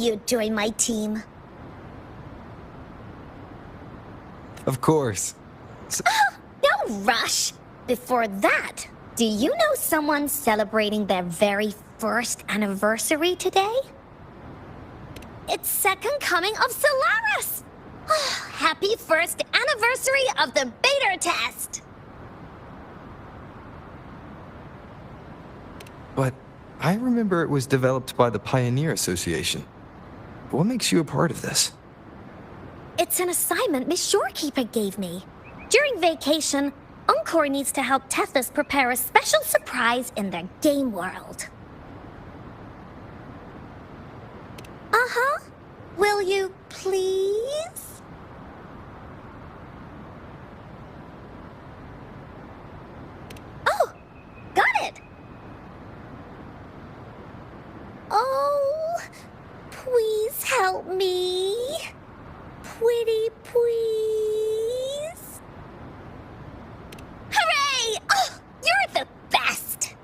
you join my team? Of course. No rush! Before that, do you know someone celebrating their very first anniversary today? It's second coming of Solaris! Happy first anniversary of the beta test! But I remember it was developed by the Pioneer Association. What makes you a part of this? It's an assignment Miss Shorekeeper gave me. During vacation, Encore needs to help Tethys prepare a special surprise in their game world. Uh-huh. Will you please? Oh, got it. Oh, please help me. Pretty please. Hooray! Oh, you're the best.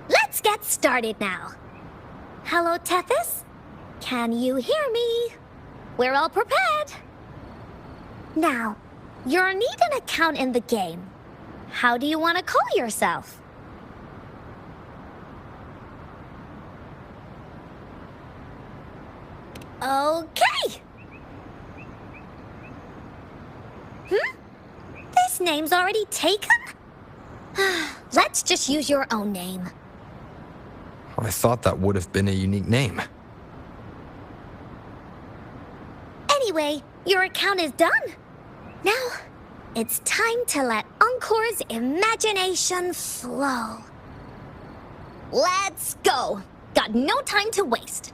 Let's get started now. Hello, Tethys? Can you hear me? We're all prepared. Now, you'll need an account in the game. How do you want to call yourself? Okay. This name's already taken? Let's just use your own name. I thought that would have been a unique name. Anyway, your account is done. Now, it's time to let Encore's imagination flow. Let's go. Got no time to waste.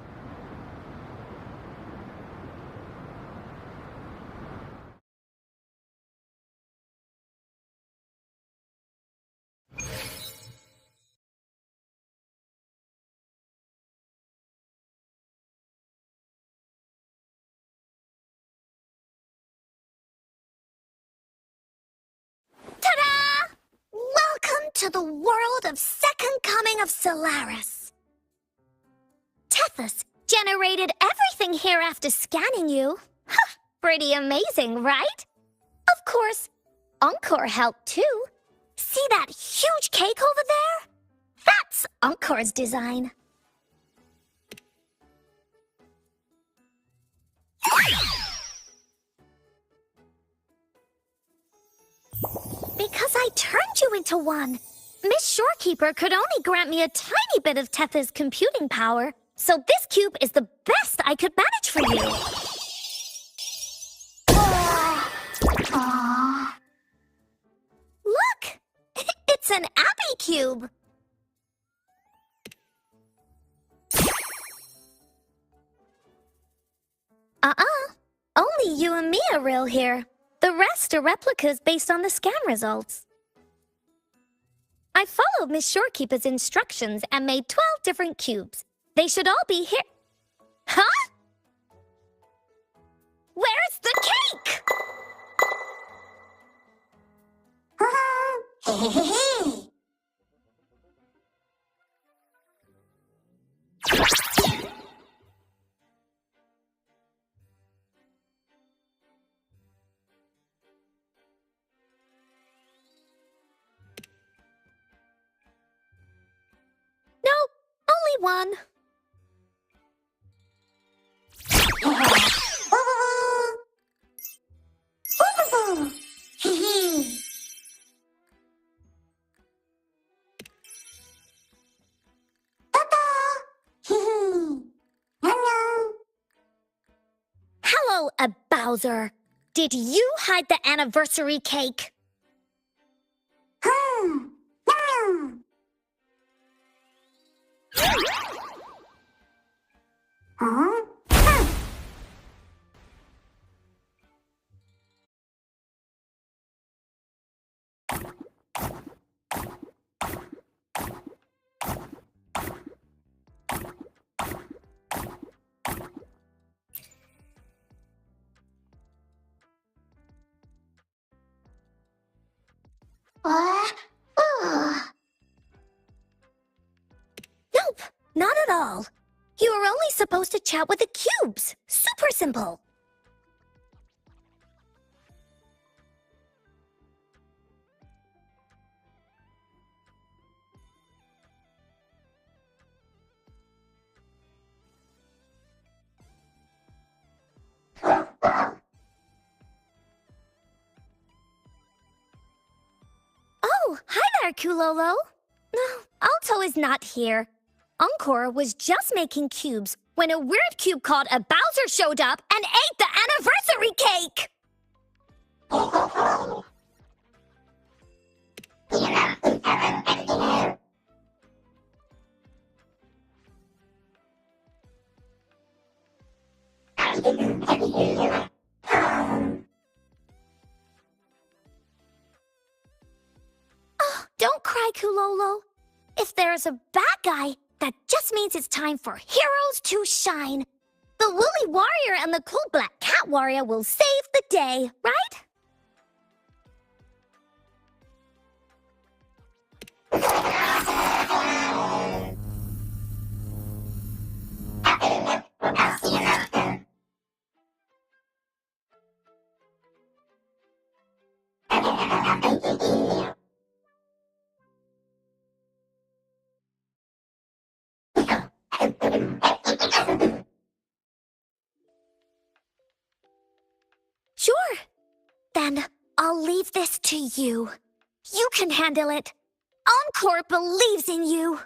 Ta-da! Welcome to the world of Second Coming of Solaris. Tethys generated everything here after scanning you. Pretty amazing, right? Of course, Encore helped too. See that huge cake over there? That's Encore's design. Because I turned you into one. Miss Shorekeeper could only grant me a tiny bit of Tethys' computing power, so this cube is the best I could manage for you. Look! It's an Abby cube! Only you and me are real here. The rest are replicas based on the scan results. I followed Miss Shorekeeper's instructions and made 12 different cubes. They should all be here. Huh? Where's the cake? Nope, only one. Hello, Bowser. Did you hide the anniversary cake? Nope, not at all. You were only supposed to chat with the cubes. Super simple. Oh, hi there, Kulolo. No, Alto is not here. Encore was just making cubes when a weird cube called a Bowser showed up and ate the anniversary cake! Oh, don't cry, Kulolo. If there's a bad guy, that just means it's time for heroes to shine. The Woolly Warrior and the cool Black Cat Warrior will save the day, right? Sure. Then I'll leave this to you. You can handle it. Encore believes in you.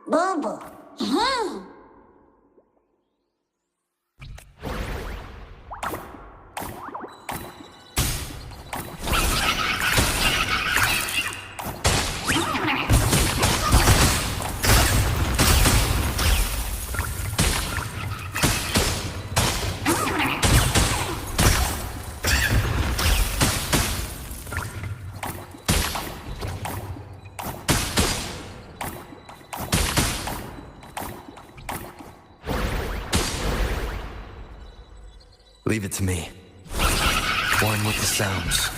Boo-boo. Leave it to me. One with the sounds.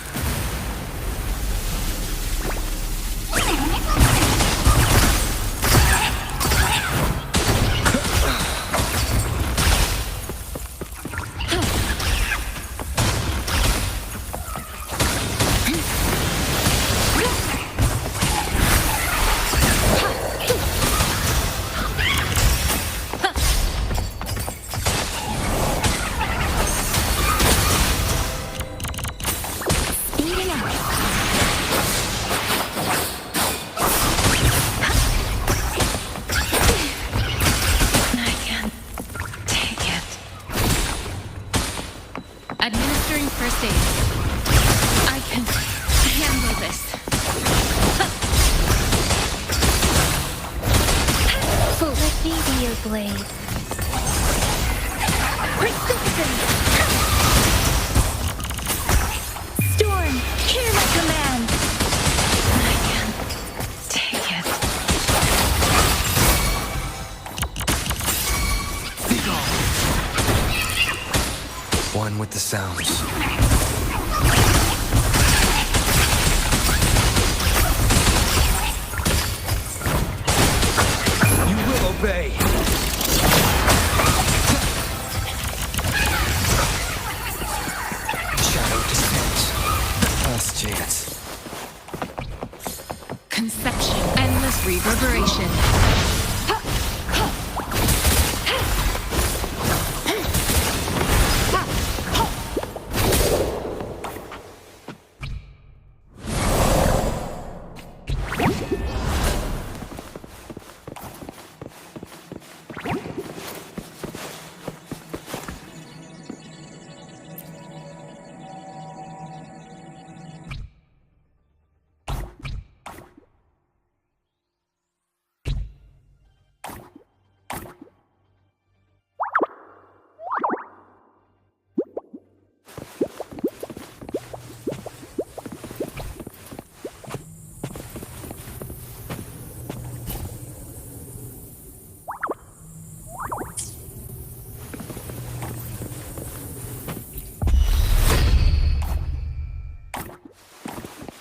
Administering first aid. I can handle this. Let me be your blade. Persistence! Storm, hear my command! I can take it. Be gone. One with the sounds. You will obey. Shadow descends. Last chance. Conception. Endless reverberation.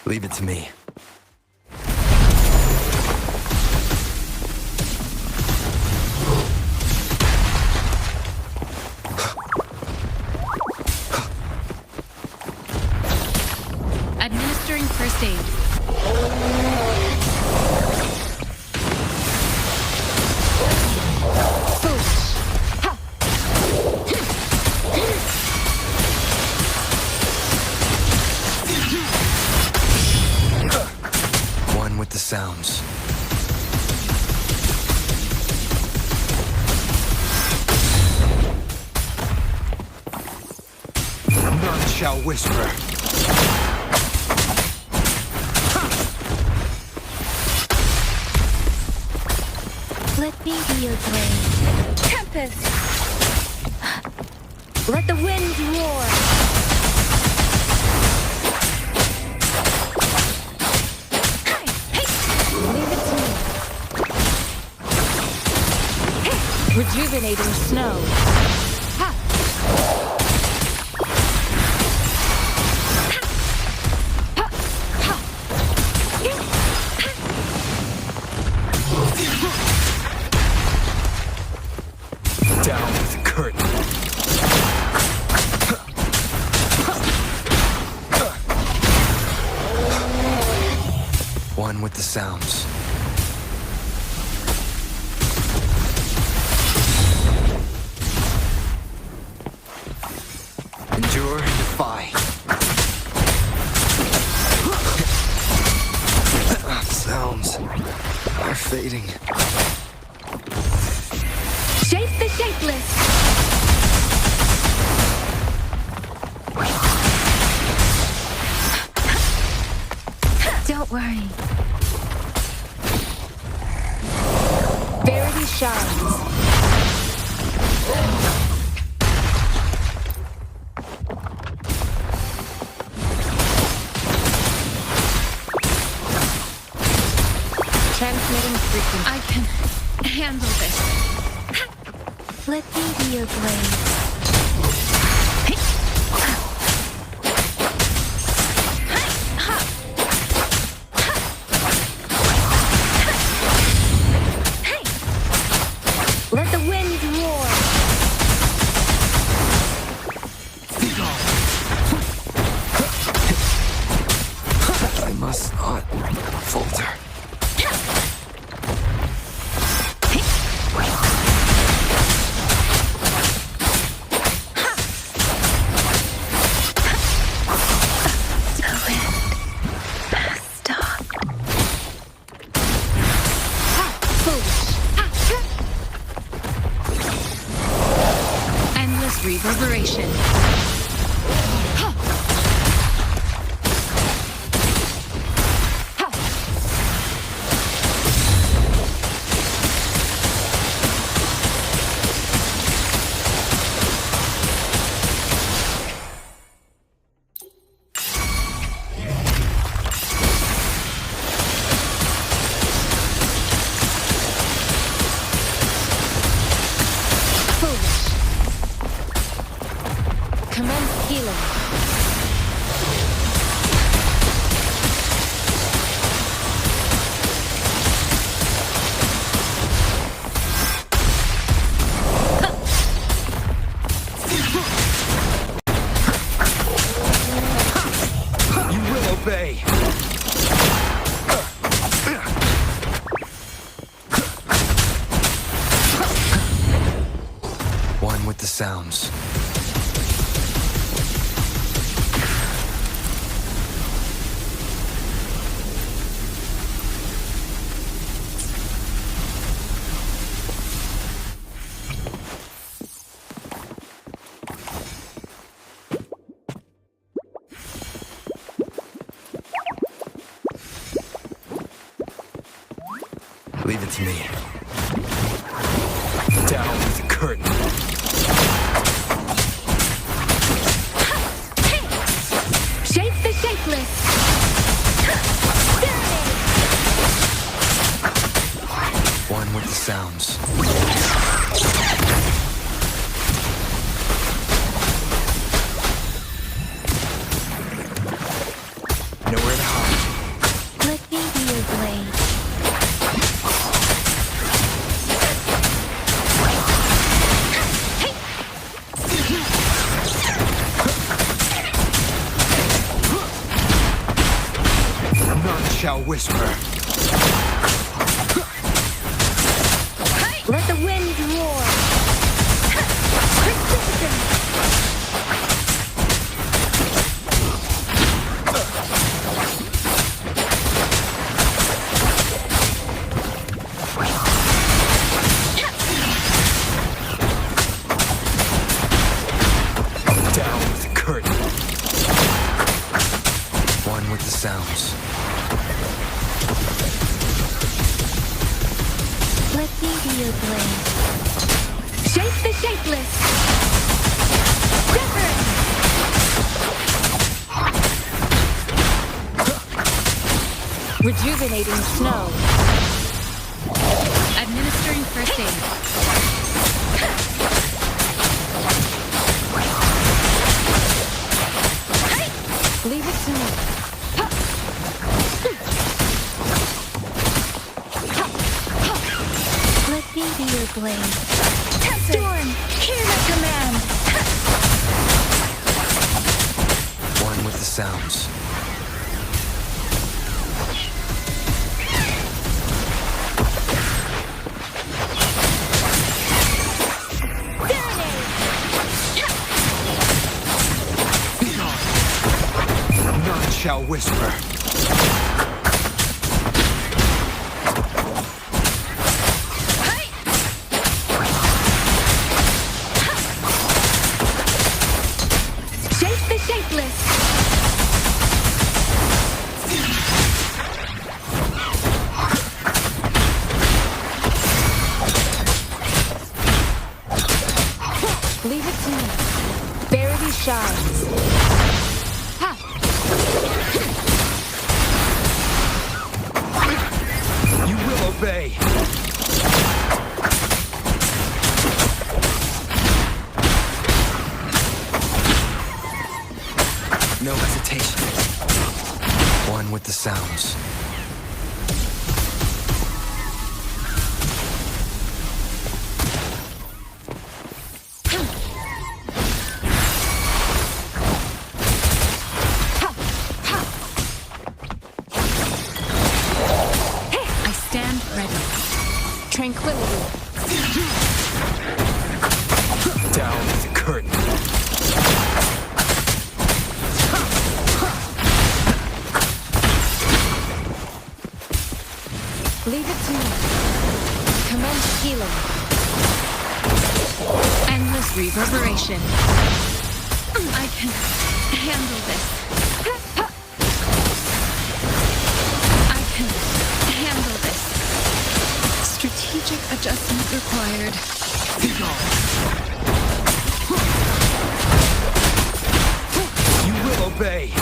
Leave it to me. Administering first aid. One with the sounds. None shall whisper. Let me be your blade. Tempest! Let the winds roar! Leave it to me. Rejuvenating snow. Down with the curtain. One with the sounds. Endure and defy. Sounds are fading. Shape the shapeless. Don't worry. Verity shines. Transmitting frequency. I can handle this. Let me be your blade. Let the wind roar. I must not falter. Endless reverberation. Commence healing. You will obey. One with the sounds. Leave it to me. Down with the curtain. Shape the shapeless. One with the sounds. Nowhere to hide. Let me be your blade. None shall whisper. Let the wind roar. Persistent. Down with the curtain. One with the sounds. Let me be your blade. Shape the shapeless. Wuthering. Rejuvenating snow. Administering first aid. Leave it to me. Let me be your blade. Storm, hear my command. One with the sounds. None shall whisper. ready. Tranquility. Down with the curtain. Leave it to me. Commence healing. Endless reverberation. I can handle this. I can handle this. Strategic adjustment required. You will obey.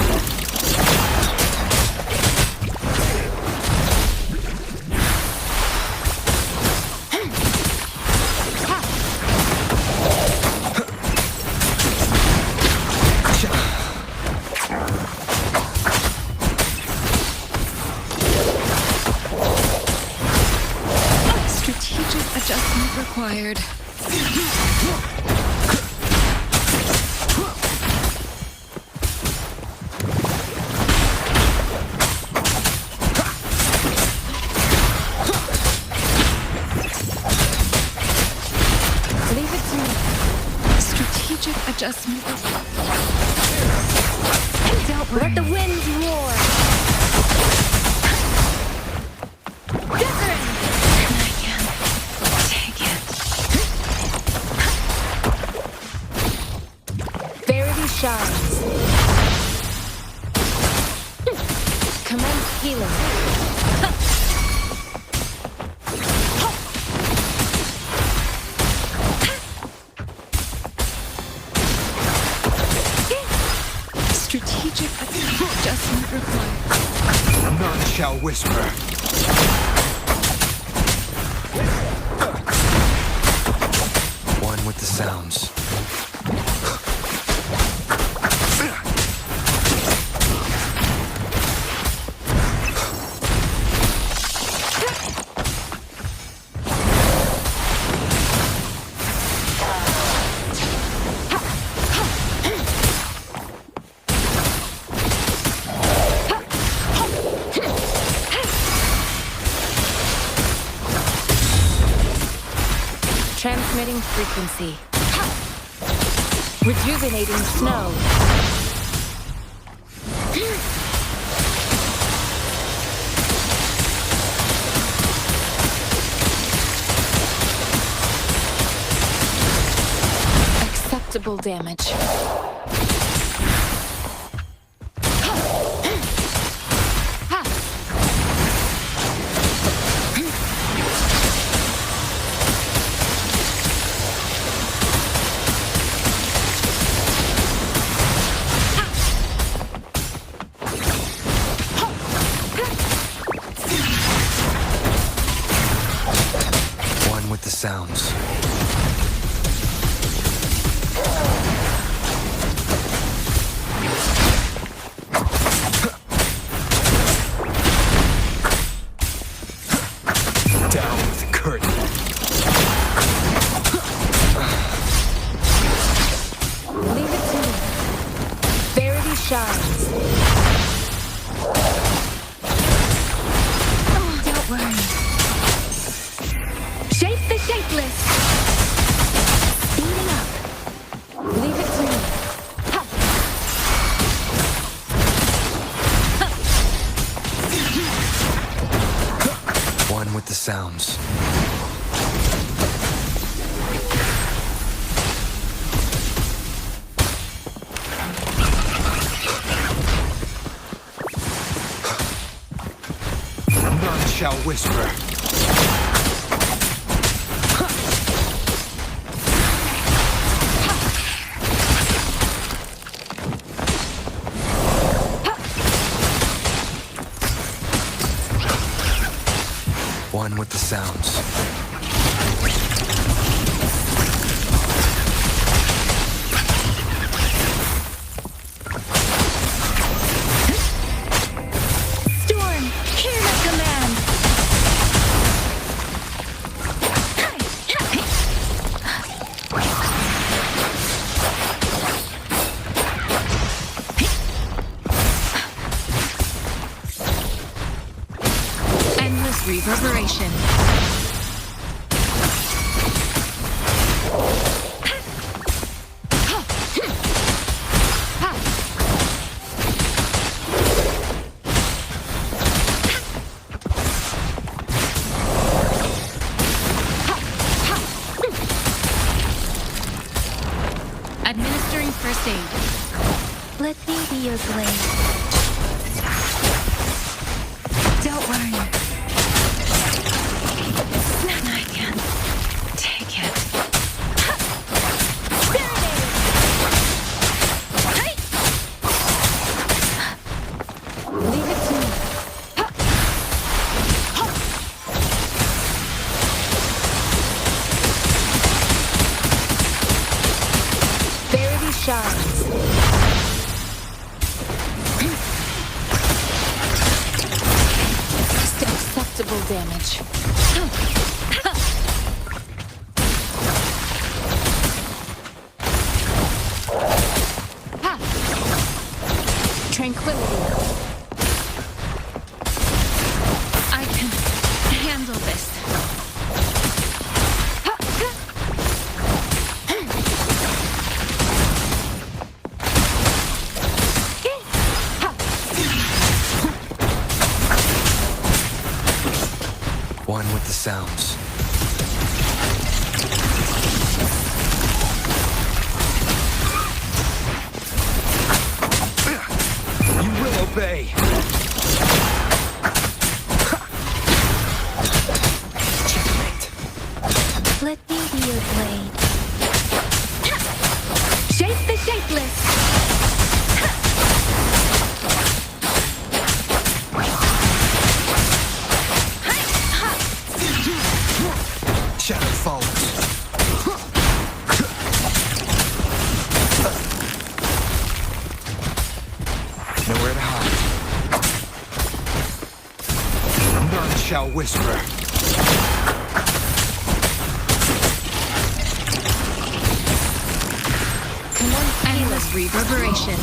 Strategic adjustment required. Leave it to me. Strategic adjustment. Don't worry. Let the winds roar. Wuthering! I can take it. Verity shines. Commence healing. Strategic adjustment required. None shall whisper. One with the sounds. Transmitting frequency. Rejuvenating snow. Acceptable damage. One with the sounds. Down with the curtain. Leave it to me. Verity shines. Oh, don't worry. Shape the shapeless. Speeding up. Leave it to me. One with the sounds. None shall whisper. One with the sounds. Storm, hear my command. Endless reverberation. Administering first aid. Let me be your blade. Don't worry. I can take it. Leave it to me. Verity shines. Acceptable damage. Tranquility. I can handle this. One with the sounds. You will obey. Checkmate. Let me be your blade. Shape the shapeless. Shadow follows. Nowhere to hide. None shall whisper. Endless reverberation.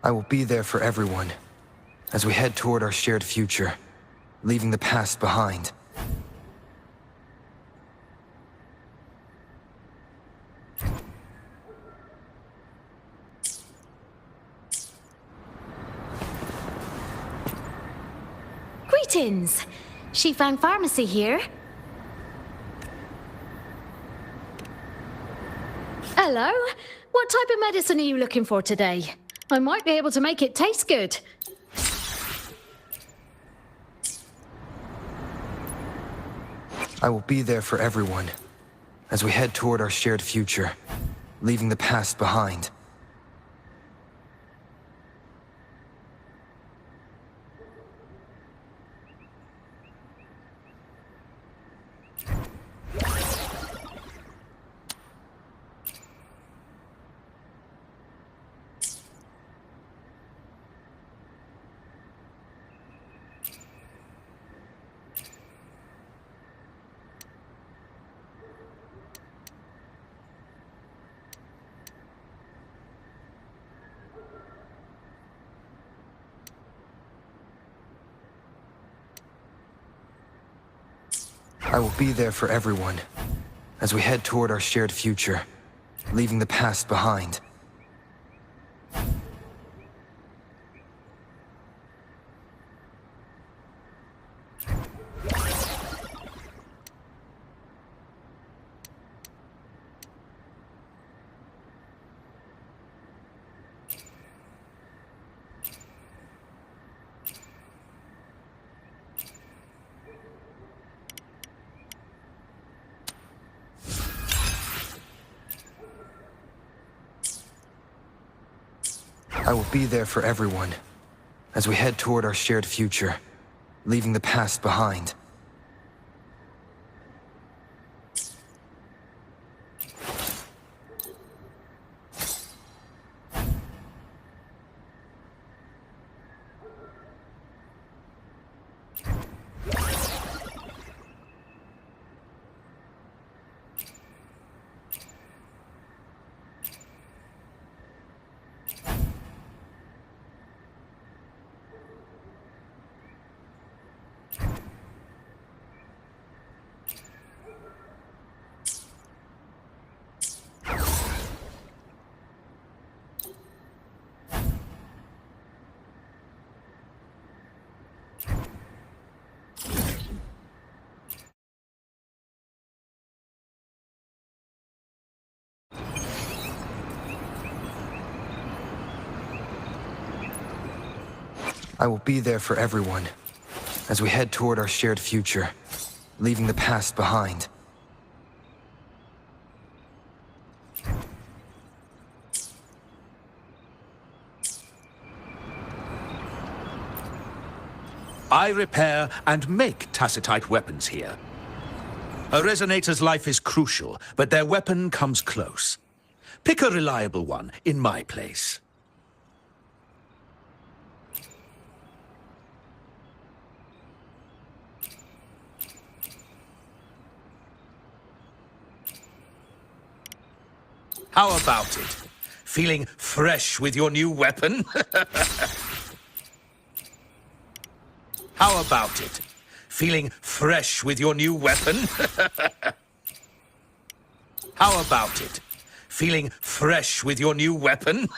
I will be there for everyone as we head toward our shared future, leaving the past behind. Greetings! She found pharmacy here. Hello? What type of medicine are you looking for today? I might be able to make it taste good. I will be there for everyone as we head toward our shared future, leaving the past behind. I will be there for everyone as we head toward our shared future, leaving the past behind. I will be there for everyone as we head toward our shared future, leaving the past behind. I will be there for everyone as we head toward our shared future, leaving the past behind. I repair and make tacitite weapons here. A resonator's life is crucial, but their weapon comes close. Pick a reliable one in my place. How about it? Feeling fresh with your new weapon? How about it? Feeling fresh with your new weapon? How about it? Feeling fresh with your new weapon?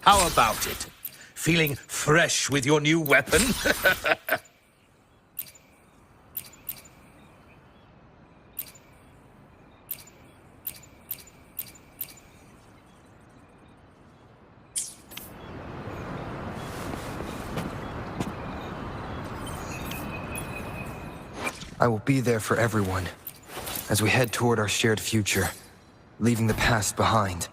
How about it? Feeling fresh with your new weapon? I will be there for everyone as we head toward our shared future, leaving the past behind.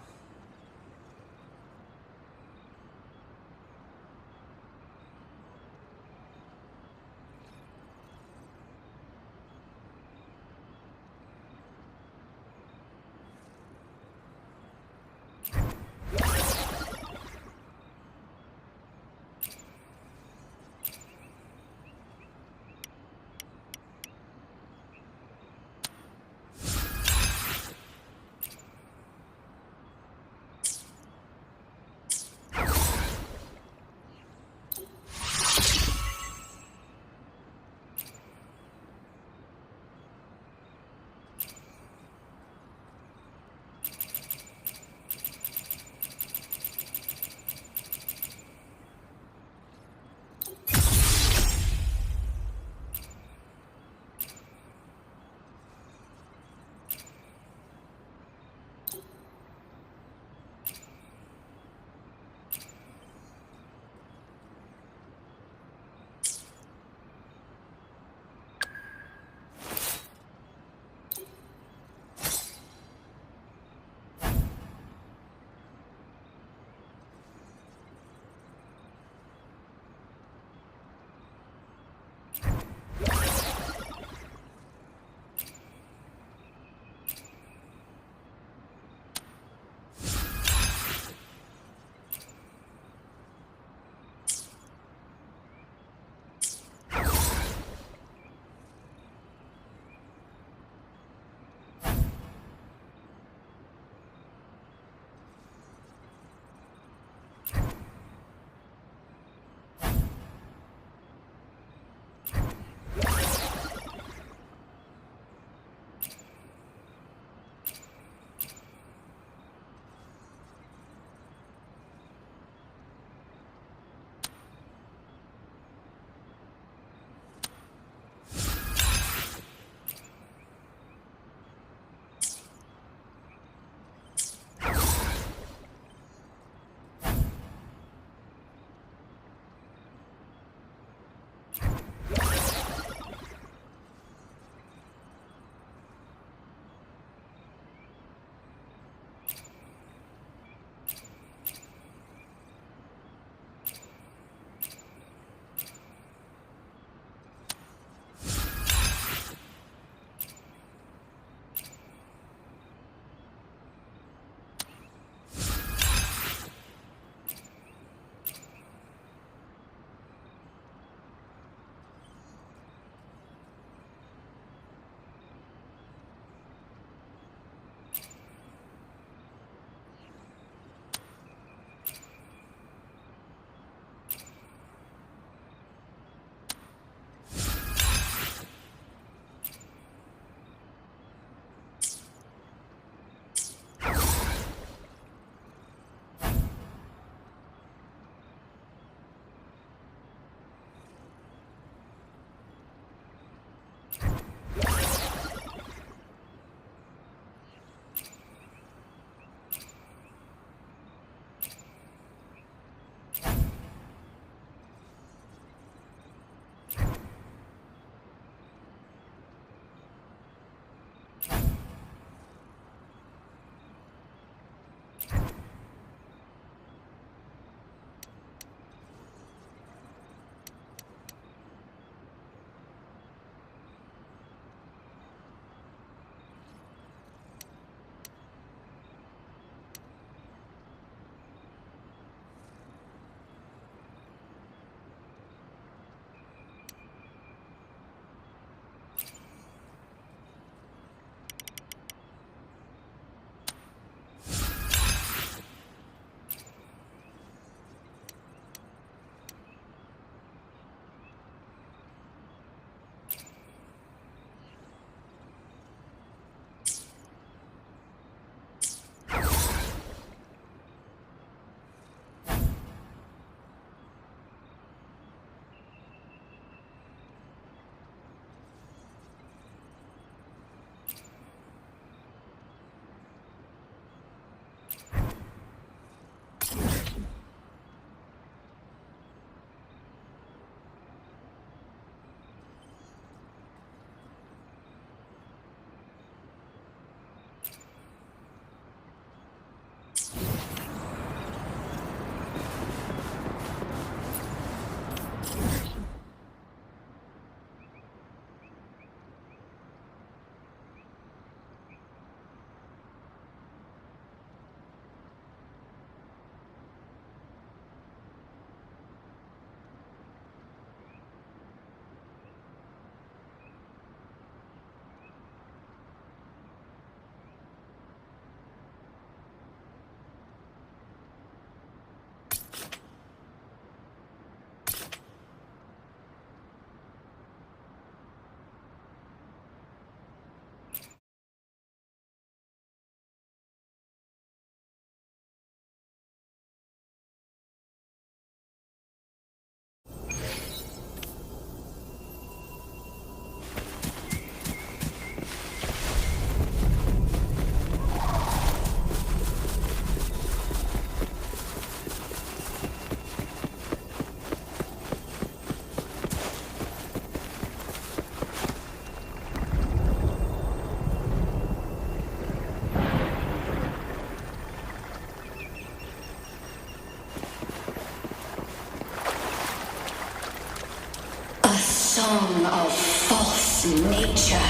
song of false nature,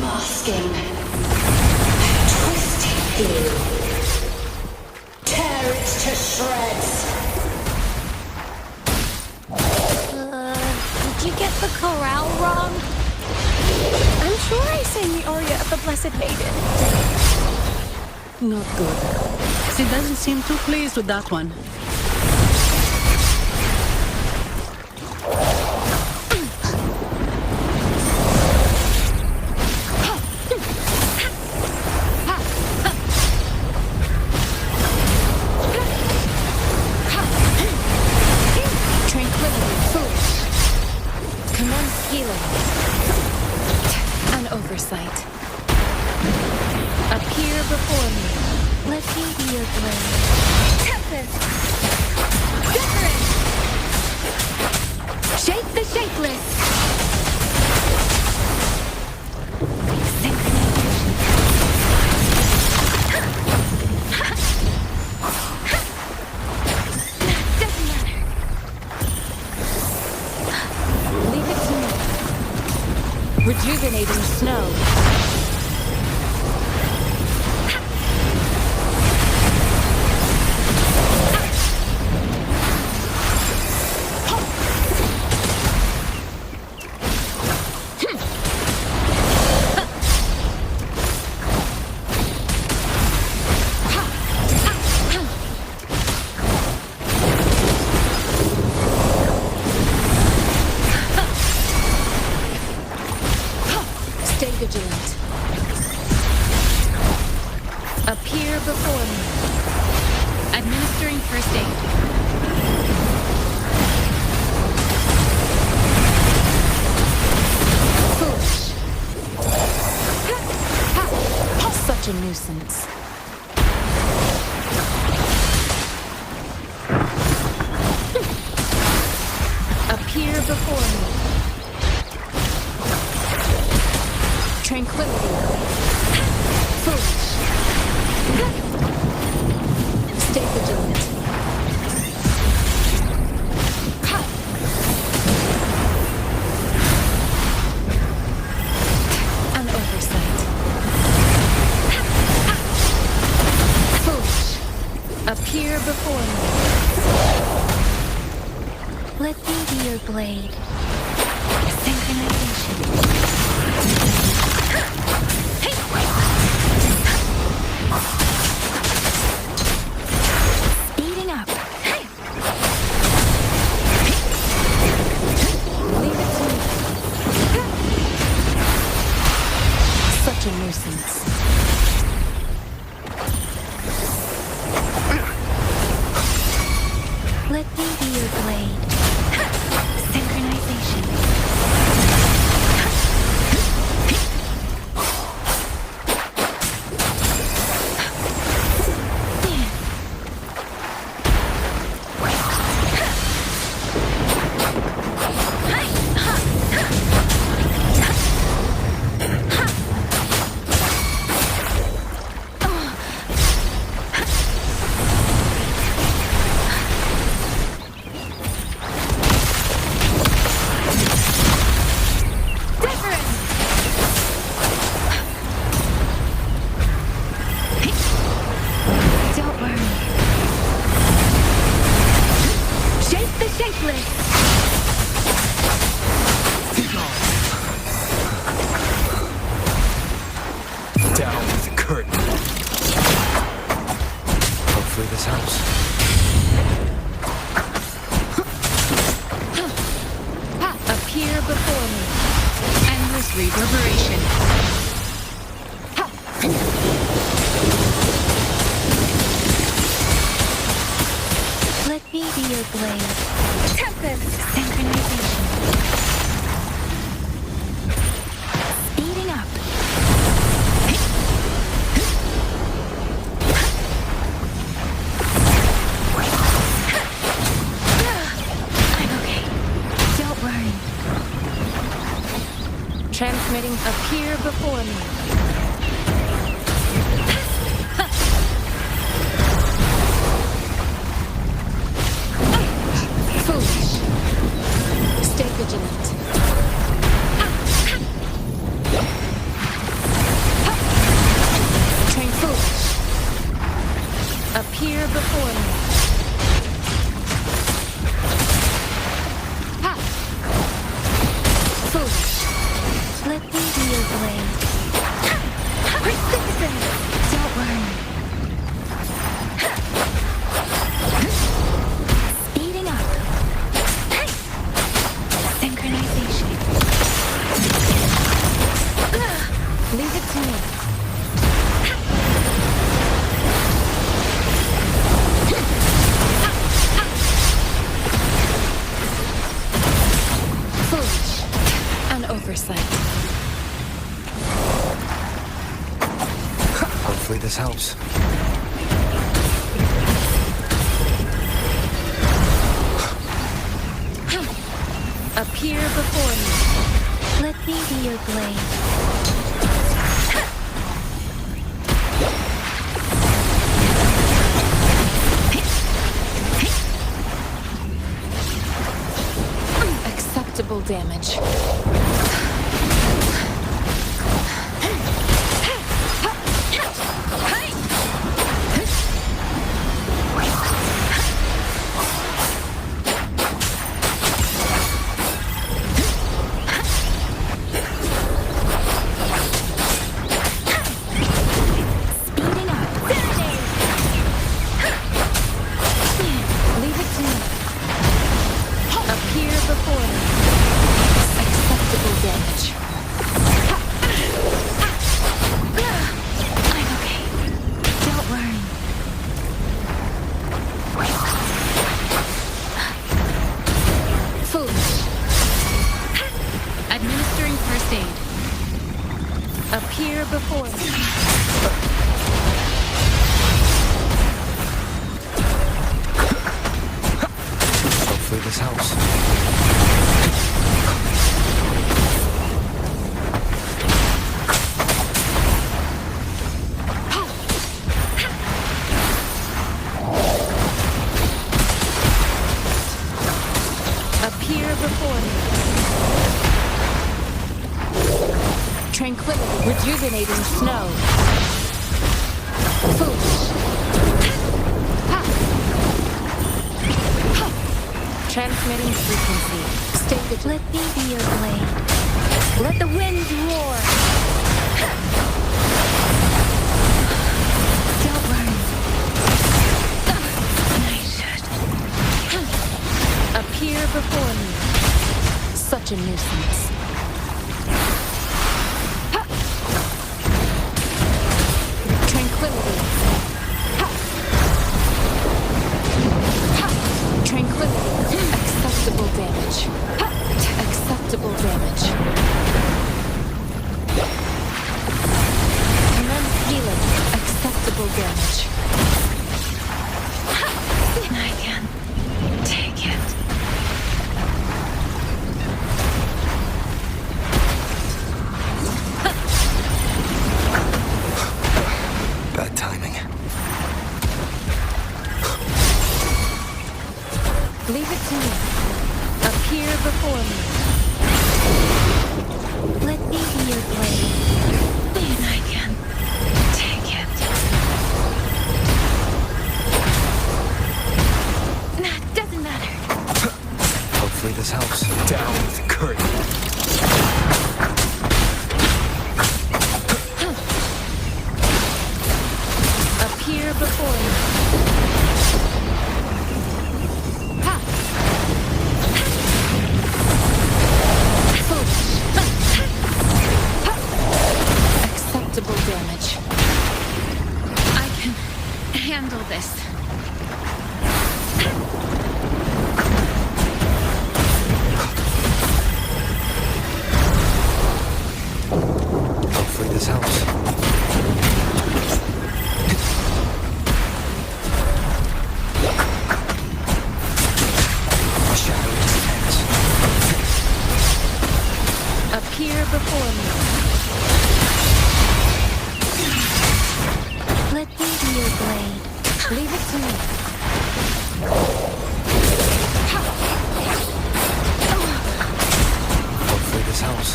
masking a twisted view. Tear it to shreds. Did you get the chorale wrong? I'm sure I sang the aria of the Blessed Maiden. Not good. She doesn't seem too pleased with that one. Tranquility, foolish. Commence healing. An oversight. Appear before me. Let me be your blade. Tempest! Wuthering! Shake the shapeless! Doesn't matter. Leave it to me. Rejuvenating snow. Stay vigilant. Appear before me. Administering first aid. Foolish. Such a nuisance. Appear before me. Tranquility. Foolish. Stay vigilant. An oversight. Foolish. Appear before me. Let me be your blade. Synchronization. Speeding up. Leave it to me. Such a nuisance. Let me be your blade. Synchronization. Don't worry. Shape the shapeless. Down with the curtain. Hopefully this helps. Appear before me. Endless reverberation. Let me be your blade. Tempest. Synchronization. Speeding up. I'm okay. Don't worry. Transmitting. Appear before me. Foolish. Stay vigilant. before me. Ha! Foolish. Let me be your blade. Persistence! Don't worry. Speeding up. Synchronization. Leave it to me. Foolish. An oversight. Hopefully this helps. Appear before me. Let me be your blade. Acceptable damage. Speeding up. Serenade! Leave it to me. Appear before me. Acceptable damage. I'm okay. Don't worry. Foolish. Administering first aid. Appear before me. Hopefully this helps. Appear before me. Tranquility. Rejuvenating snow. Foolish. Ha! Ha! Transmitting frequency. Stay vigilant. Let me be your blade. Let the wind roar. Don't worry. I should. Appear before me. Such a nuisance. Ha! Tranquility. Ha! Ha! Tranquility. Acceptable damage. Ha! Acceptable damage. Immense healing. Acceptable damage. I can take it. Bad timing. Leave it to me. Appear before me. Let me be your blade. And I can take it. Nah, doesn't matter. Hopefully this helps. Down with the curtain. Appear before me. Ha! Foolish. Acceptable damage. I can handle this. Hopefully this helps. Shadow extends. Appear before me. Let me be your blade. Leave it to me. Hopefully this helps.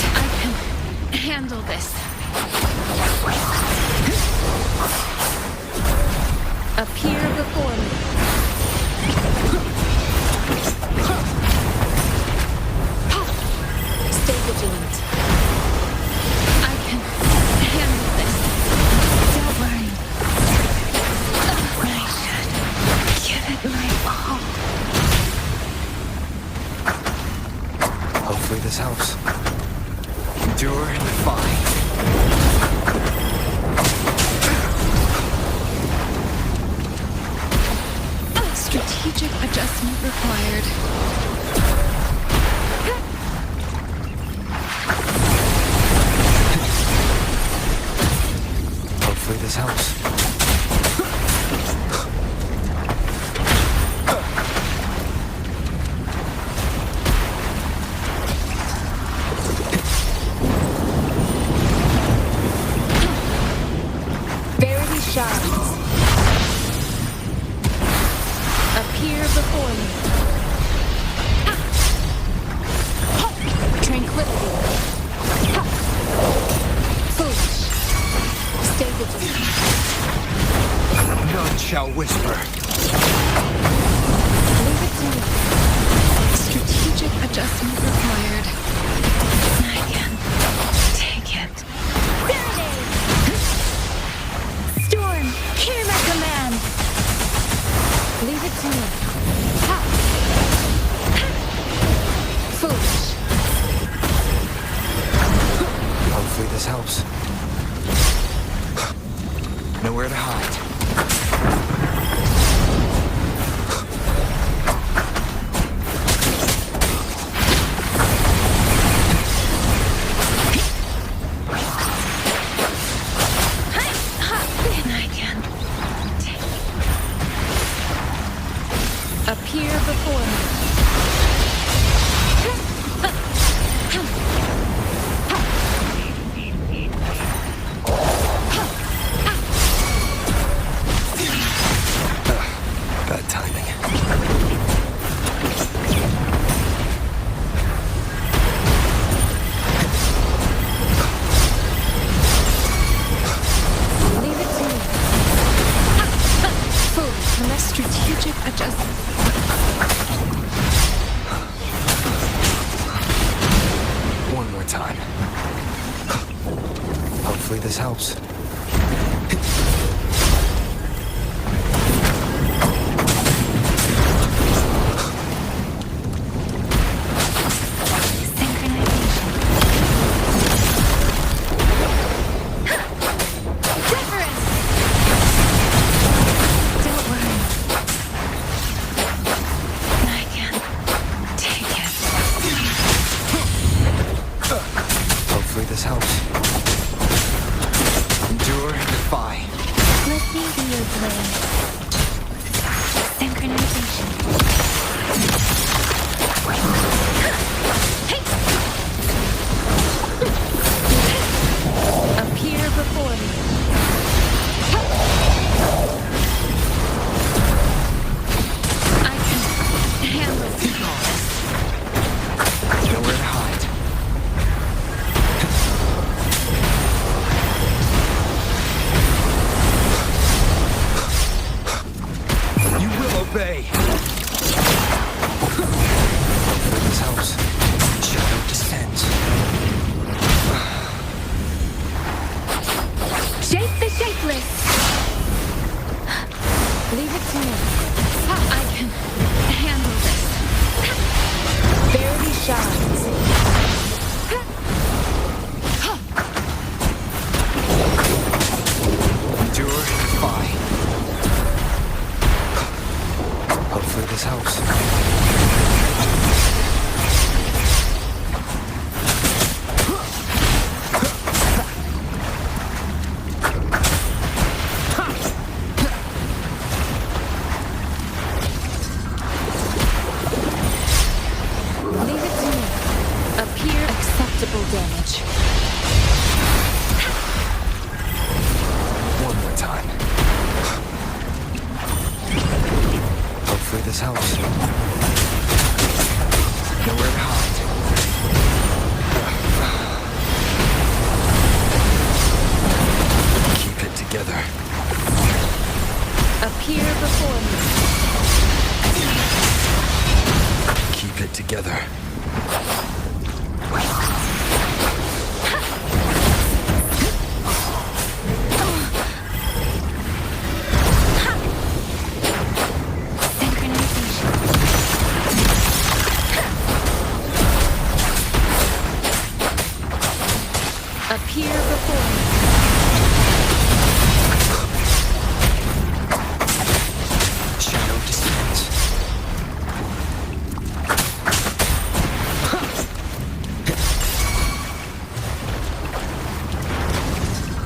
I can handle this. Appear before me. Stay vigilant. I can handle this. Don't worry. I should give it my all. Hopefully this helps. Endure and defy. Strategic adjustment required. Hopefully this helps. Verity shines. Appear before me. Tranquility. Foolish. Stay vigilant. None shall whisper. Leave it to me. Strategic adjustment required. I can take it. Serenade! Storm, hear my command! Leave it to me. Ha! Foolish. Hopefully this helps. Nowhere to hide. And I can take it. Appear before me. Bad timing. Leave it to me. Foolish. Unless strategic adjustment. One more time. Hopefully this helps. Don't worry. I can take it. Hopefully this helps. Endure and defy. Let me be your blade. Synchronization. Appear before me. I can handle this. Nowhere to hide. You will obey. Hopefully this helps. Shadow descends. Shape the shapeless. Leave it to me. I can handle this. Verity shines. Endure and defy. Hopefully this helps. Leave it to me. Appear acceptable damage. One more time. Hopefully this helps. Nowhere to hide. Keep it together. Appear Appear before me. Keep it together. Appear before me. Shadow descends.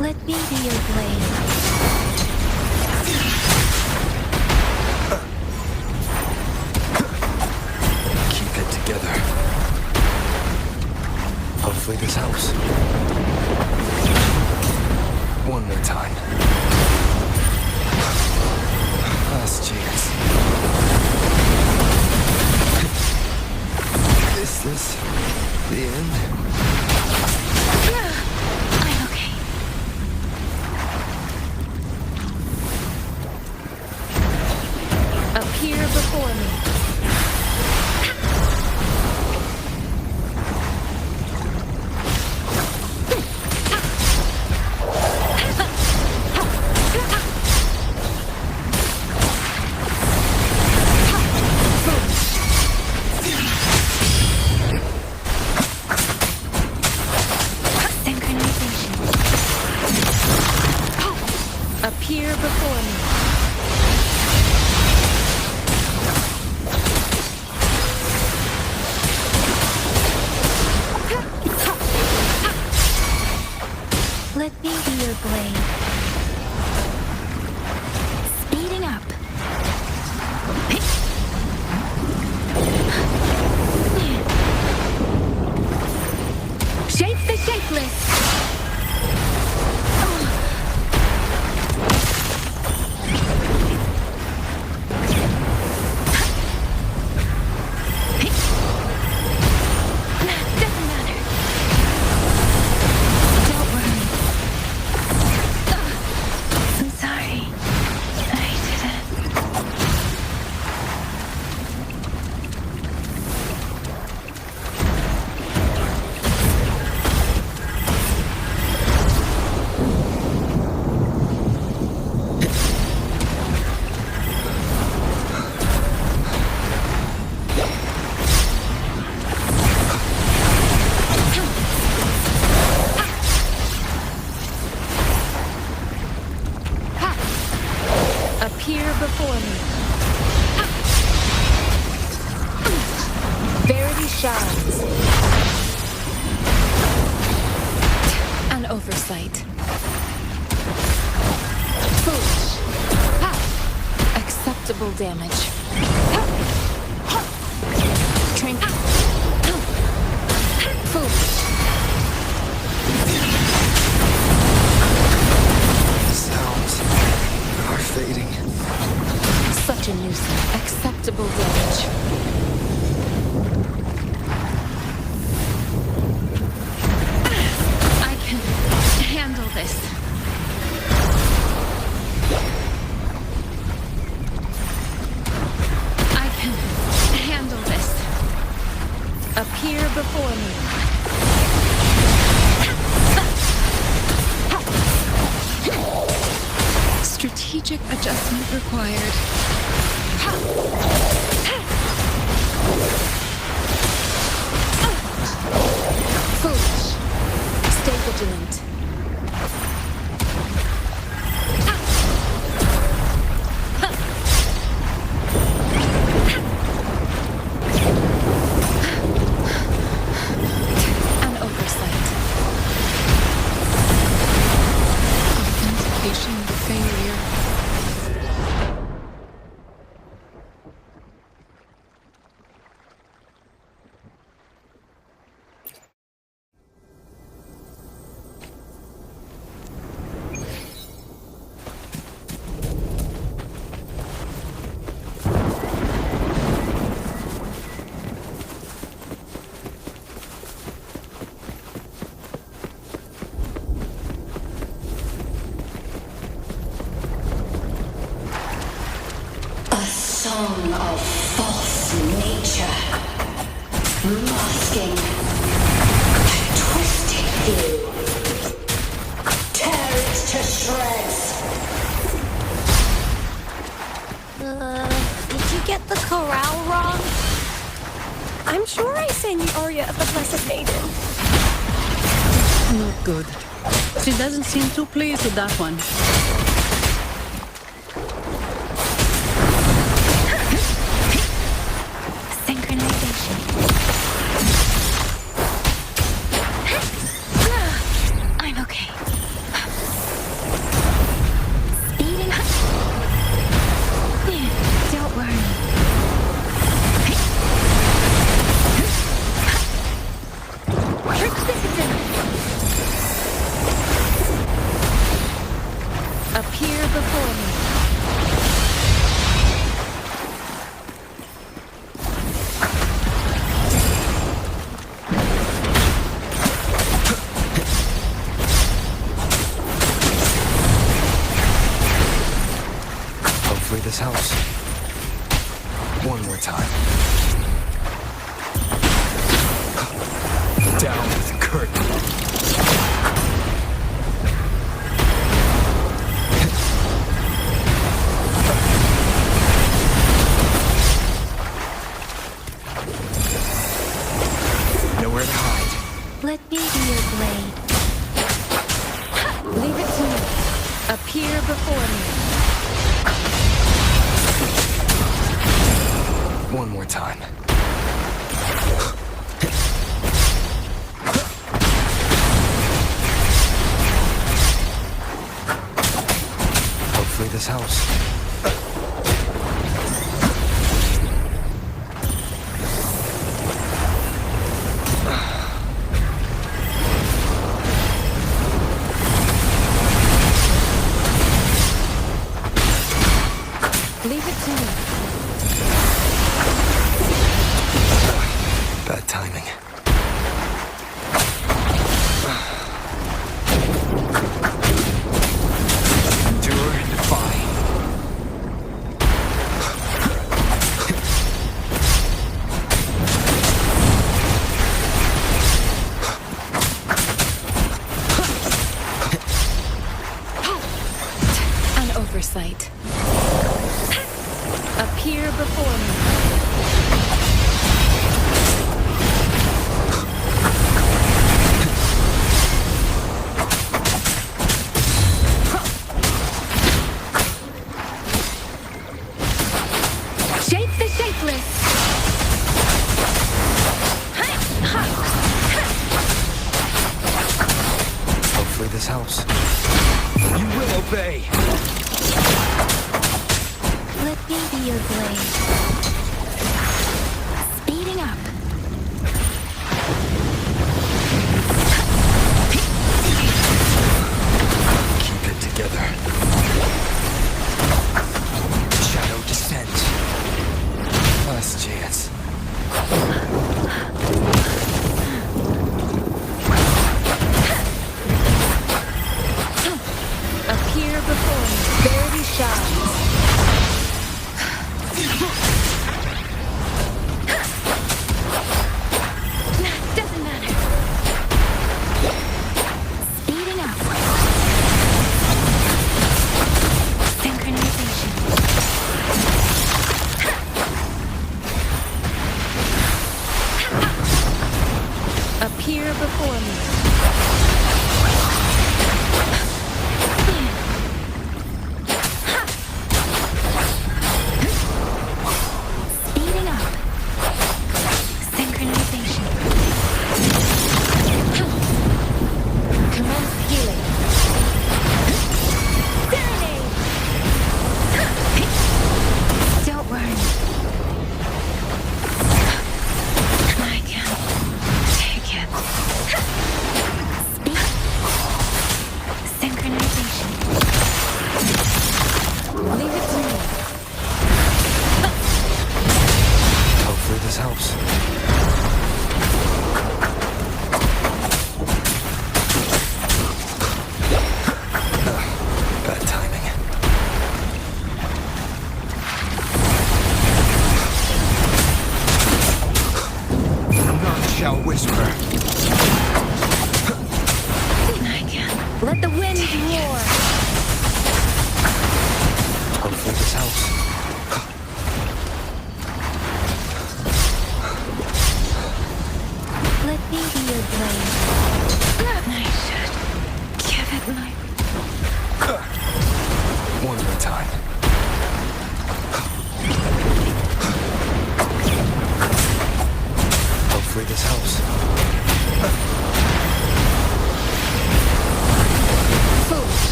Let me be your blade. Keep it together. Hopefully this helps. One more time. Last chance. Is this the end? I'm okay. Appear before me. Appear before me. Let me be your blade. Speeding up. Shape the shapeless. Doesn't matter. Don't worry. I'm sorry. I didn't. Appear before me. Verity shines. An oversight. Foolish. Acceptable damage. Trinket. Foolish. Sounds are fading. Such a nuisance. Acceptable damage. I can handle this. I can handle this. Appear before me. Strategic adjustment required. Foolish. Stay vigilant. An oversight. Authentication failure. song of false nature, masking a twisted view. Tear it to shreds. Did you get the chorale wrong? I'm sure I sang the aria of the Blessed Maiden. Not good. She doesn't seem too pleased with that one. Synchronization. I'm okay. Speeding up. Don't worry. Appear before me. Hopefully this helps. One more time. Down with the curtain. Nowhere to hide. Let me be your blade. Leave it to me. Appear before me. One more time. Hopefully this helps. Leave it to me. Bad timing. Endure and defy. An oversight. Appear before me. Shape the shapeless. Hopefully this helps. You will obey. Let me be your blade. Speeding up. Keep it together. Shadow descent. Last chance. Appear before me. There he shines.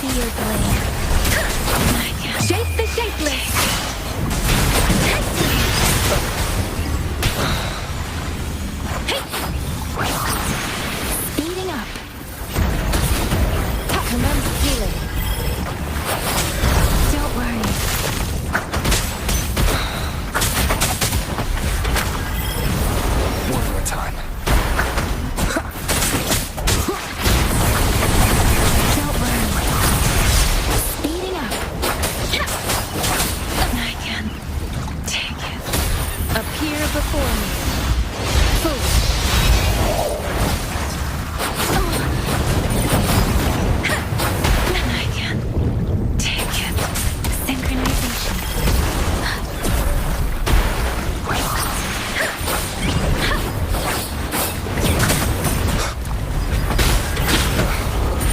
be your blade. Shape the shapeless! Speeding up. Remember healing. Don't worry. One more time. Don't worry. Speeding up. I can take it. Appear before me. Foolish. I can take it. Synchronization.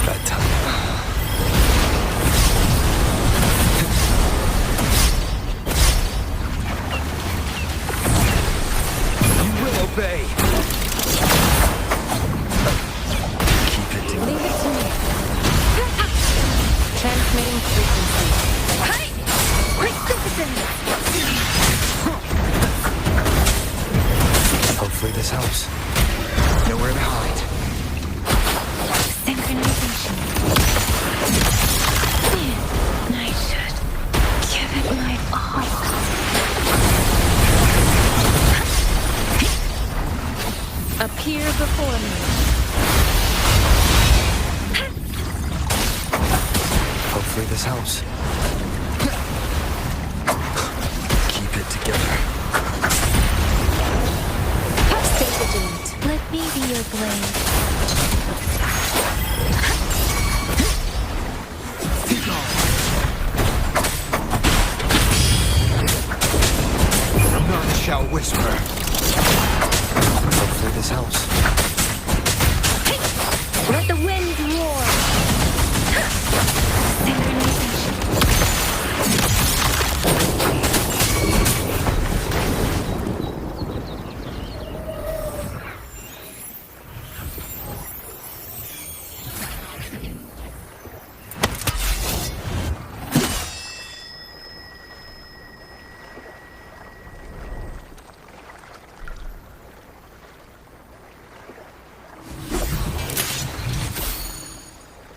That time. You will obey. Keep it together. Leave it to me. Transmitting frequency. Hey! Quick synthesis! Hopefully this helps. Nowhere to hide. Synchronization. I should give it my all. Appear before me. Hopefully this helps. Keep it together. Stay vigilant. Let me be your blade. None shall whisper. Hopefully this helps. Let the wind roar. Synchronization.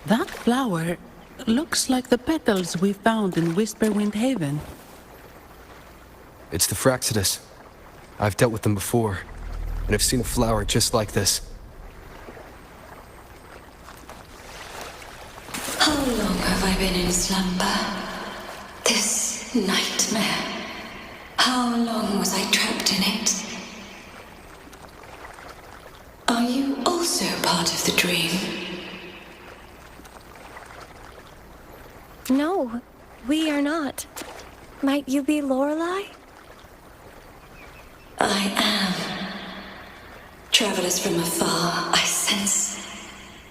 That flower looks like the petals we found in Whisperwind Haven. It's the Fraxidus. I've dealt with them before, and I've seen a flower just like this. How long have I been in slumber? This nightmare. How long was I trapped in it? Are you also part of the dream? No, we are not. Might you be Lorelei? I am. Travelers from afar, I sense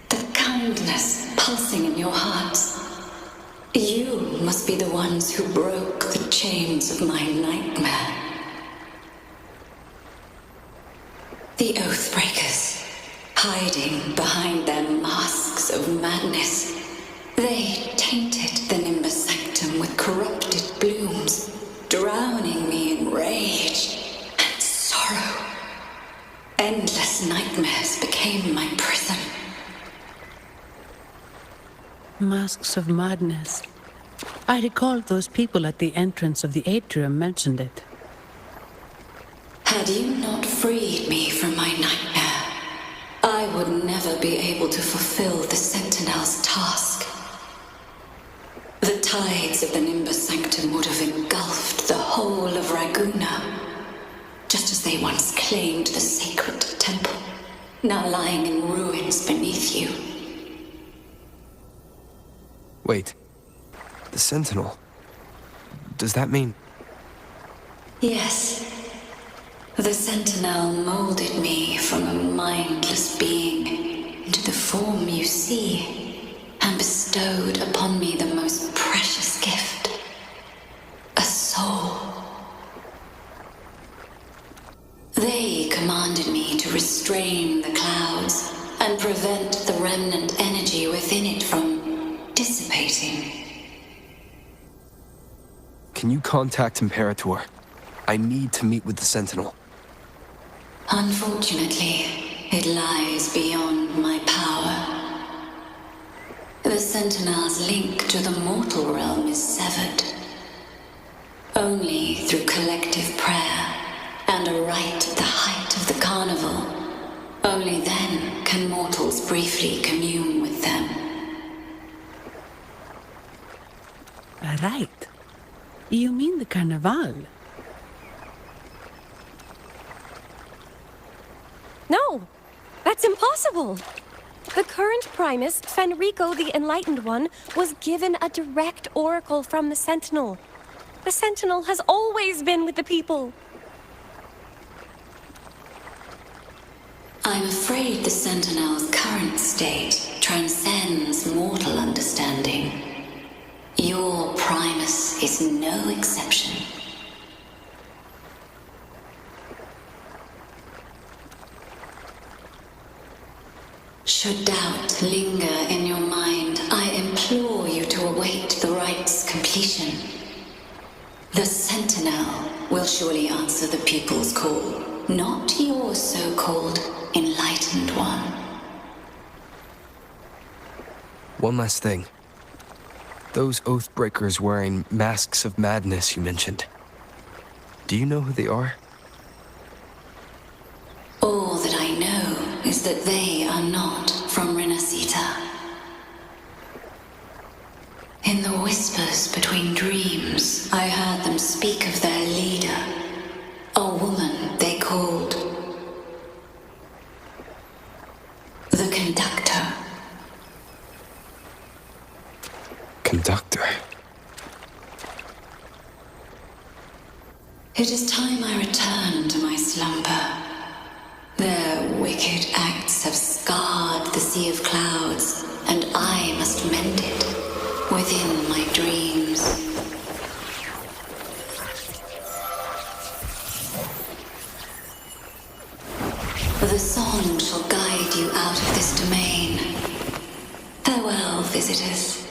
the kindness pulsing in your hearts. You must be the ones who broke the chains of my nightmare. The Oathbreakers, hiding behind their masks of madness. They tainted the Nimbus Sanctum with corrupted blooms, drowning me in rage and sorrow. Endless nightmares became my prison. Masks of madness. I recalled those people at the entrance of the atrium mentioned it. Had you not freed me from my nightmare, I would never be able to fulfill the Sentinel's task. The tides of the Nimbus Sanctum would have engulfed the whole of Raguna, just as they once claimed the sacred temple, now lying in ruins beneath you. Wait. The Sentinel. Does that mean... Yes. The Sentinel molded me from a mindless being into the form you see, and bestowed upon me the most precious gift, a soul. They commanded me to restrain the clouds and prevent the remnant energy within it from anticipating. Can you contact Imperator? I need to meet with the Sentinel. Unfortunately, it lies beyond my power. The Sentinel's link to the mortal realm is severed. Only through collective prayer and a rite at the height of the carnival, only then can mortals briefly commune with them. Right. You mean the Carnival? No! That's impossible! The current Primus, Fenrico the Enlightened One, was given a direct oracle from the Sentinel. The Sentinel has always been with the people. I'm afraid the Sentinel's current state transcends mortal understanding. Your Primus is no exception. Should doubt linger in your mind, I implore you to await the rite's completion. The Sentinel will surely answer the people's call, not your so-called Enlightened One. One last thing. Those Oathbreakers wearing masks of madness you mentioned. Do you know who they are? All that I know is that they are not from Renacita. In the whispers between dreams, I heard them speak of their leader, a woman they called the Conductor. Conductor. It is time I return to my slumber. Their wicked acts have scarred the sea of clouds, and I must mend it within my dreams. The song shall guide you out of this domain. Farewell, visitors.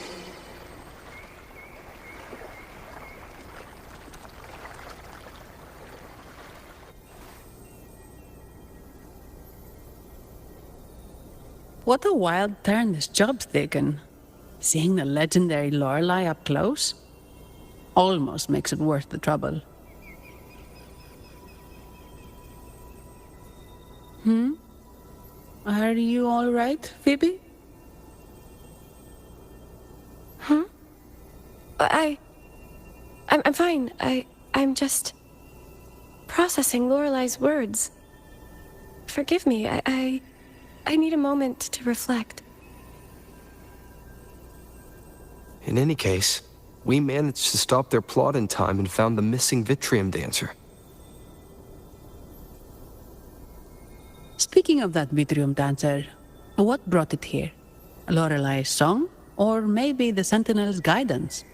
What a wild turn this job's taken. Seeing the legendary Lorelei up close almost makes it worth the trouble. Are you all right, Phoebe? I'm fine. I'm just processing Lorelei's words. Forgive me. I need a moment to reflect. In any case, we managed to stop their plot in time and found the missing Vitrium dancer. Speaking of that Vitrium dancer, what brought it here? Lorelei's song? Or maybe the Sentinel's guidance?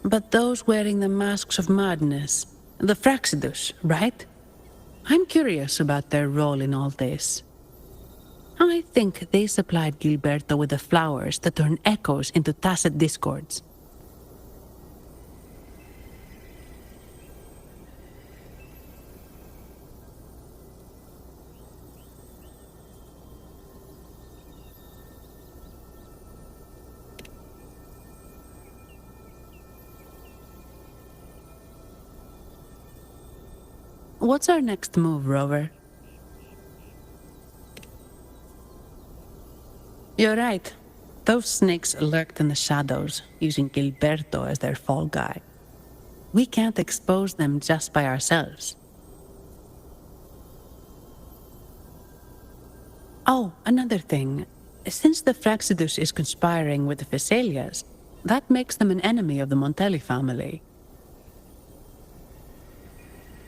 But those wearing the masks of madness, the Fraxidus, right? I'm curious about their role in all this. I think they supplied Gilberto with the flowers that turn echoes into tacit discords. What's our next move, Rover? You're right. Those snakes lurked in the shadows, using Gilberto as their fall guy. We can't expose them just by ourselves. Oh, another thing. Since the Fraxidus is conspiring with the Phassalias, that makes them an enemy of the Montelli family.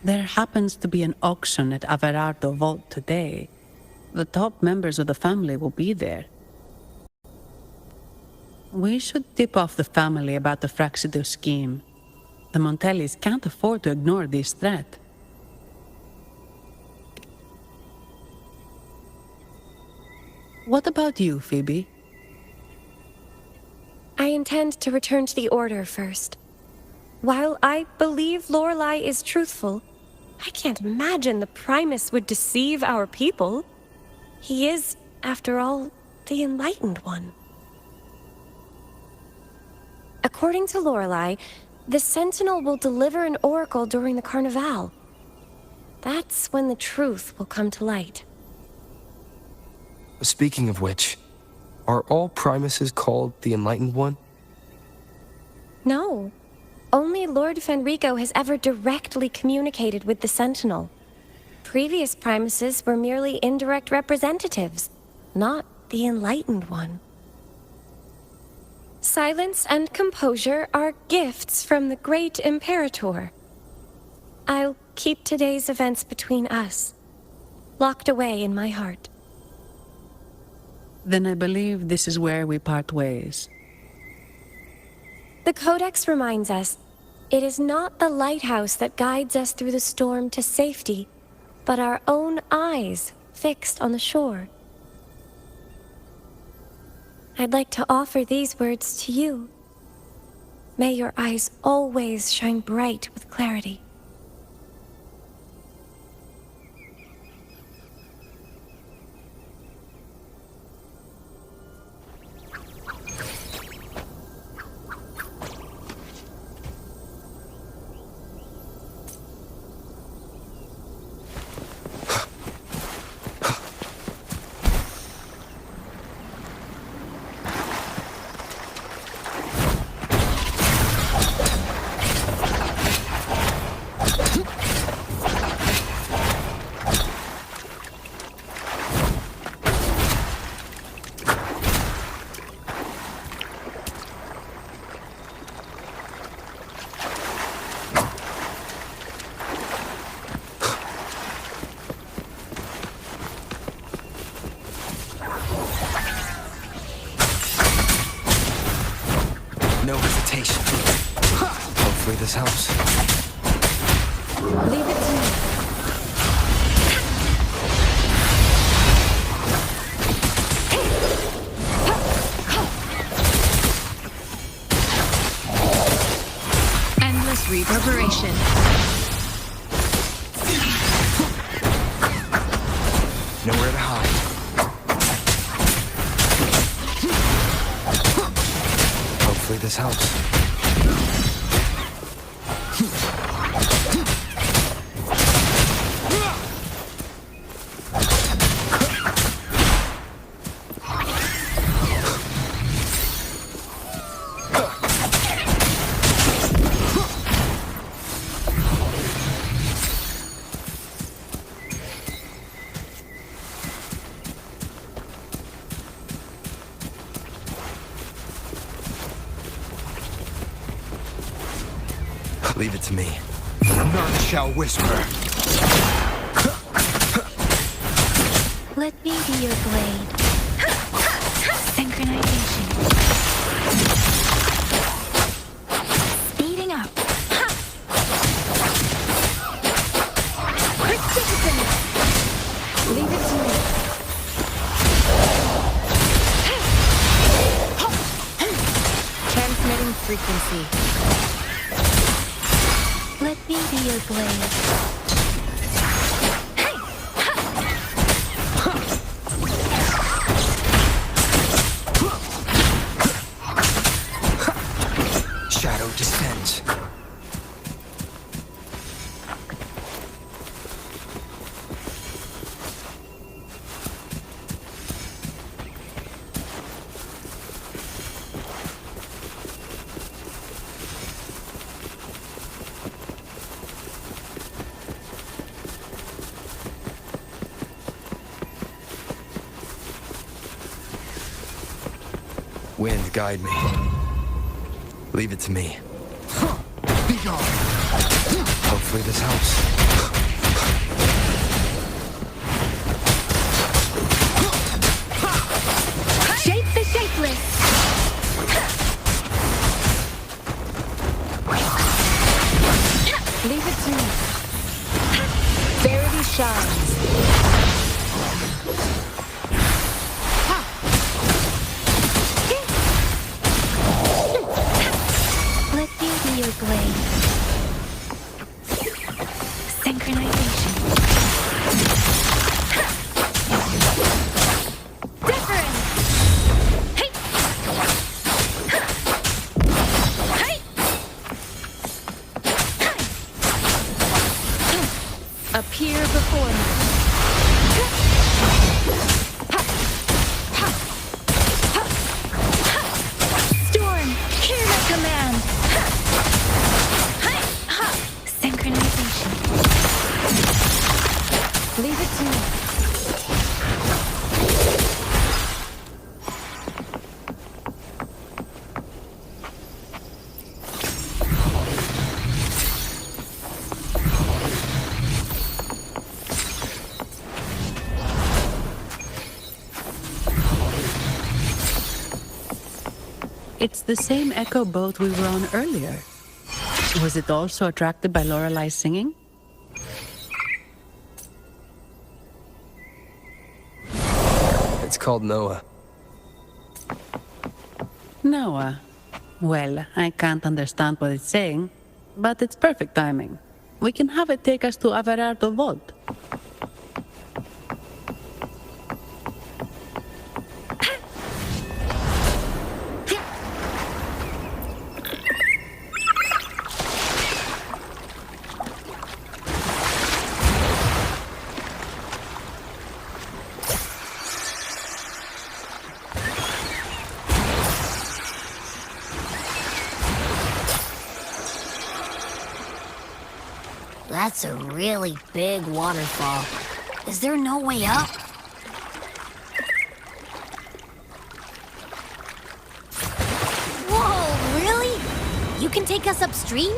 There happens to be an auction at Averardo Vault today. The top members of the family will be there. We should tip off the family about the Fraxidus scheme. The Montellis can't afford to ignore this threat. What about you, Phoebe? I intend to return to the Order first. While I believe Lorelei is truthful, I can't imagine the Primus would deceive our people. He is, after all, the Enlightened One. According to Lorelei, the Sentinel will deliver an oracle during the Carnival. That's when the truth will come to light. Speaking of which, are all Primuses called the Enlightened One? No. Only Lord Fenrico has ever directly communicated with the Sentinel. Previous Primuses were merely indirect representatives, not the Enlightened One. Silence and composure are gifts from the Great Imperator. I'll keep today's events between us, locked away in my heart. Then I believe this is where we part ways. The Codex reminds us, it is not the lighthouse that guides us through the storm to safety, but our own eyes fixed on the shore. I'd like to offer these words to you. May your eyes always shine bright with clarity. No hesitation. Hopefully this helps. Leave it to me. Endless reverberation. Nowhere to hide. Hopefully this helps. Leave it to me. None shall whisper. Let me be your blade. Synchronization. Speeding up. Precipitation. Leave it to me. Transmitting frequency. Let me be your blade. Shadow descends. Wind, guide me. Leave it to me. Be gone. Hopefully this helps. Shape the shapeless. Leave it to me. Verity shines. Perfectly. Synchronization. Different. Hey. Hey. Appear before me. Storm, hear my command. Synchronization. Leave it to me. It's the same echo boat we were on earlier. Was it also attracted by Lorelai's singing? It's called Noah. Noah. Well, I can't understand what it's saying, but it's perfect timing. We can have it take us to Averardo Vault. That's a really big waterfall. Is there no way up? Whoa, really? You can take us upstream?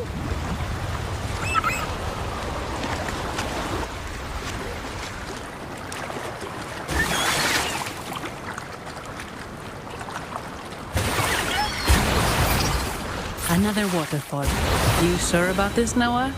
Another waterfall. You sure about this, Noah?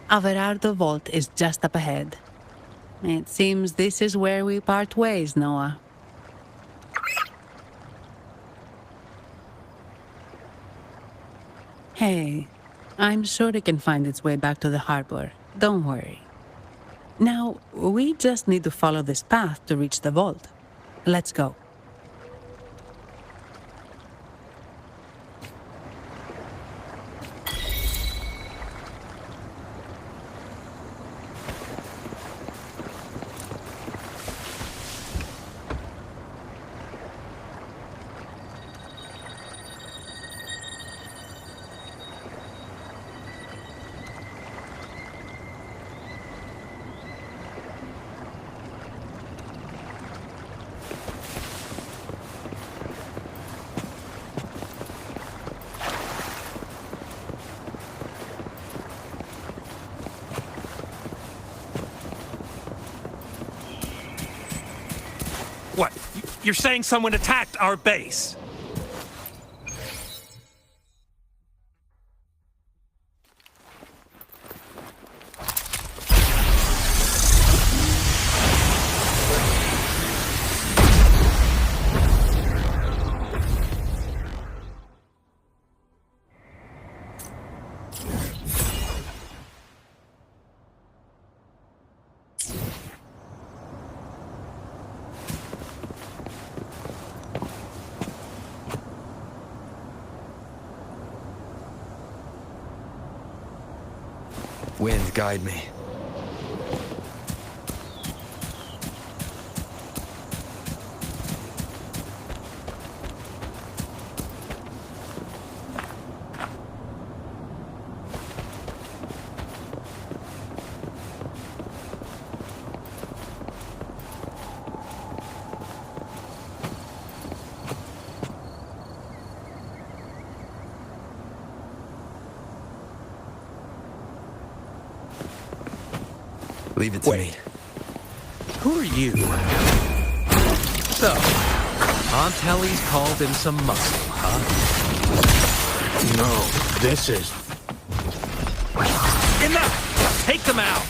Averardo Vault is just up ahead. It seems this is where we part ways, Noah. Hey, I'm sure it can find its way back to the harbor. Don't worry. Now, we just need to follow this path to reach the vault. Let's go. What? You're saying someone attacked our base? Wind, guide me. Leave it to me. Who are you? So, Aunt Helly's called in some muscle, huh? No, this is... Enough! Take them out!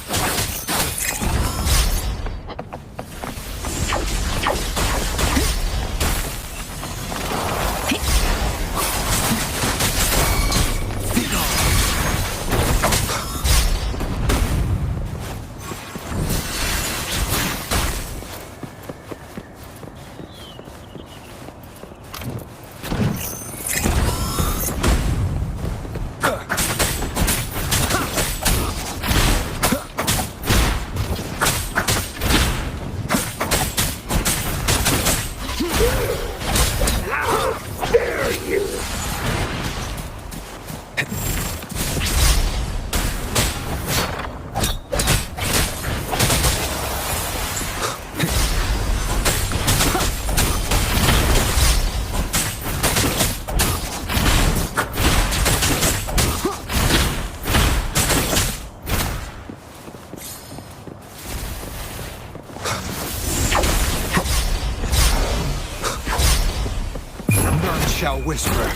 Shall whisper.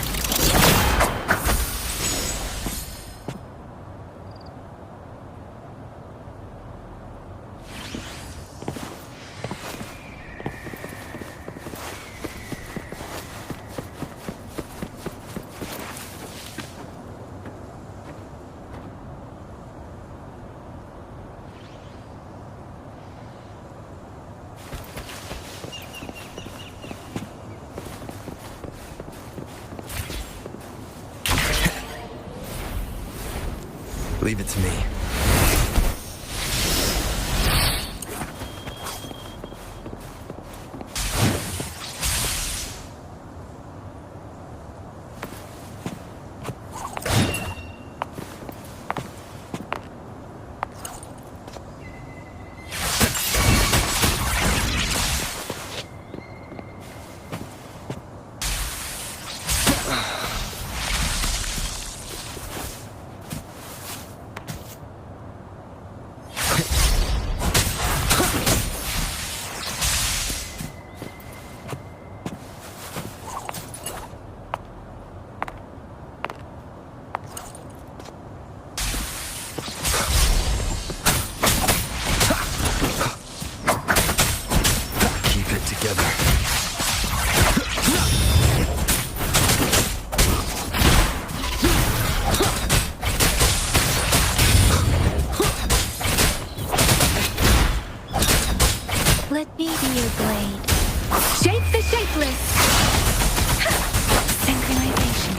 Leave it to me. Let me be your blade. Shape the shapeless! Synchronization.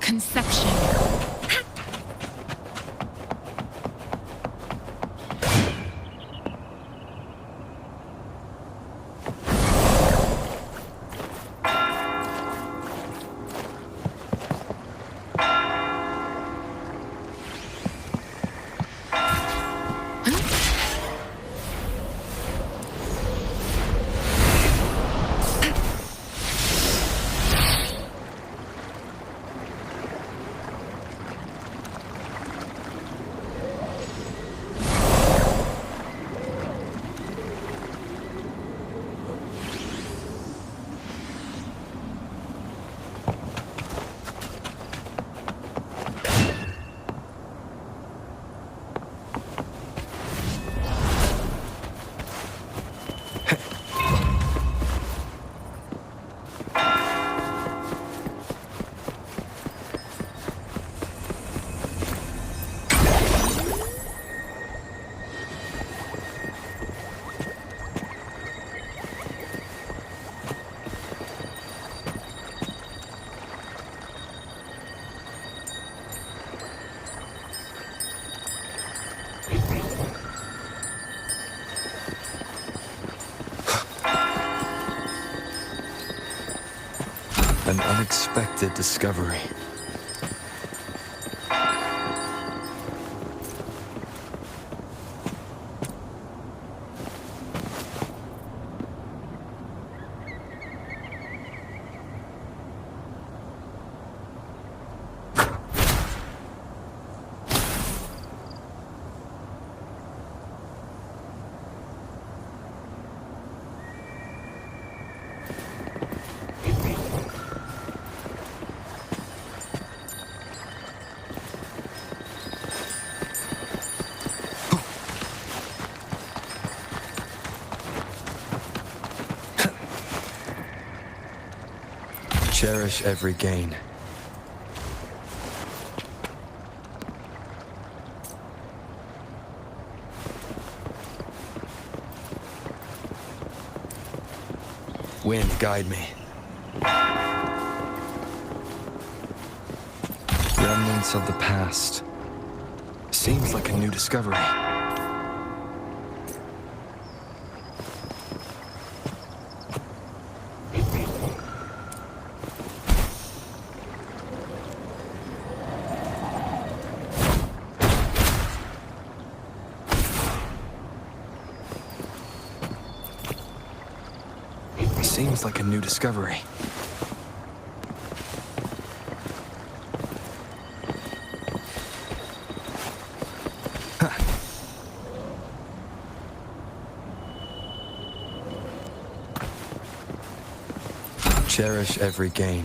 Conception. unexpected discovery. Cherish every gain. Wind, guide me. Remnants of the past. Seems like a new discovery. Seems like a new discovery. Cherish every gain.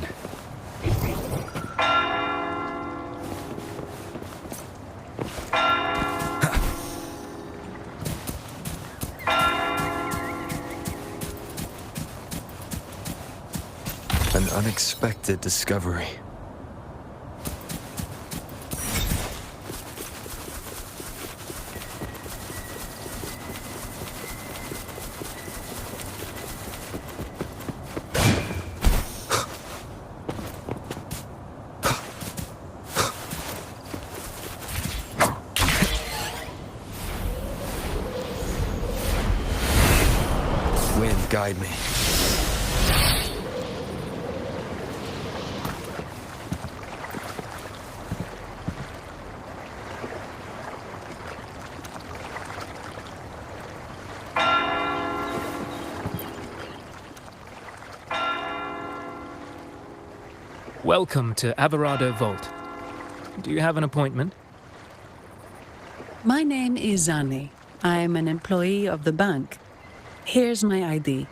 An unexpected discovery. Wind, guide me. Welcome to Averado Vault. Do you have an appointment? My name is Zani. I'm an employee of the bank. Here's my ID.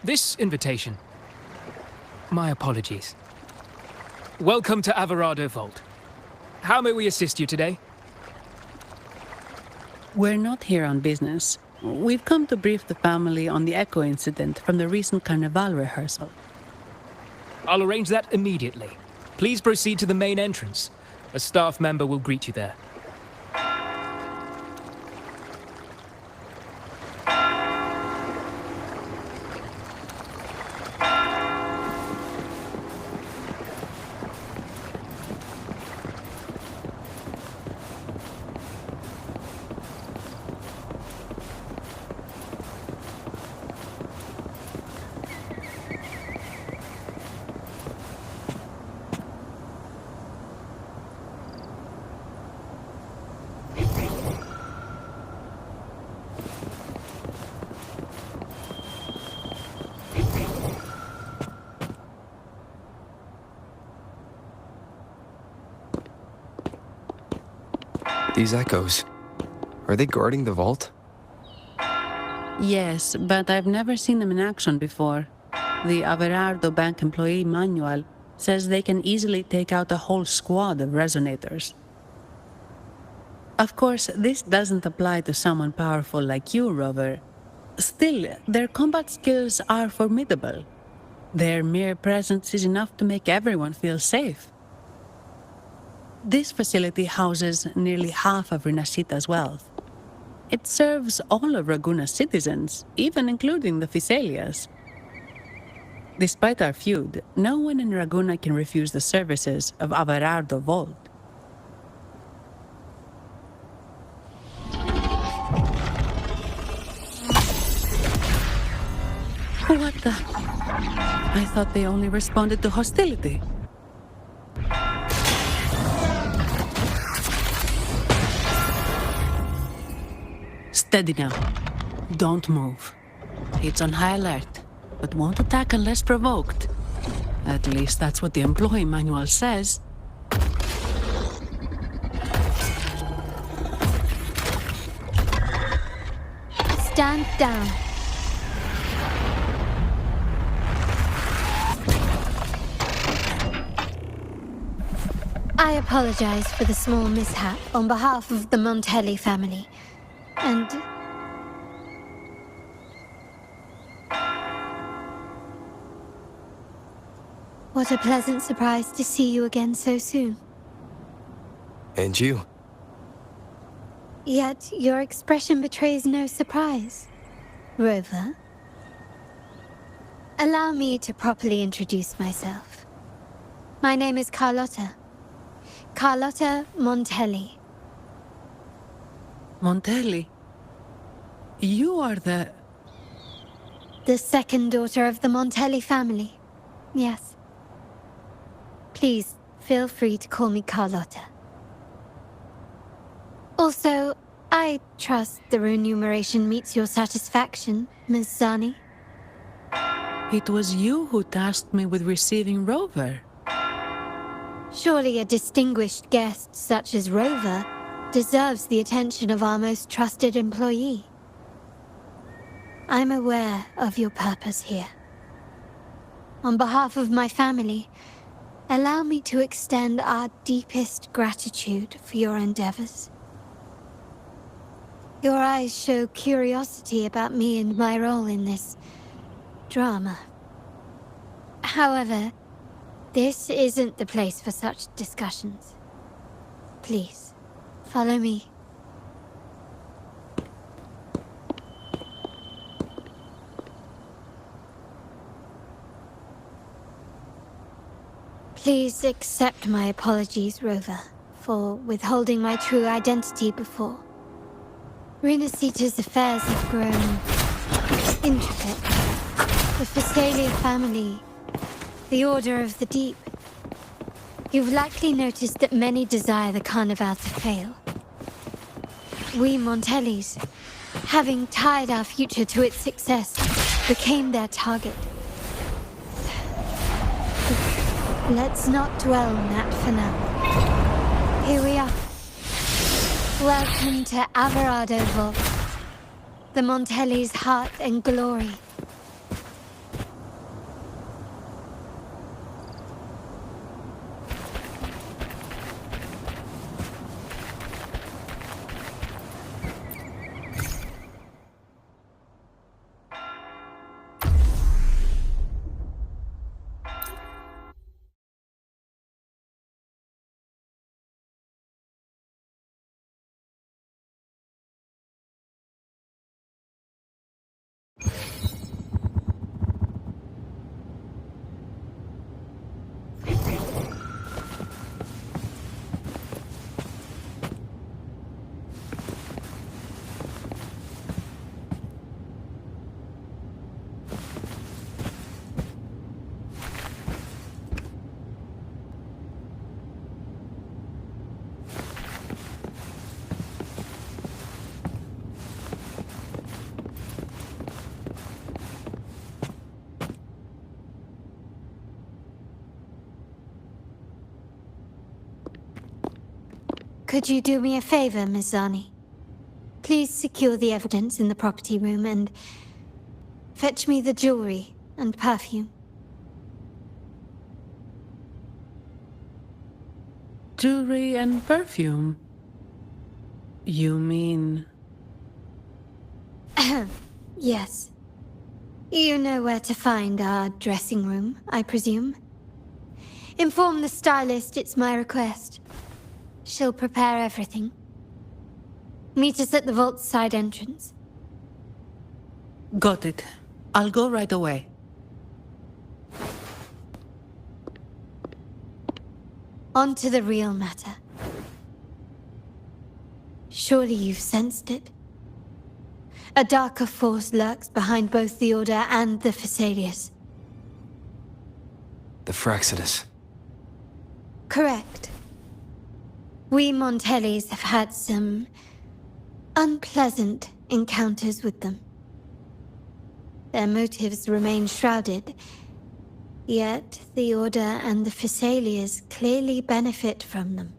This invitation. My apologies. Welcome to Averado Vault. How may we assist you today? We're not here on business. We've come to brief the family on the Echo incident from the recent Carnival rehearsal. I'll arrange that immediately. Please proceed to the main entrance. A staff member will greet you there. These echoes, are they guarding the vault? Yes, but I've never seen them in action before. The Averardo Bank employee manual says they can easily take out a whole squad of resonators. Of course, this doesn't apply to someone powerful like you, Rover. Still, their combat skills are formidable. Their mere presence is enough to make everyone feel safe. This facility houses nearly half of Rinascita's wealth. It serves all of Raguna's citizens, even including the Physaelias. Despite our feud, no one in Raguna can refuse the services of Averardo Vault. What the... I thought they only responded to hostility. Steady now. Don't move. It's on high alert, but won't attack unless provoked. At least that's what the employee manual says. Stand down. I apologize for the small mishap on behalf of the Montelli family. And... what a pleasant surprise to see you again so soon. And you? Yet your expression betrays no surprise. Rover, allow me to properly introduce myself. My name is Carlotta. Carlotta Montelli. Montelli? You are the... The second daughter of the Montelli family. Yes. Please, feel free to call me Carlotta. Also, I trust the remuneration meets your satisfaction, Ms. Zani. It was you who tasked me with receiving Rover. Surely a distinguished guest such as Rover deserves the attention of our most trusted employee. I'm aware of your purpose here. On behalf of my family, allow me to extend our deepest gratitude for your endeavors. Your eyes show curiosity about me and my role in this drama. However, this isn't the place for such discussions. Please, follow me. Please accept my apologies, Rover, for withholding my true identity before. Rinasita's affairs have grown intricate. The Phasalia family, the Order of the Deep. You've likely noticed that many desire the Carnival to fail. We Montellis, having tied our future to its success, became their target. Let's not dwell on that for now. Here we are. Welcome to Averado Vault, the Montelli's heart and glory. Could you do me a favor, Ms. Zani? Please secure the evidence in the property room and fetch me the jewelry and perfume. Jewelry and perfume? You mean... Yes. You know where to find our dressing room, I presume? Inform the stylist it's my request. She'll prepare everything. Meet us at the vault's side entrance. Got it. I'll go right away. On to the real matter. Surely you've sensed it. A darker force lurks behind both the Order and the Phasaelius. the Fraxidus. Correct. We Montellis have had some unpleasant encounters with them. Their motives remain shrouded, yet the Order and the Phassalias clearly benefit from them.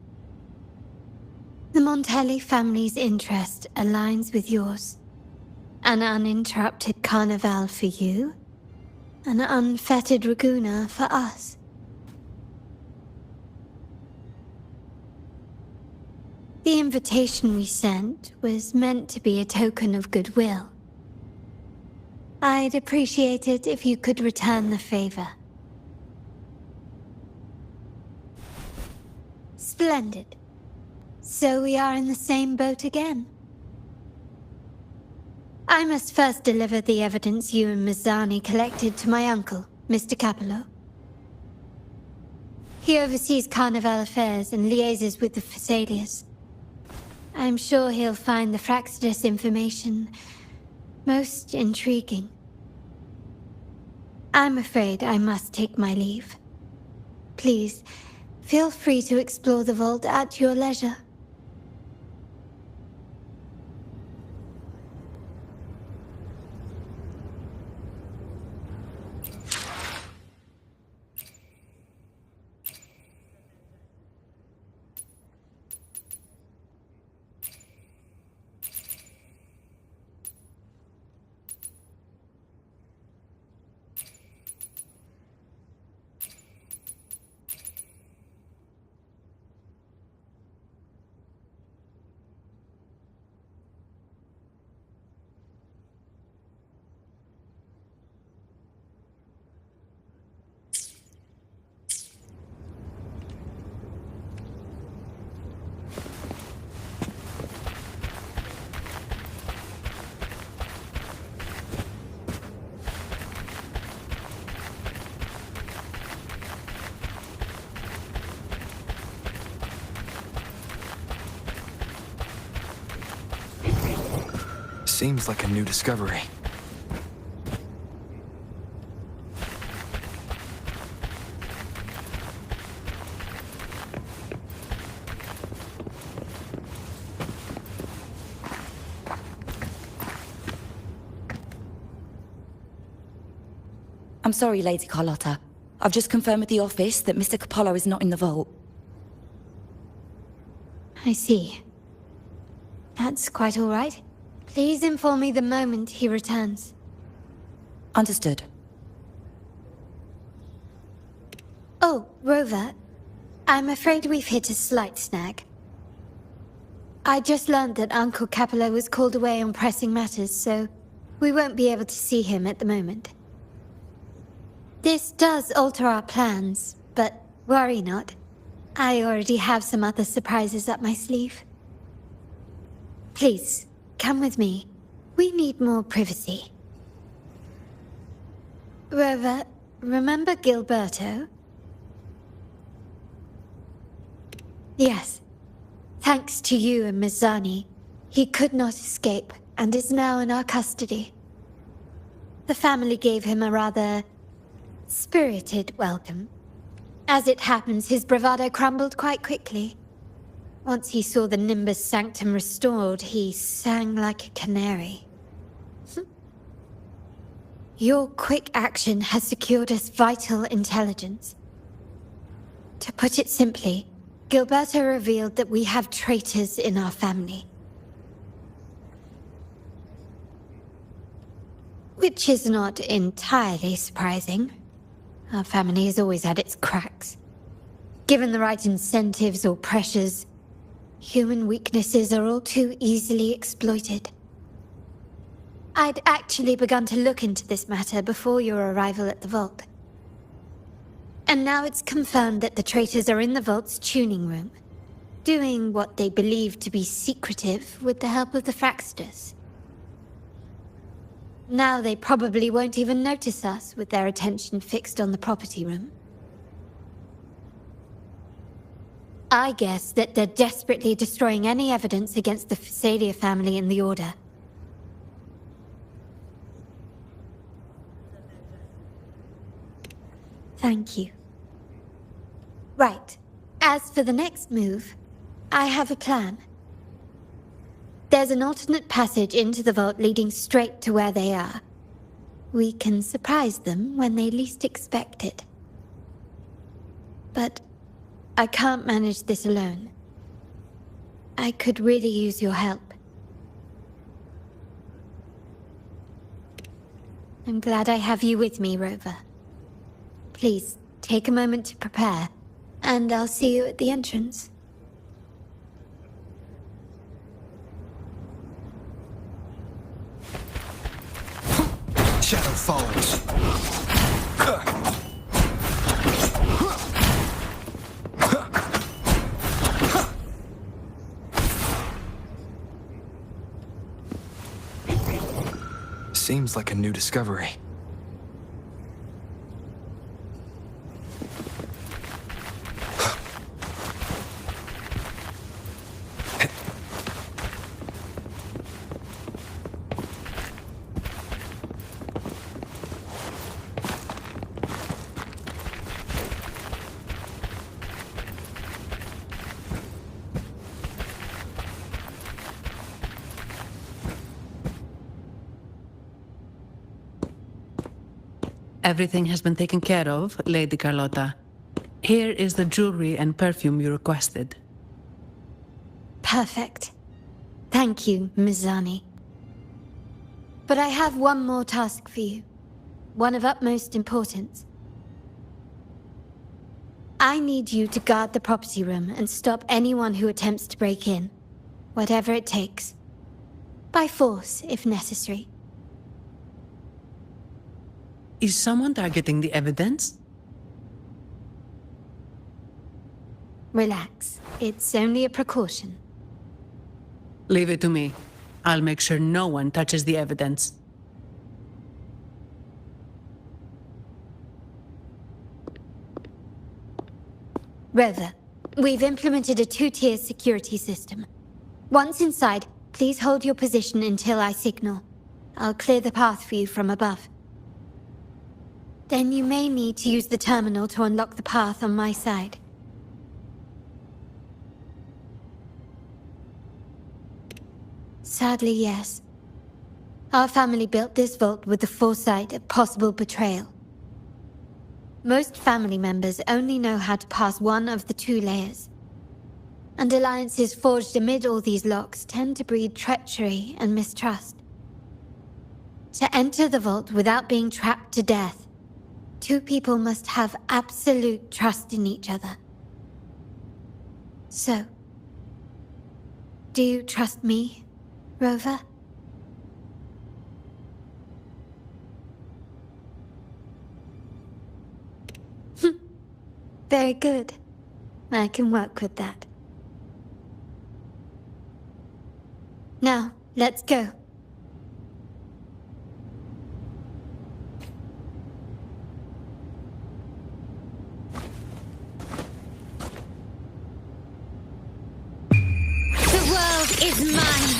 The Montelli family's interest aligns with yours. An uninterrupted carnival for you, an unfettered Raguna for us. The invitation we sent was meant to be a token of goodwill. I'd appreciate it if you could return the favor. Splendid. So we are in the same boat again. I must first deliver the evidence you and Mizani collected to my uncle, Mr. Capello. He oversees Carnival affairs and liaises with the Phassalias. I'm sure he'll find the Fraxidus information most intriguing. I'm afraid I must take my leave. Please, feel free to explore the vault at your leisure. Seems like a new discovery. I'm sorry, Lady Carlotta. I've just confirmed with the office that Mr. Capello is not in the vault. I see. That's quite all right. Please inform me the moment he returns. Understood. Oh, Rover. I'm afraid we've hit a slight snag. I just learned that Uncle Capello was called away on pressing matters, so we won't be able to see him at the moment. This does alter our plans, but worry not. I already have some other surprises up my sleeve. Please, come with me. We need more privacy. Rover, remember Gilberto? Yes. Thanks to you and Mizani, he could not escape and is now in our custody. The family gave him a rather spirited welcome. As it happens, his bravado crumbled quite quickly. Once he saw the Nimbus Sanctum restored, he sang like a canary. Your quick action has secured us vital intelligence. To put it simply, Gilberto revealed that we have traitors in our family. Which is not entirely surprising. Our family has always had its cracks. Given the right incentives or pressures, human weaknesses are all too easily exploited. I'd actually begun to look into this matter before your arrival at the vault. And now it's confirmed that the traitors are in the vault's tuning room, doing what they believe to be secretive with the help of the Fraxidus. Now they probably won't even notice us with their attention fixed on the property room. I guess that they're desperately destroying any evidence against the Phasalia family in the Order. Thank you. Right. As for the next move, I have a plan. There's an alternate passage into the vault leading straight to where they are. We can surprise them when they least expect it. But I can't manage this alone. I could really use your help. I'm glad I have you with me, Rover. Please, take a moment to prepare, and I'll see you at the entrance. Shadow falls. Seems like a new discovery. Everything has been taken care of, Lady Carlotta. Here is the jewelry and perfume you requested. Perfect. Thank you, Mizani. But I have one more task for you. One of utmost importance. I need you to guard the property room and stop anyone who attempts to break in. Whatever it takes. By force, if necessary. Is someone targeting the evidence? Relax. It's only a precaution. Leave it to me. I'll make sure no one touches the evidence. Rover, we've implemented a two-tier security system. Once inside, please hold your position until I signal. I'll clear the path for you from above. Then you may need to use the terminal to unlock the path on my side. Sadly, yes. Our family built this vault with the foresight of possible betrayal. Most family members only know how to pass one of the two layers. And alliances forged amid all these locks tend to breed treachery and mistrust. To enter the vault without being trapped to death, two people must have absolute trust in each other. So, do you trust me, Rover? Very good. I can work with that. Now, let's go. The world is mine.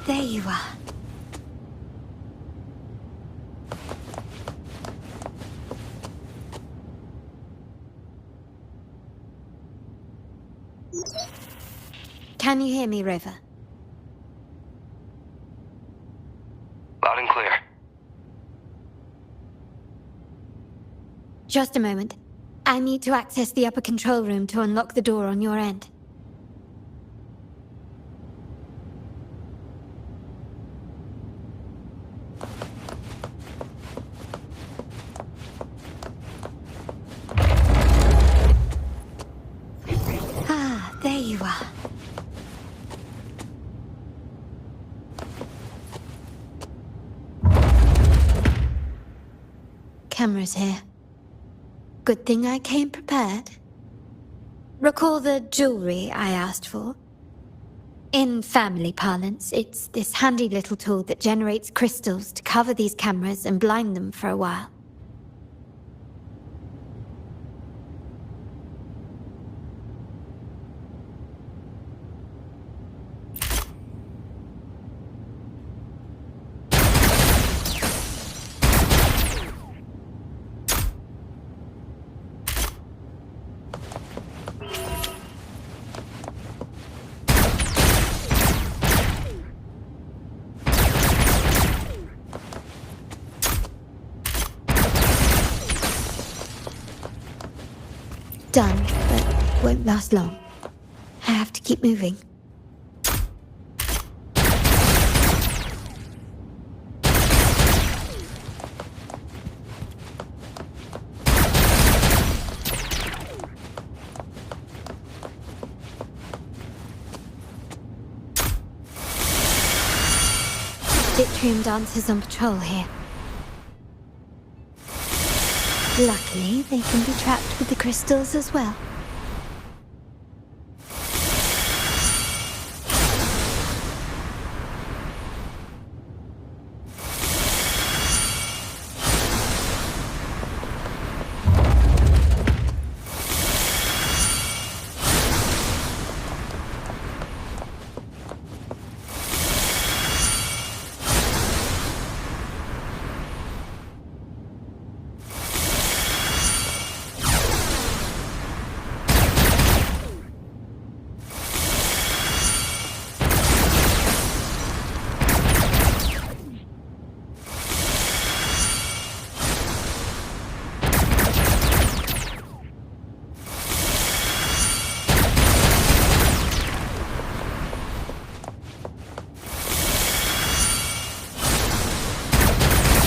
There you are. Can you hear me, Rover? Loud and clear. Just a moment. I need to access the upper control room to unlock the door on your end. Ah, there you are. Cameras here. Good thing I came prepared. Recall the jewelry I asked for? In family parlance, it's this handy little tool that generates crystals to cover these cameras and blind them for a while. Done, but won't last long. I have to keep moving. Vitrium dancers on patrol here. Luckily, they can be trapped with the crystals as well.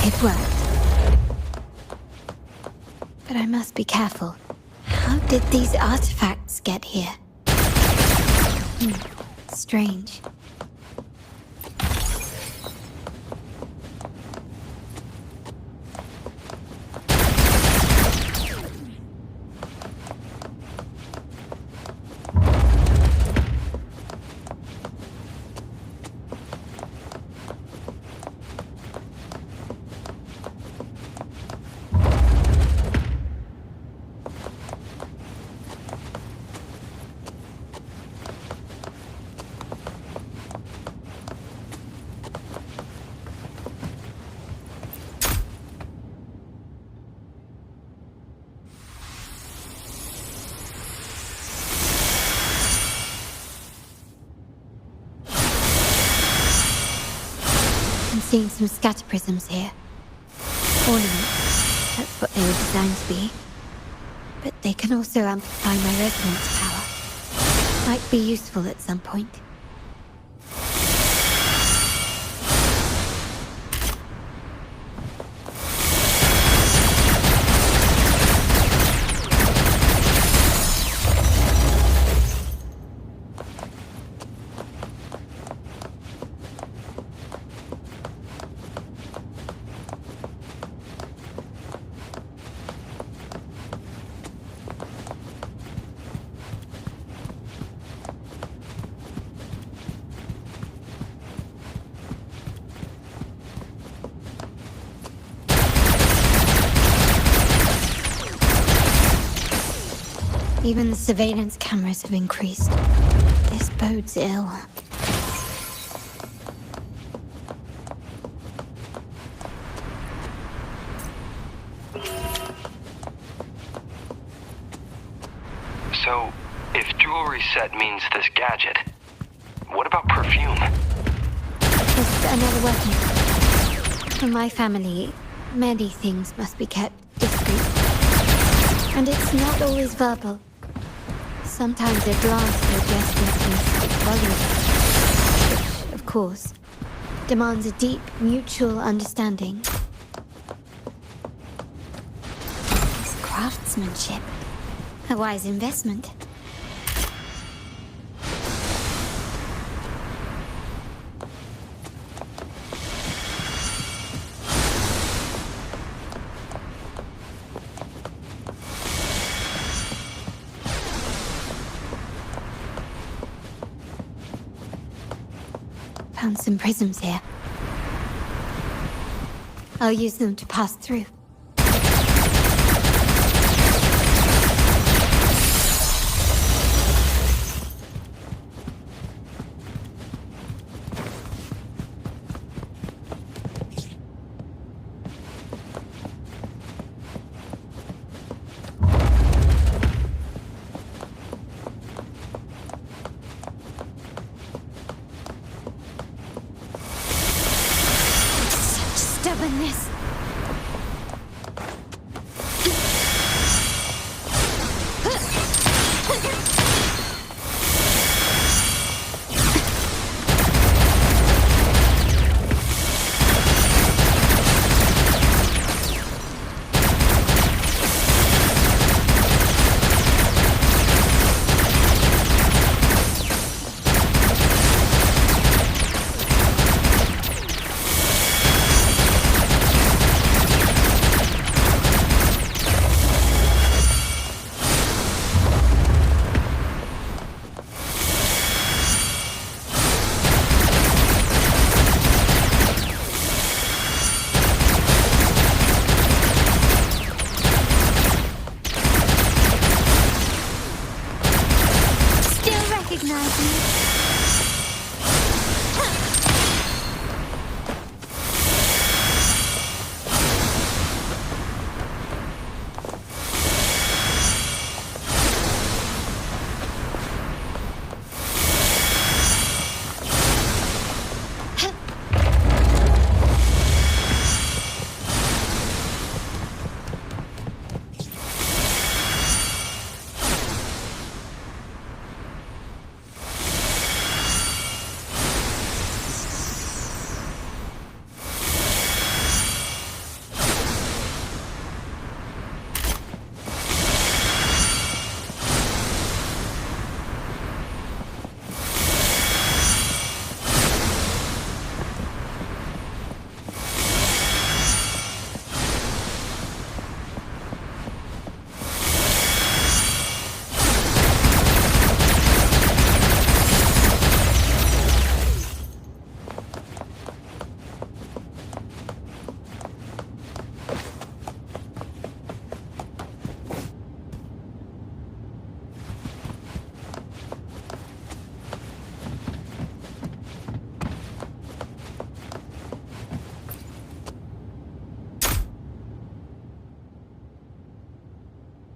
It worked. But I must be careful. How did these artifacts get here? Strange. Seeing some scatter prisms here. Ornaments, that's what they were designed to be. But they can also amplify my resonance power. Might be useful at some point. Even the surveillance cameras have increased. This bodes ill. So, if jewelry set means this gadget, what about perfume? Just another weapon. For my family, many things must be kept discreet. And it's not always verbal. Sometimes a glance or gesture can speak volumes, which, of course, demands a deep mutual understanding. It's craftsmanship. A wise investment. Found some prisms here. I'll use them to pass through. Stubbornness.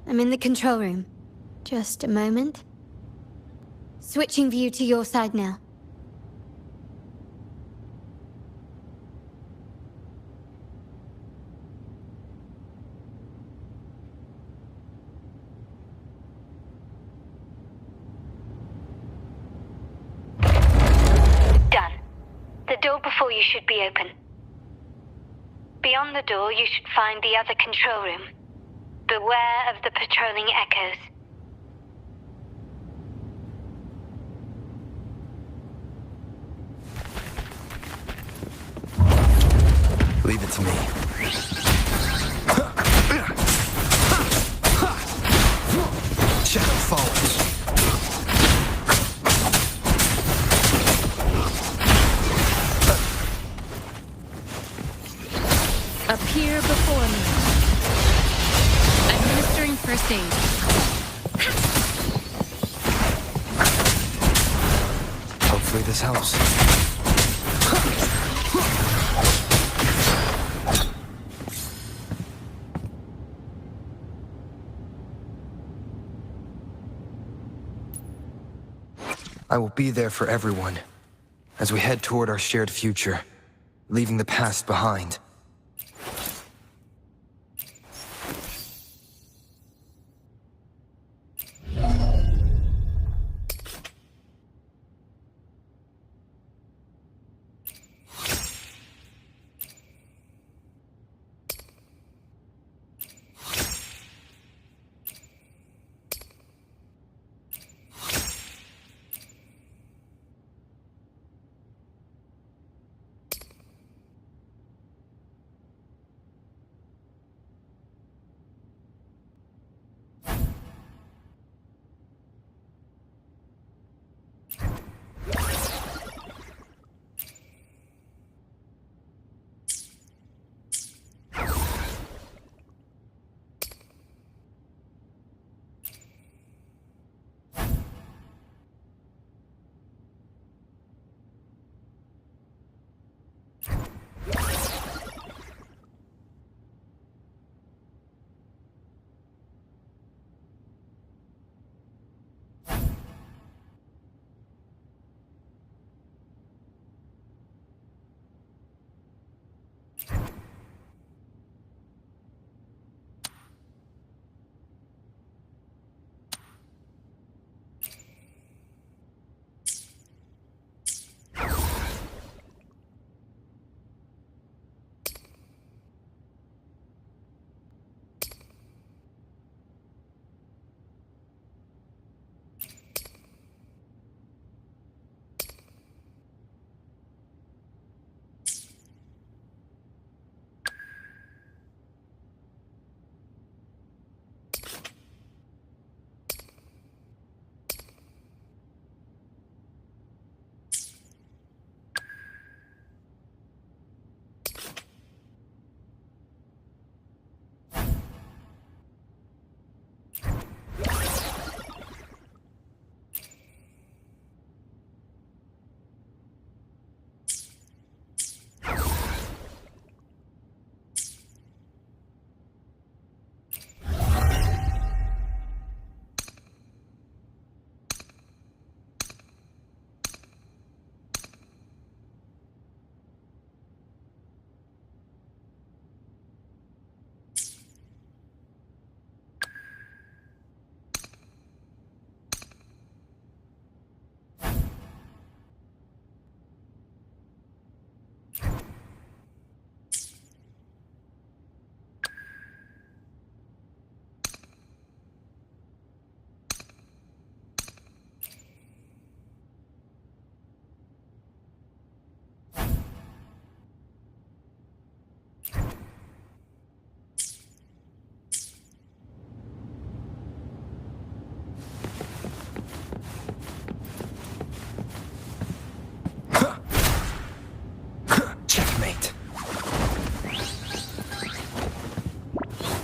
I'm in the control room. Just a moment. Switching view to your side now. Done. The door before you should be open. Beyond the door, you should find the other control room. Beware of the patrolling echoes. Leave it to me. Shadow follows. Appear before me. Administering first aid. Hopefully this helps. I will be there for everyone as we head toward our shared future, leaving the past behind.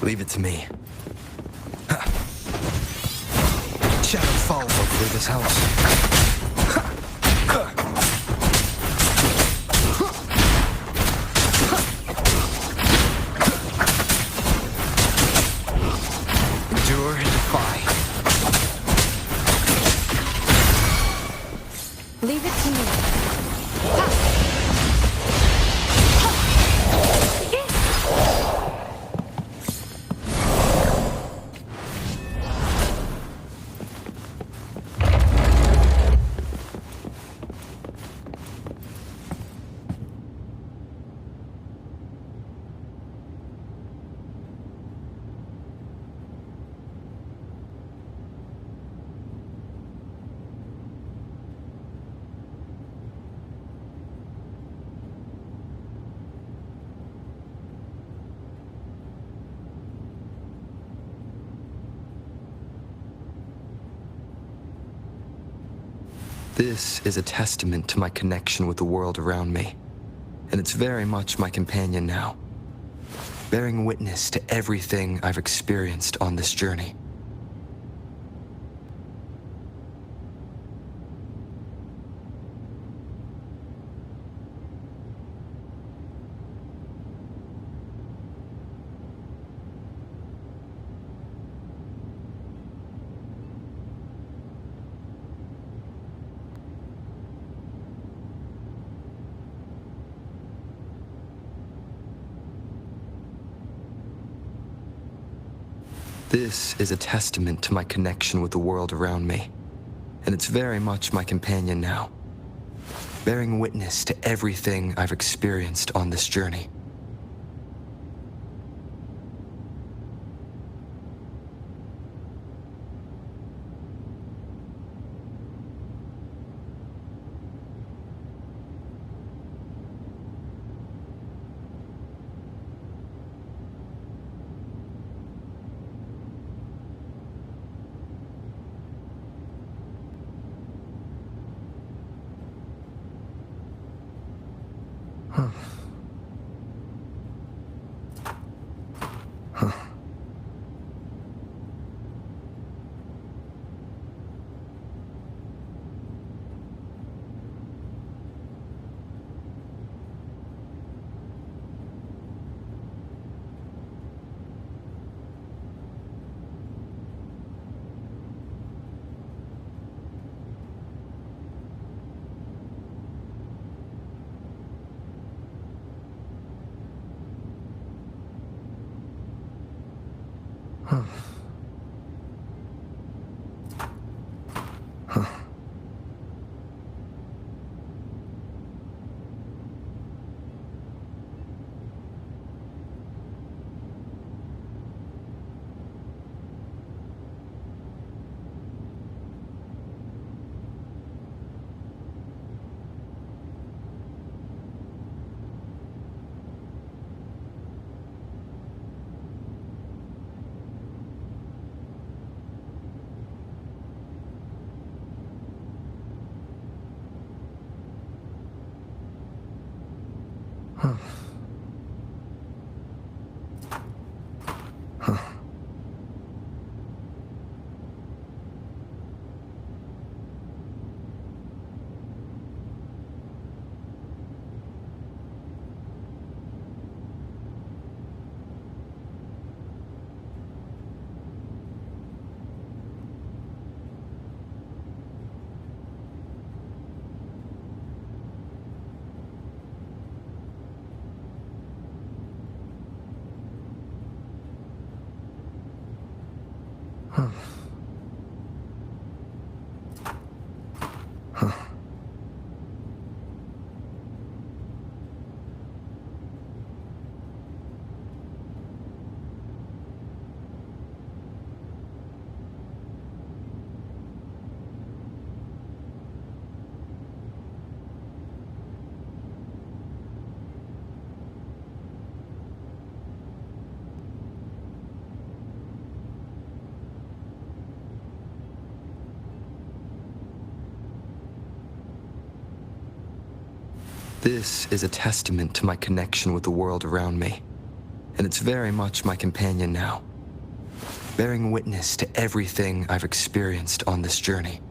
Leave it to me. Shadow falls over this house. Endure and defy. Leave it to me. This is a testament to my connection with the world around me, and it's very much my companion now, bearing witness to everything I've experienced on this journey. This is a testament to my connection with the world around me, and it's very much my companion now, bearing witness to everything I've experienced on this journey. This is a testament to my connection with the world around me, and it's very much my companion now, bearing witness to everything I've experienced on this journey.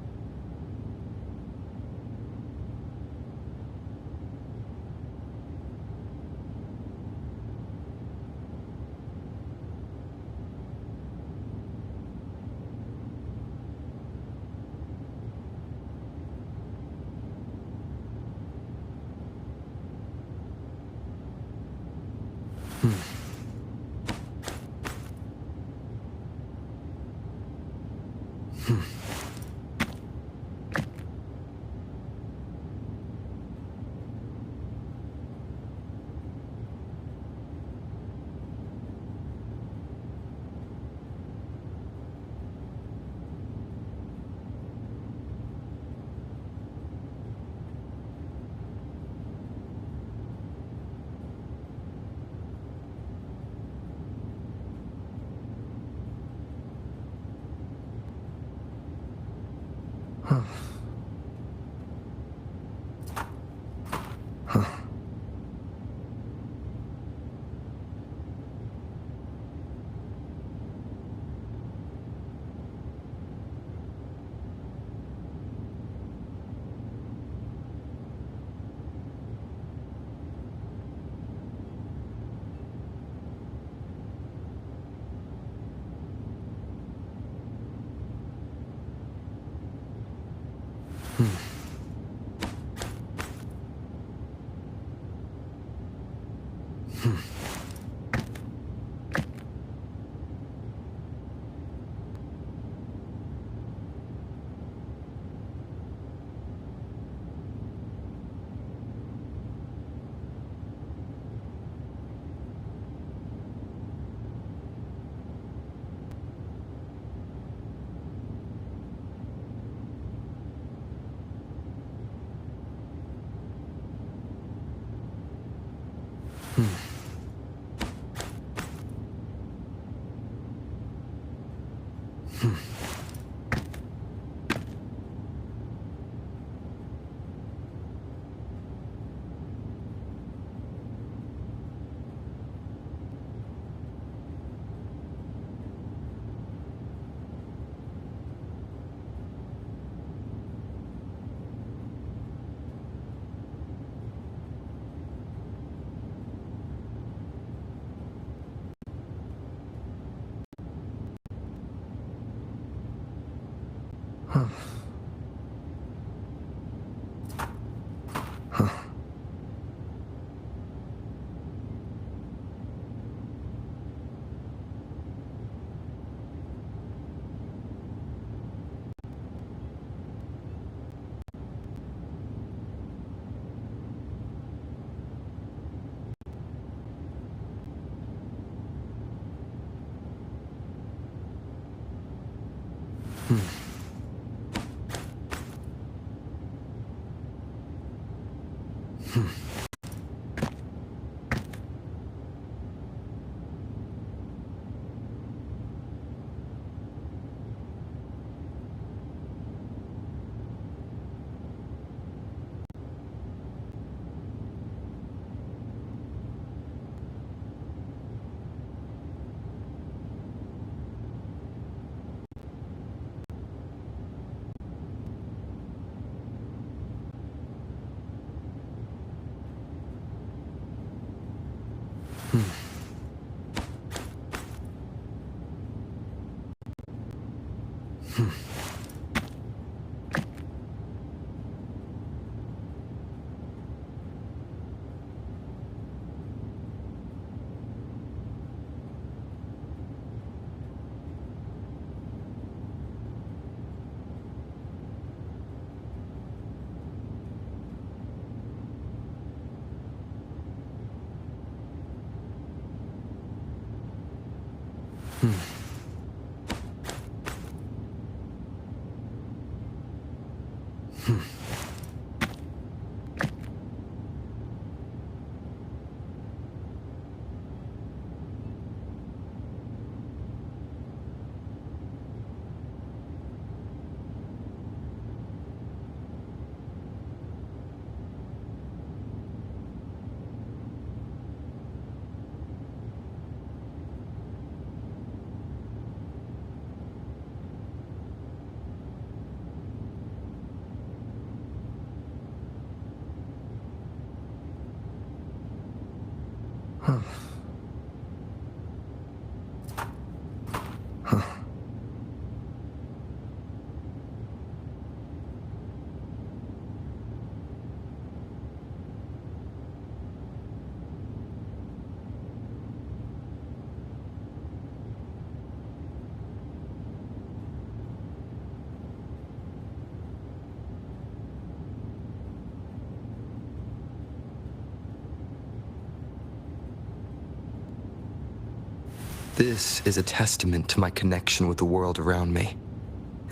This is a testament to my connection with the world around me,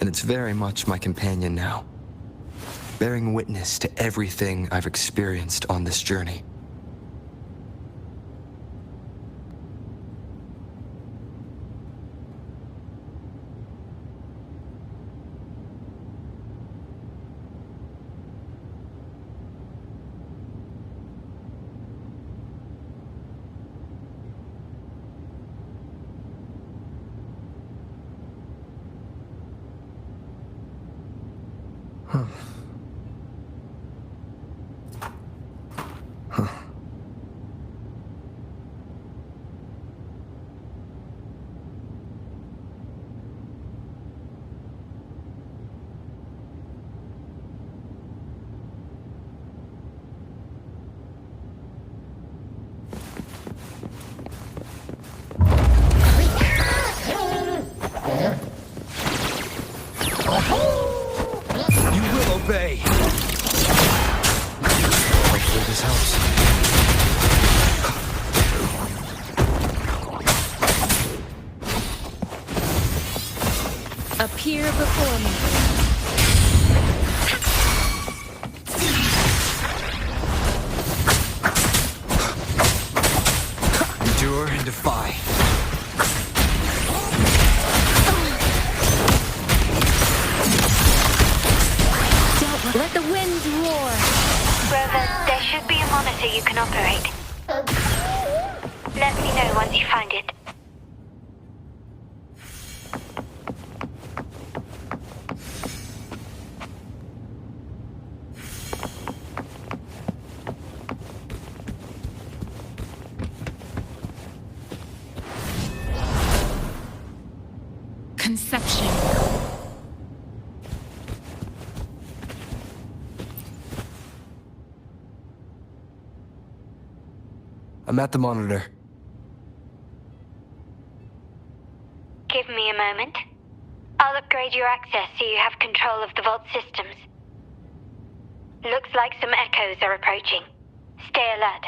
and it's very much my companion now, bearing witness to everything I've experienced on this journey. You will obey. Hopefully this helps. Appear before me. Endure and defy. Let the wind roar. Rover, there should be a monitor you can operate. Let me know once you find it. Conception. I'm at the monitor. Give me a moment. I'll upgrade your access so you have control of the vault systems. Looks like some echoes are approaching. Stay alert.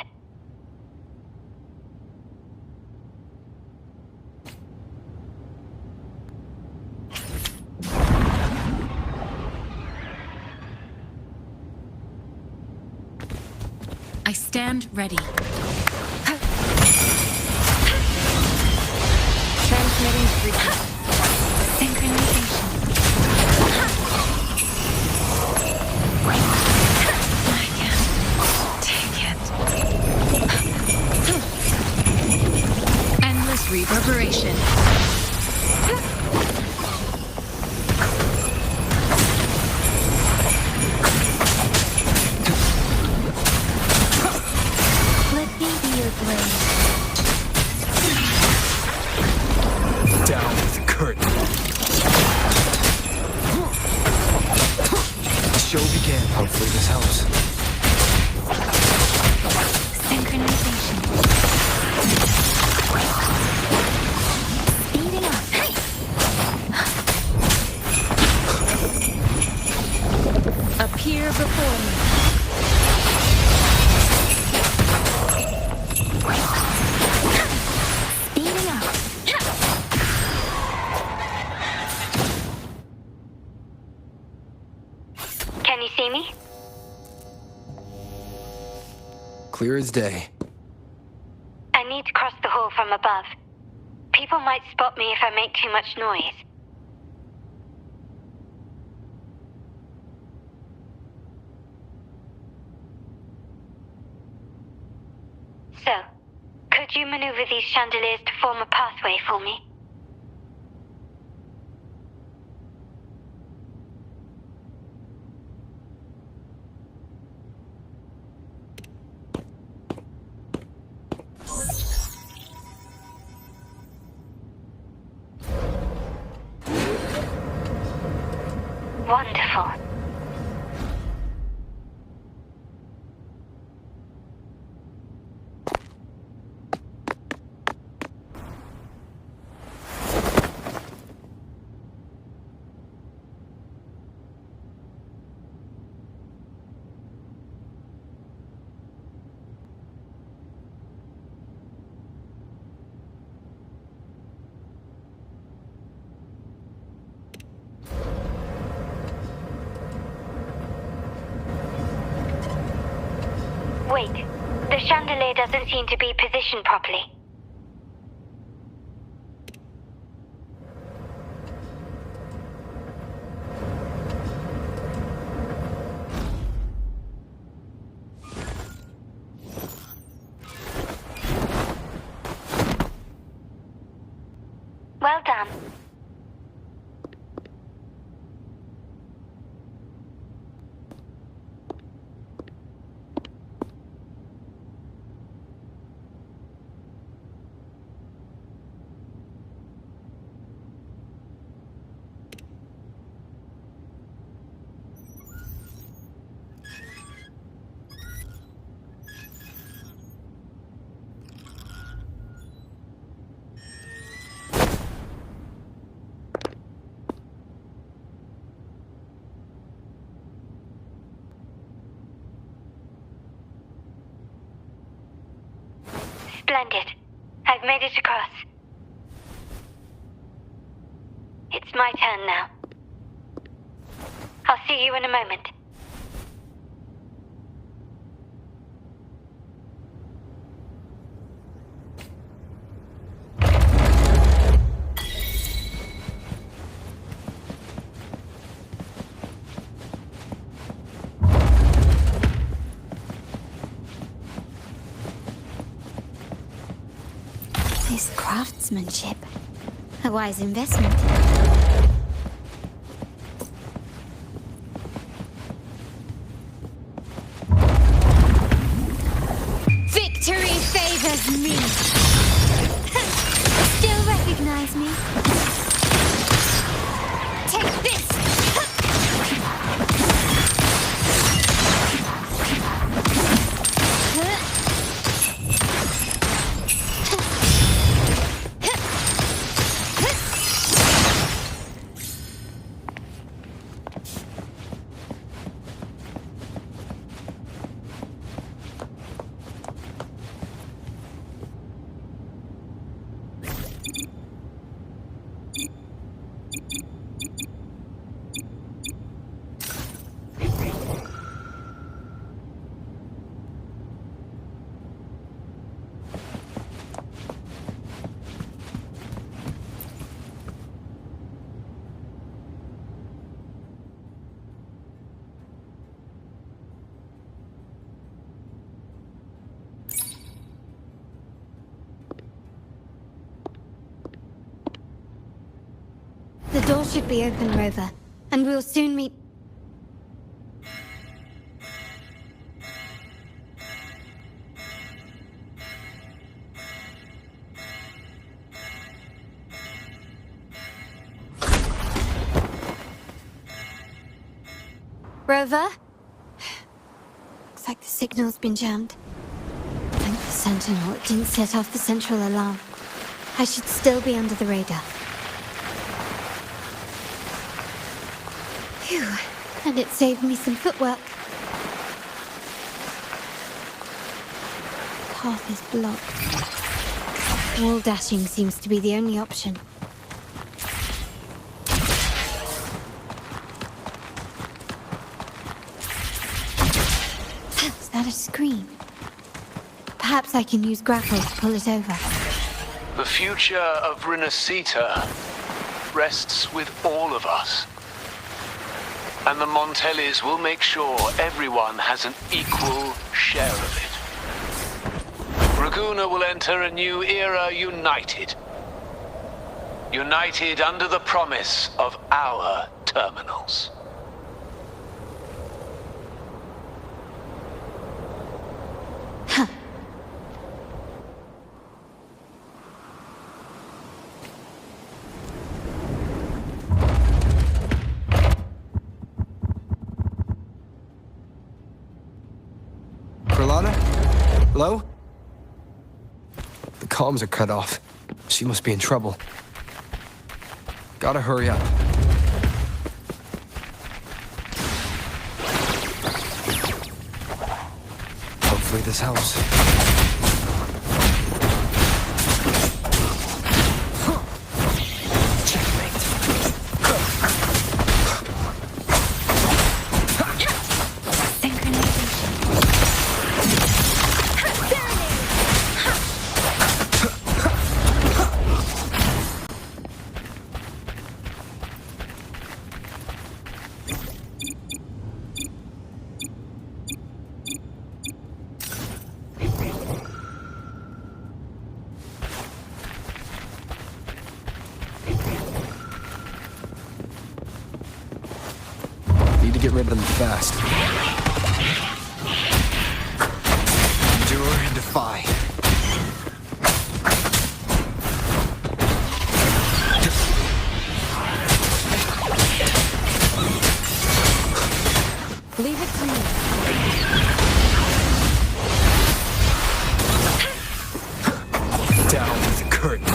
I stand ready. Transmitting frequency. Synchronization. I can't take it. Endless reverberation. Let me be your blade. Down with the curtain. The show began. Hopefully this helps. Synchronization. Speeding up. Hey! Appear before me. Speeding up. Can you see me? Clear as day. I need to cross the hall from above. People might spot me if I make too much noise. So, could you maneuver these chandeliers to form a pathway for me? Wonderful. Wait, the chandelier doesn't seem to be positioned properly. Well done. Splendid. I've made it across. It's my turn now. I'll see you in a moment. This craftsmanship. A wise investment. Victory favors me! Still recognize me? Take this! The door should be open, Rover, and we'll soon meet... Rover? Looks like the signal's been jammed. Thank the Sentinel, it didn't set off the central alarm. I should still be under the radar. Phew, and it saved me some footwork. The path is blocked. Wall dashing seems to be the only option. Is that a screen? Perhaps I can use grapple to pull it over. The future of Renacita rests with all of us. And the Montellis will make sure everyone has an equal share of it. Raguna will enter a new era united. United under the promise of our terminals. Hello? The comms are cut off. She must be in trouble. Gotta hurry up. Hopefully this helps. Get rid of them fast. Endure and defy. Leave it to me. Down with the curtain.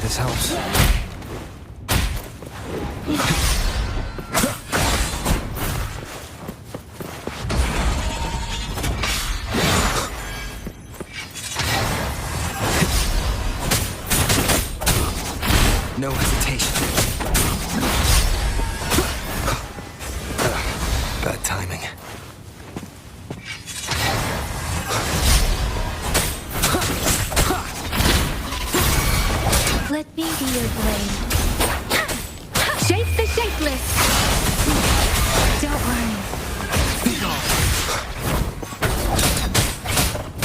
This helps. No hesitation. Bad timing. Let me be your blade. Shape the shapeless! Don't worry.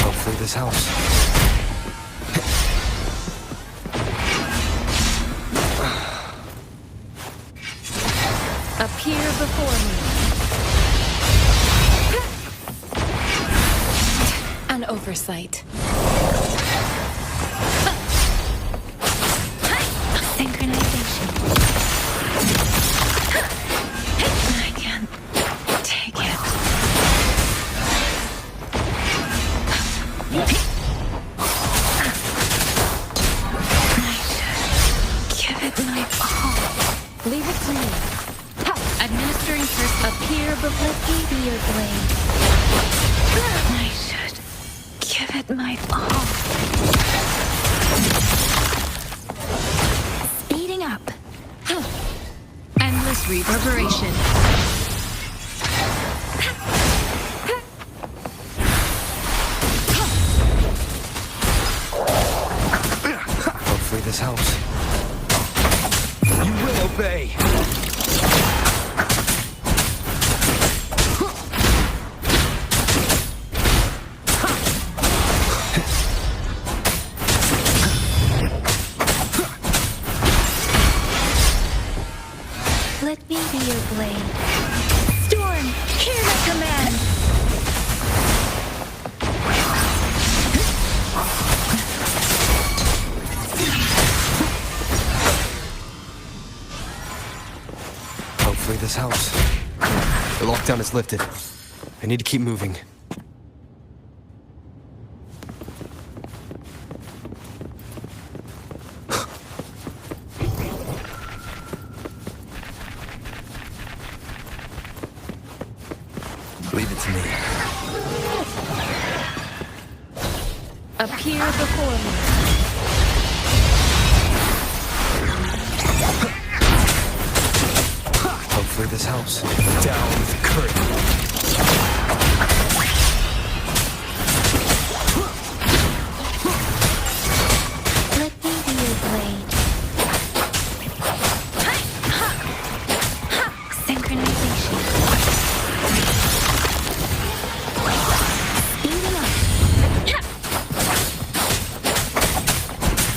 Hopefully this helps. Appear before me. An oversight. Synchronization. I can't take it. I should give it my all. Leave it to me. Administering first. Appear before. Let me be your blade. I should give it my all. Speeding up. Endless reverberation. Hopefully this helps. You will obey. Let me be your blade. Storm, hear my command! Hopefully this helps. The lockdown is lifted. I need to keep moving. Leave it to me. Appear before me. Hopefully this helps. Down with the curtain. Let me be your blade. Synchronization. Speed him up.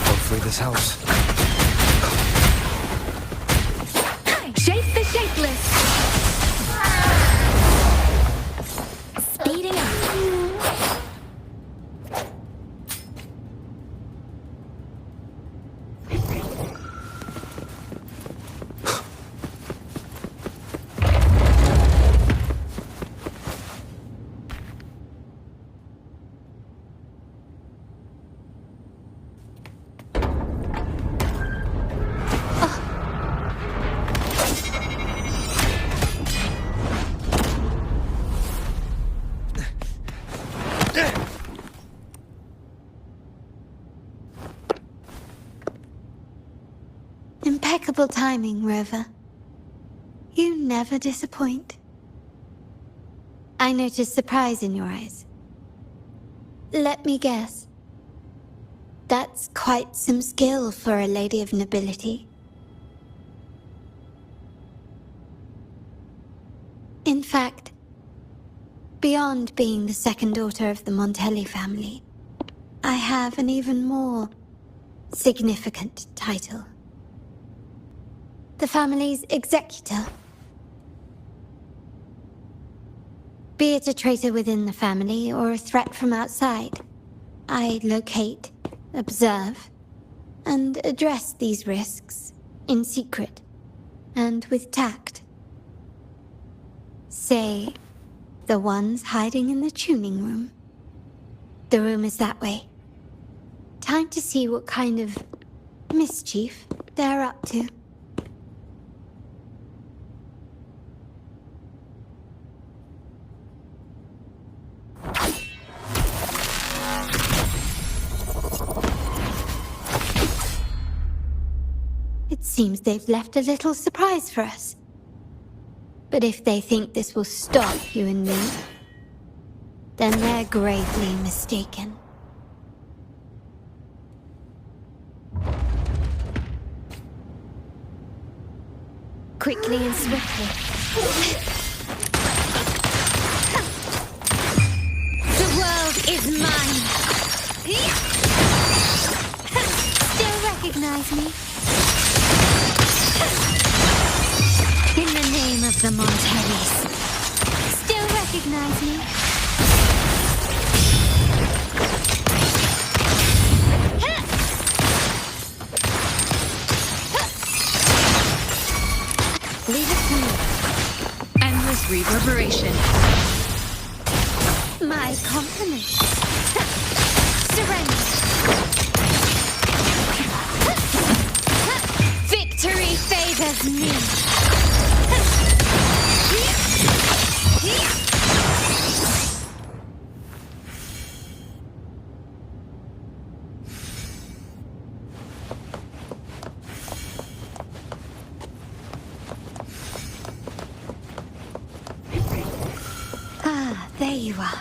Hopefully this helps. Shape the shapeless. Speeding up. Impeccable timing, Rover. You never disappoint. I noticed surprise in your eyes. Let me guess. That's quite some skill for a lady of nobility. In fact, beyond being the second daughter of the Montelli family, I have an even more significant title. The family's executor. Be it a traitor within the family or a threat from outside, I locate, observe, and address these risks in secret and with tact. Say, the ones hiding in the tuning room. The room is that way. Time to see what kind of mischief they're up to. It seems they've left a little surprise for us. But if they think this will stop you and me, then they're gravely mistaken. Quickly and swiftly. The world is mine! Still recognize me? In the name of the Montellis. Still recognize me? Leave it to me. Endless reverberation. My compliments. Surrender. Victory favors me. Ah, there you are.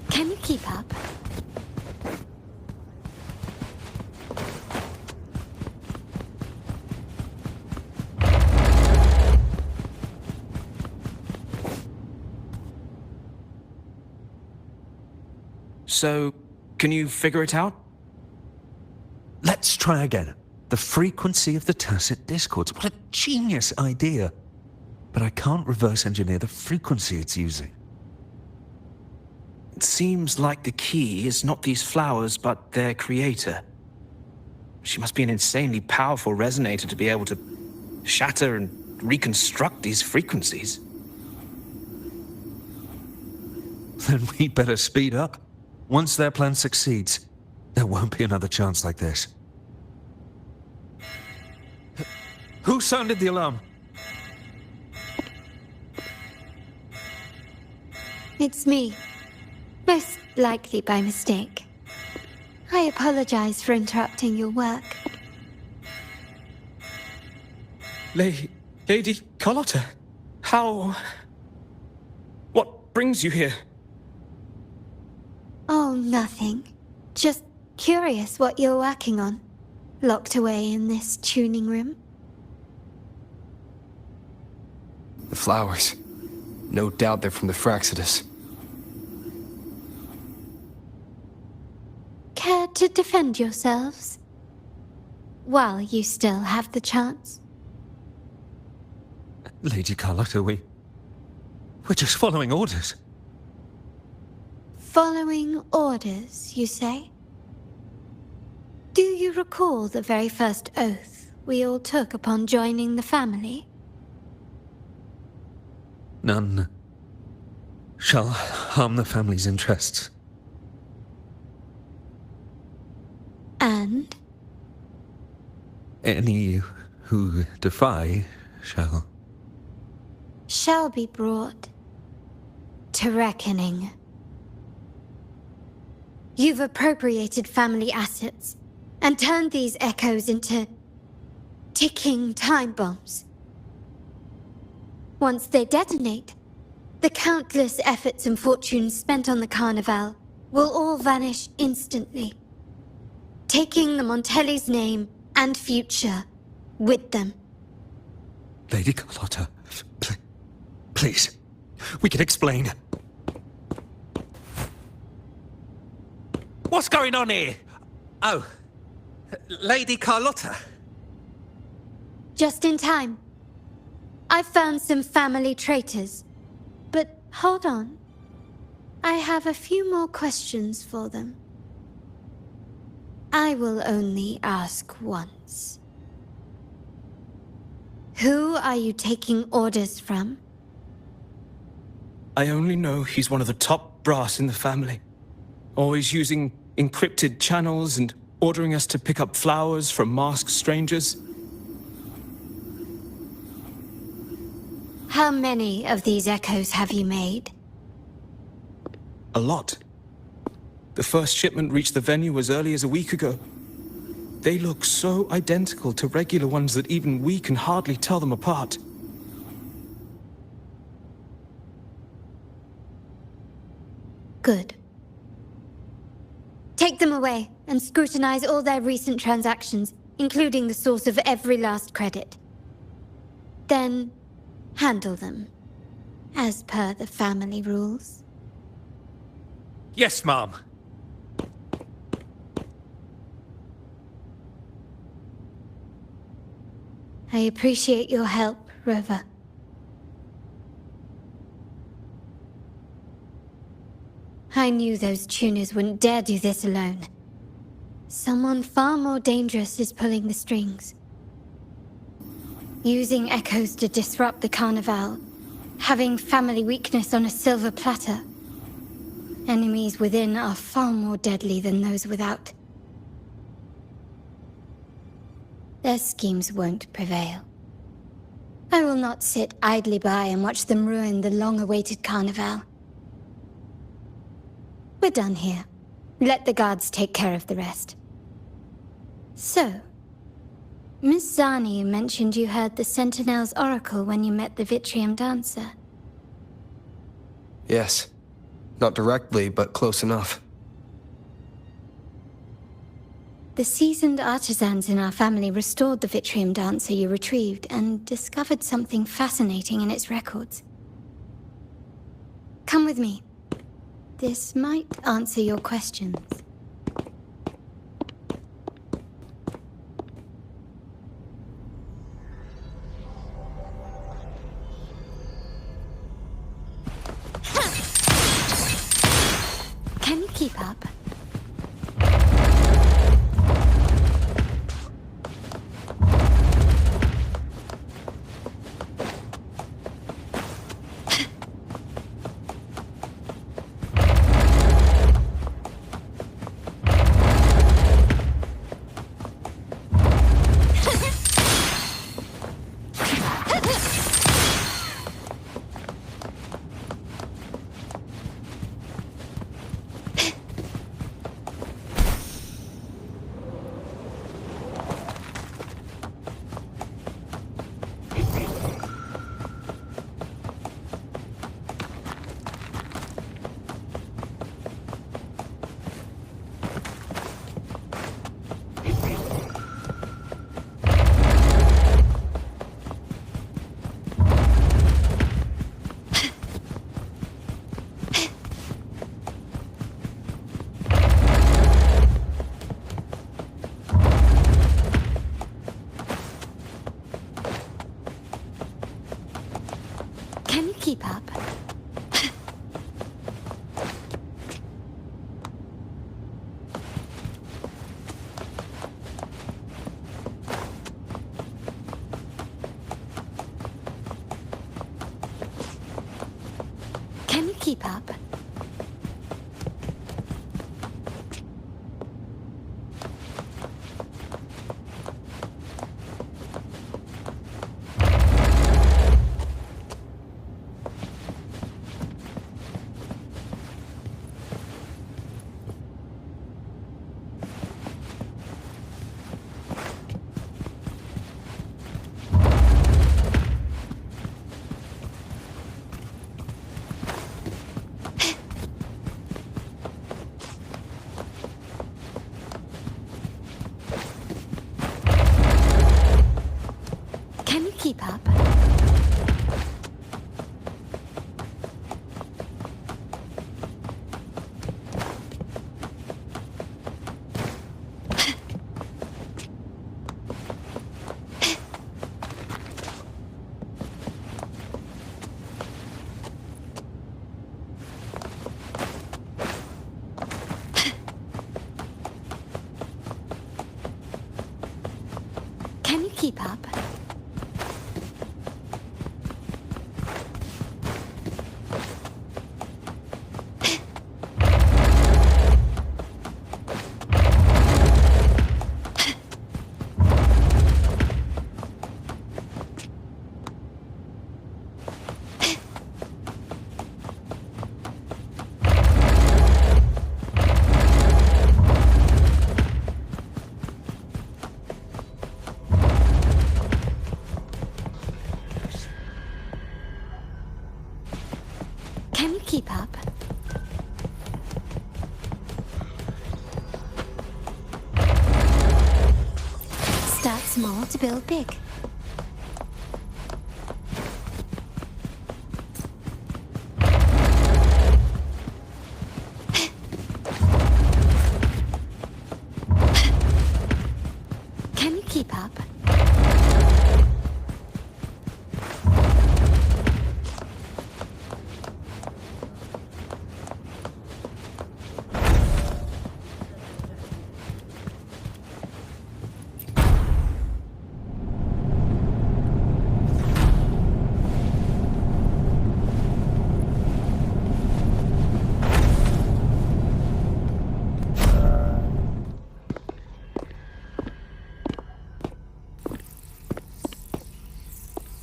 Can you keep up? So, can you figure it out? Let's try again. The frequency of the tacit discords. What a genius idea. But I can't reverse engineer the frequency it's using. It seems like the key is not these flowers, but their creator. She must be an insanely powerful resonator to be able to shatter and reconstruct these frequencies. Then we better speed up. Once their plan succeeds, there won't be another chance like this. Who sounded the alarm? It's me. Most likely by mistake. I apologize for interrupting your work. Lady Carlotta, how... What brings you here? Oh, nothing. Just curious what you're working on. Locked away in this tuning room. The flowers. No doubt they're from the Fraxidus. Care to defend yourselves? While you still have the chance. Lady Carlotta, we're just following orders. Following orders, you say? Do you recall the very first oath we all took upon joining the family? None shall harm the family's interests. And? Any who defy shall be brought to reckoning. You've appropriated family assets and turned these echoes into ticking time bombs. Once they detonate, the countless efforts and fortunes spent on the Carnival will all vanish instantly, taking the Montelli's name and future with them. Lady Carlotta, please, we can explain. What's going on here? Oh, Lady Carlotta. Just in time. I've found some family traitors. But hold on. I have a few more questions for them. I will only ask once. Who are you taking orders from? I only know he's one of the top brass in the family. Always using encrypted channels and ordering us to pick up flowers from masked strangers. How many of these echoes have you made? A lot. The first shipment reached the venue as early as a week ago. They look so identical to regular ones that even we can hardly tell them apart. Good. Take them away and scrutinize all their recent transactions, including the source of every last credit. Then, handle them, as per the family rules. Yes, Mom. I appreciate your help, Rover. I knew those tuners wouldn't dare do this alone. Someone far more dangerous is pulling the strings. Using echoes to disrupt the Carnival. Having family weakness on a silver platter. Enemies within are far more deadly than those without. Their schemes won't prevail. I will not sit idly by and watch them ruin the long-awaited Carnival. We're done here. Let the guards take care of the rest. So, Miss Zani mentioned you heard the Sentinel's oracle when you met the Vitrium dancer. Yes. Not directly, but close enough. The seasoned artisans in our family restored the Vitrium dancer you retrieved and discovered something fascinating in its records. Come with me. This might answer your questions. Can you keep up? Can you keep up? Can you keep up? Can you keep up? Can you keep up? Start small to build big. Can you keep up?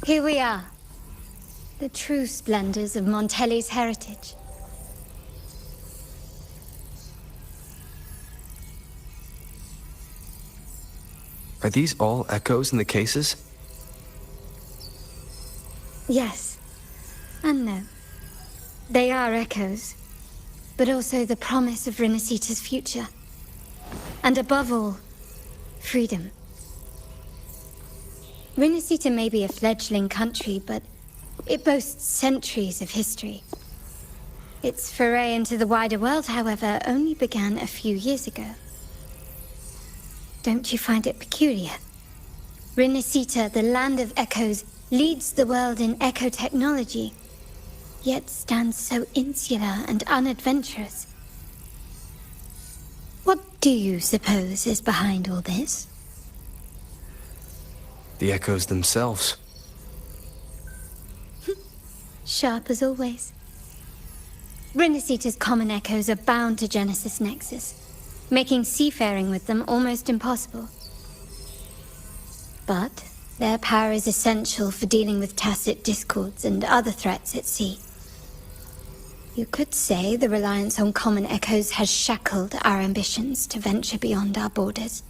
Here we are. The true splendors of Montelli's heritage. Are these all echoes in the cases? Yes. And no. They are echoes, but also the promise of Renacita's future. And above all, freedom. Renacita may be a fledgling country, but it boasts centuries of history. Its foray into the wider world, however, only began a few years ago. Don't you find it peculiar? Renacita, the land of echoes, leads the world in echo technology, yet stands so insular and unadventurous. What do you suppose is behind all this? The echoes themselves. Sharp as always. Renacita's common echoes are bound to Genesis Nexus, making seafaring with them almost impossible. But their power is essential for dealing with tacit discords and other threats at sea. You could say the reliance on common echoes has shackled our ambitions to venture beyond our borders.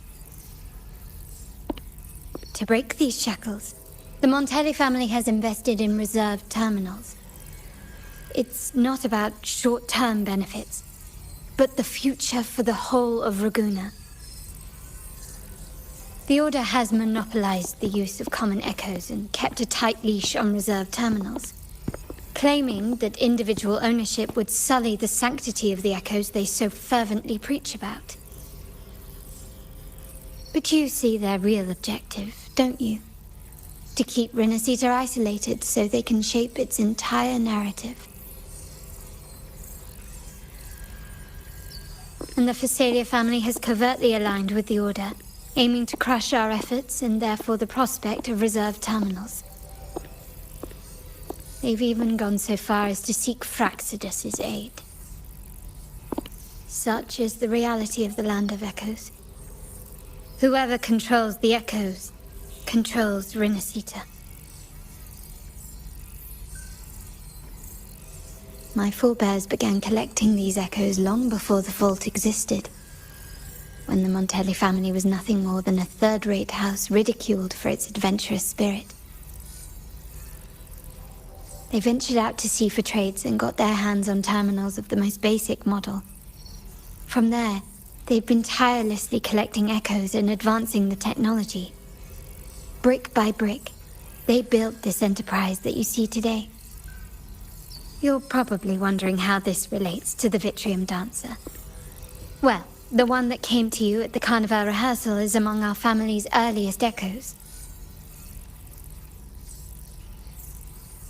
To break these shackles, the Montelli family has invested in reserved terminals. It's not about short-term benefits, but the future for the whole of Raguna. The Order has monopolized the use of common echoes and kept a tight leash on reserved terminals, claiming that individual ownership would sully the sanctity of the echoes they so fervently preach about. But you see their real objective, don't you? To keep Renacita isolated so they can shape its entire narrative. And the Phasalia family has covertly aligned with the Order, aiming to crush our efforts and therefore the prospect of reserved terminals. They've even gone so far as to seek Fraxidus's aid. Such is the reality of the Land of Echoes. Whoever controls the Echoes controls Rinasita. My forebears began collecting these echoes long before the vault existed, when the Montelli family was nothing more than a third-rate house ridiculed for its adventurous spirit. They ventured out to sea for trades and got their hands on terminals of the most basic model. From there, they've been tirelessly collecting echoes and advancing the technology. Brick by brick, they built this enterprise that you see today. You're probably wondering how this relates to the Vitrium Dancer. Well, the one that came to you at the Carnival rehearsal is among our family's earliest echoes.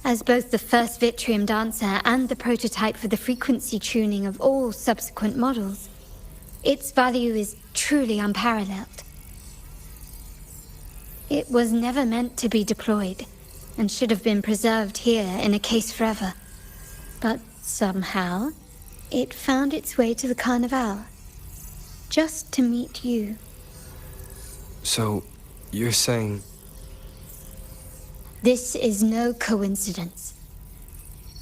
As both the first Vitrium Dancer and the prototype for the frequency tuning of all subsequent models, its value is truly unparalleled. It was never meant to be deployed, and should have been preserved here in a case forever. But somehow, it found its way to the Carnival, just to meet you. So, you're saying... This is no coincidence.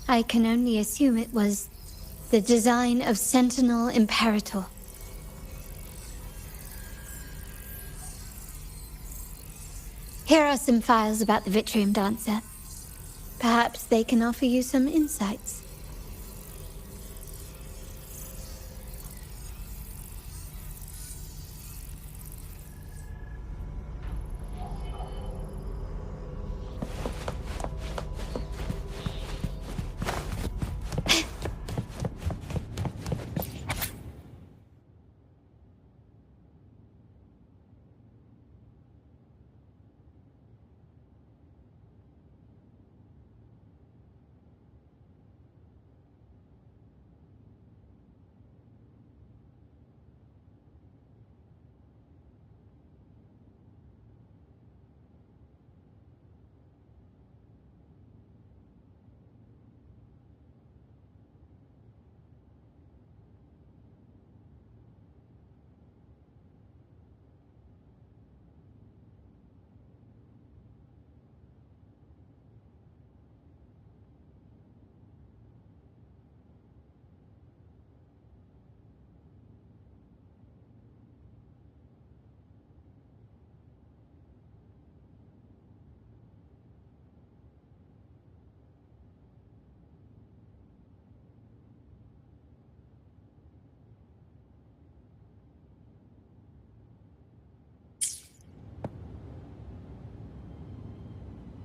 I can only assume it was the design of Sentinel Imperator. Here are some files about the Vitrium Dancer. Perhaps they can offer you some insights.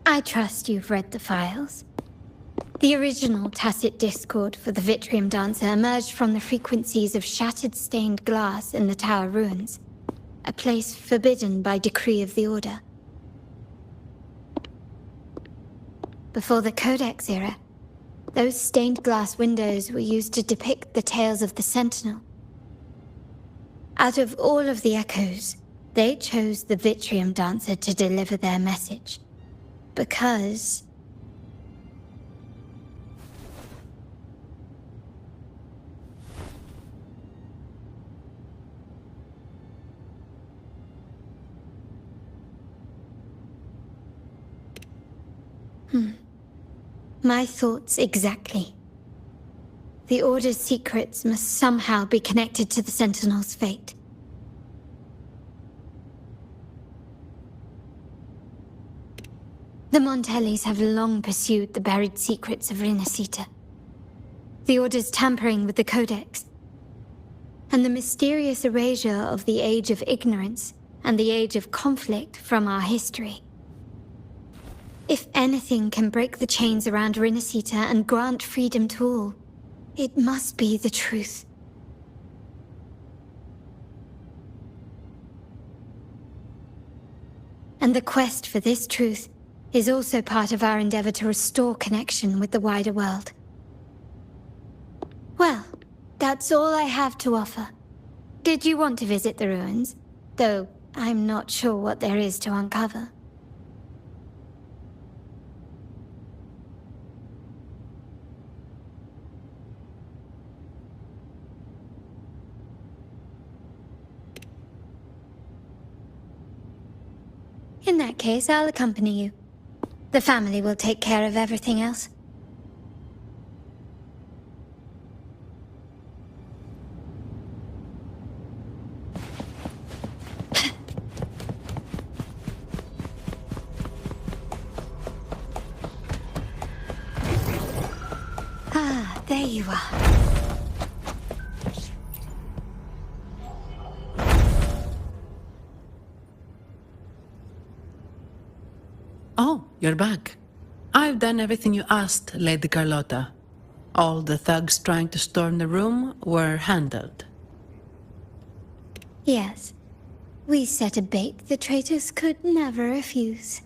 I trust you've read the files. The original tacit discord for the Vitrium Dancer emerged from the frequencies of shattered stained glass in the tower ruins, a place forbidden by decree of the Order. Before the Codex era, those stained glass windows were used to depict the tales of the Sentinel. Out of all of the echoes, they chose the Vitrium Dancer to deliver their message. Because... My thoughts exactly. The Order's secrets must somehow be connected to the Sentinel's fate. The Montellis have long pursued the buried secrets of Rinasita. The Order's tampering with the Codex, and the mysterious erasure of the Age of Ignorance and the Age of Conflict from our history. If anything can break the chains around Rinasita and grant freedom to all, it must be the truth. And the quest for this truth is also part of our endeavor to restore connection with the wider world. Well, that's all I have to offer. Did you want to visit the ruins? Though I'm not sure what there is to uncover. In that case, I'll accompany you. The family will take care of everything else. Ah, there you are. Oh, you're back. I've done everything you asked, Lady Carlotta. All the thugs trying to storm the room were handled. Yes. We set a bait the traitors could never refuse.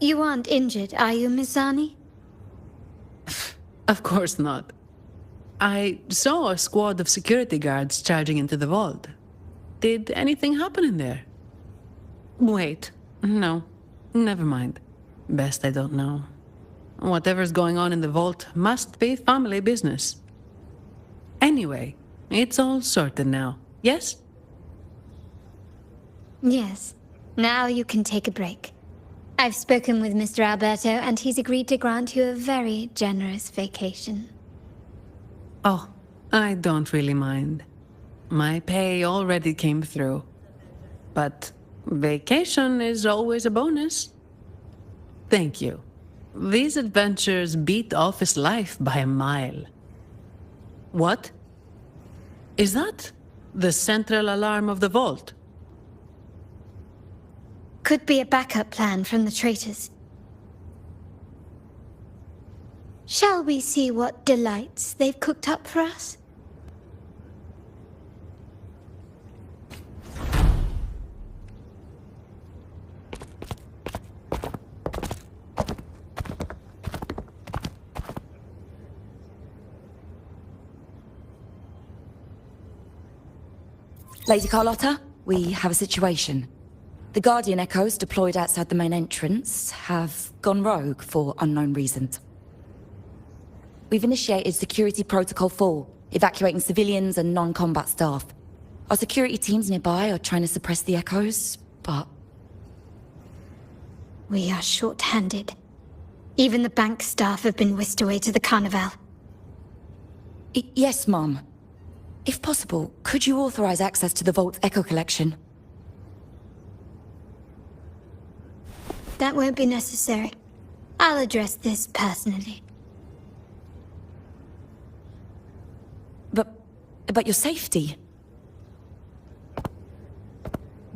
You aren't injured, are you, Mizani? Of course not. I saw a squad of security guards charging into the vault. Did anything happen in there? Wait, no. Never mind. Best I don't know. Whatever's going on in the vault must be family business. Anyway, it's all sorted now, yes? Yes. Now you can take a break. I've spoken with Mr. Alberto, and he's agreed to grant you a very generous vacation. Oh, I don't really mind. My pay already came through. But vacation is always a bonus. Thank you. These adventures beat office life by a mile. What? Is that the central alarm of the vault? Could be a backup plan from the traitors. Shall we see what delights they've cooked up for us? Lady Carlotta, we have a situation. The Guardian Echoes deployed outside the main entrance have gone rogue for unknown reasons. We've initiated Security Protocol 4, evacuating civilians and non-combat staff. Our security teams nearby are trying to suppress the Echoes, but... We are short-handed. Even the bank staff have been whisked away to the Carnival. Yes, Mom. If possible, could you authorize access to the Vault's Echo Collection? That won't be necessary. I'll address this personally. But your safety?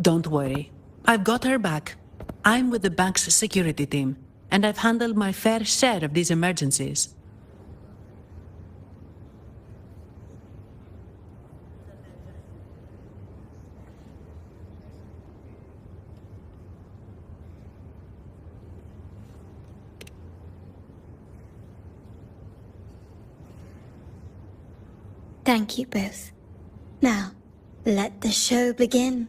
Don't worry. I've got her back. I'm with the bank's security team, and I've handled my fair share of these emergencies. Thank you both. Now, let the show begin.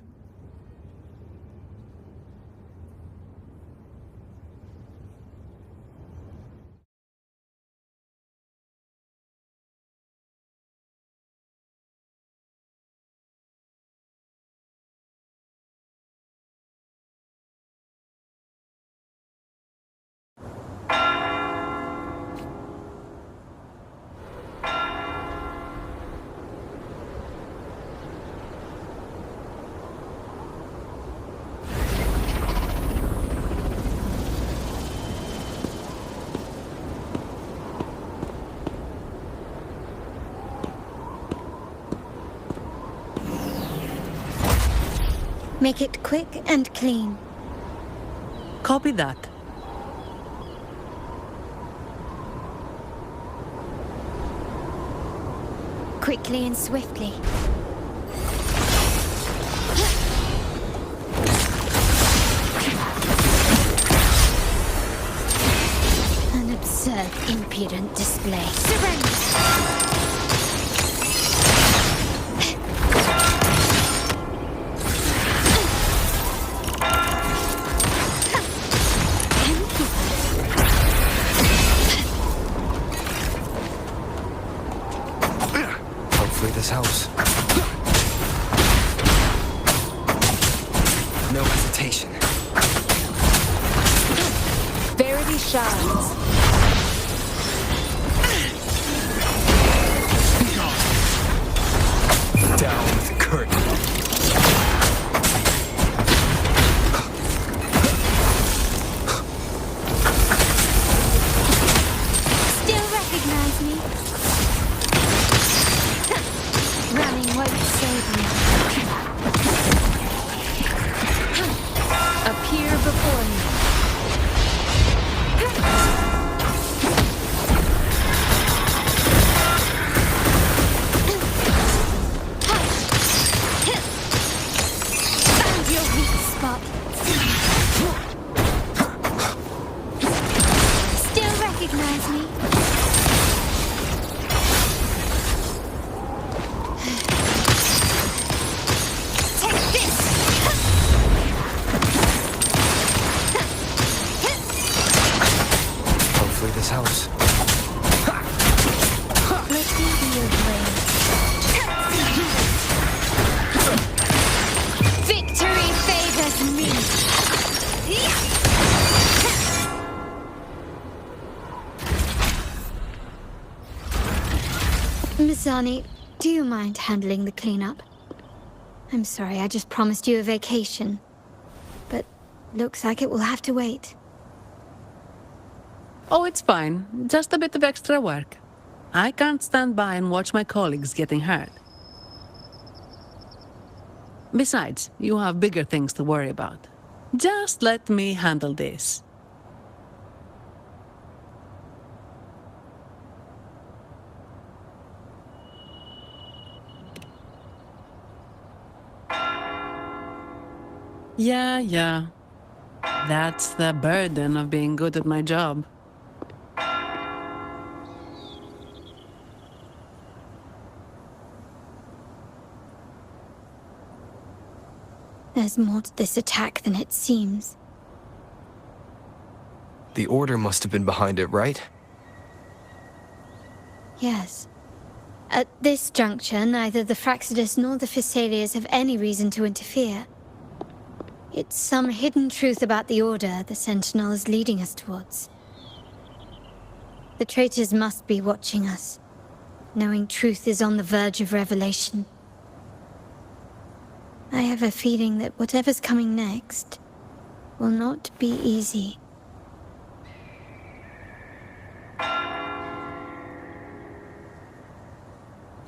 Make it quick and clean. Copy that. Quickly and swiftly. An absurd, impudent display. Surrender! This house. No hesitation. Security shards. Down with the curtain. Still recognize me? Running won't save me. Appear before me. Found your weak spot. Still recognize me? Take this! Hopefully this helps. Let me be your blade. Victory favors me! Mizani, do you mind handling the cleanup? I'm sorry, I just promised you a vacation. But looks like it will have to wait. Oh, it's fine. Just a bit of extra work. I can't stand by and watch my colleagues getting hurt. Besides, you have bigger things to worry about. Just let me handle this. Yeah. That's the burden of being good at my job. There's more to this attack than it seems. The Order must have been behind it, right? Yes. At this juncture, neither the Fraxidus nor the Physaelians have any reason to interfere. It's some hidden truth about the Order the Sentinel is leading us towards. The traitors must be watching us, knowing truth is on the verge of revelation. I have a feeling that whatever's coming next will not be easy.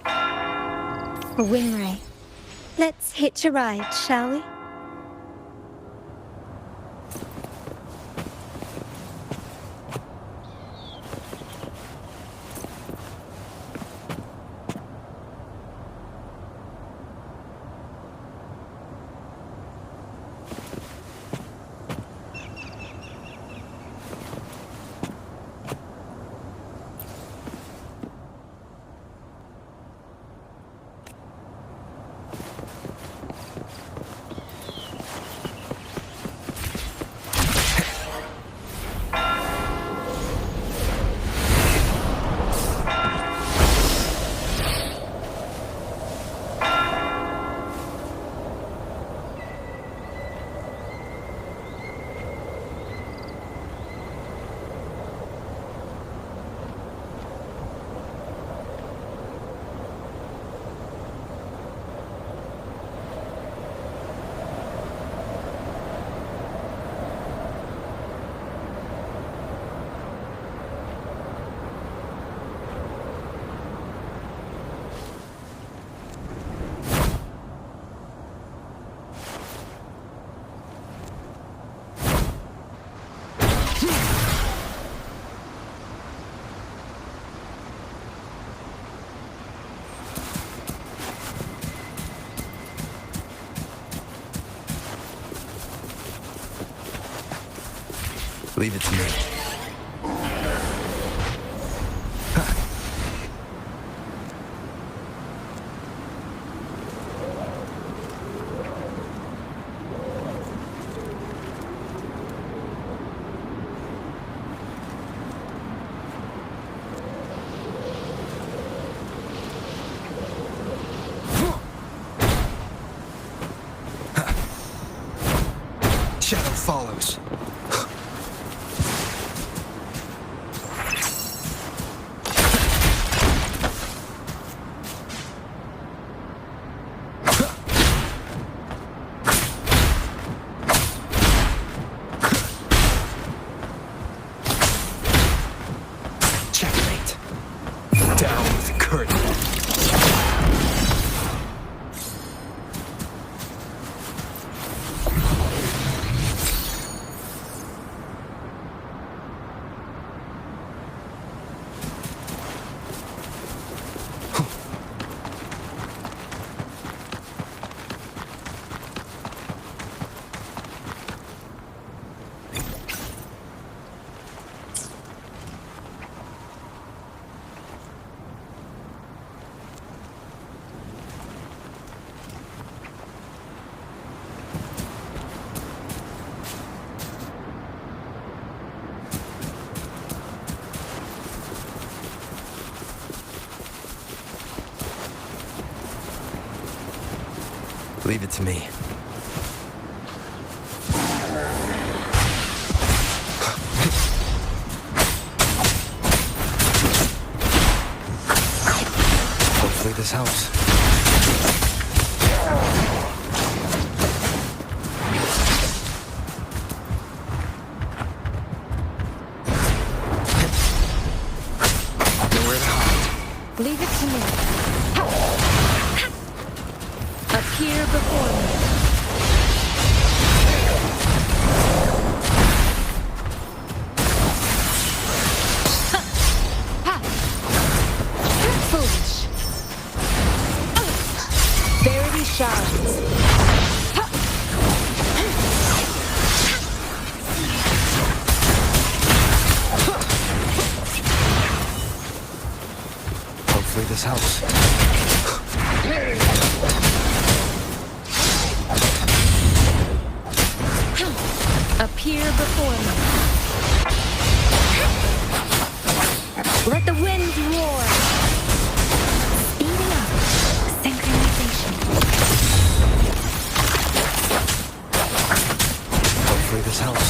A Wingray. Let's hitch a ride, shall we? Leave it to me. Shadow follows. hurt. Leave it to me. Hopefully this helps. Nowhere to hide. Leave it to me. Appear before me. Foolish. Verity shines. Hopefully this helps. Appear before me. Let the winds roar. Speeding up. Synchronization. Hopefully this helps.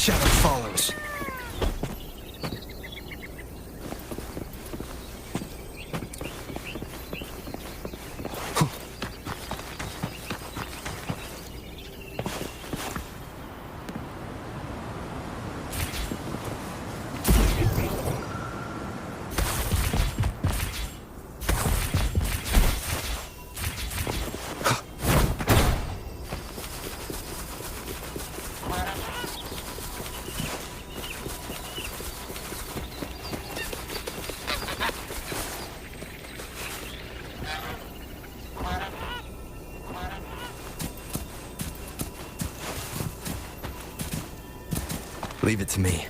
Shadow follows. Leave it to me.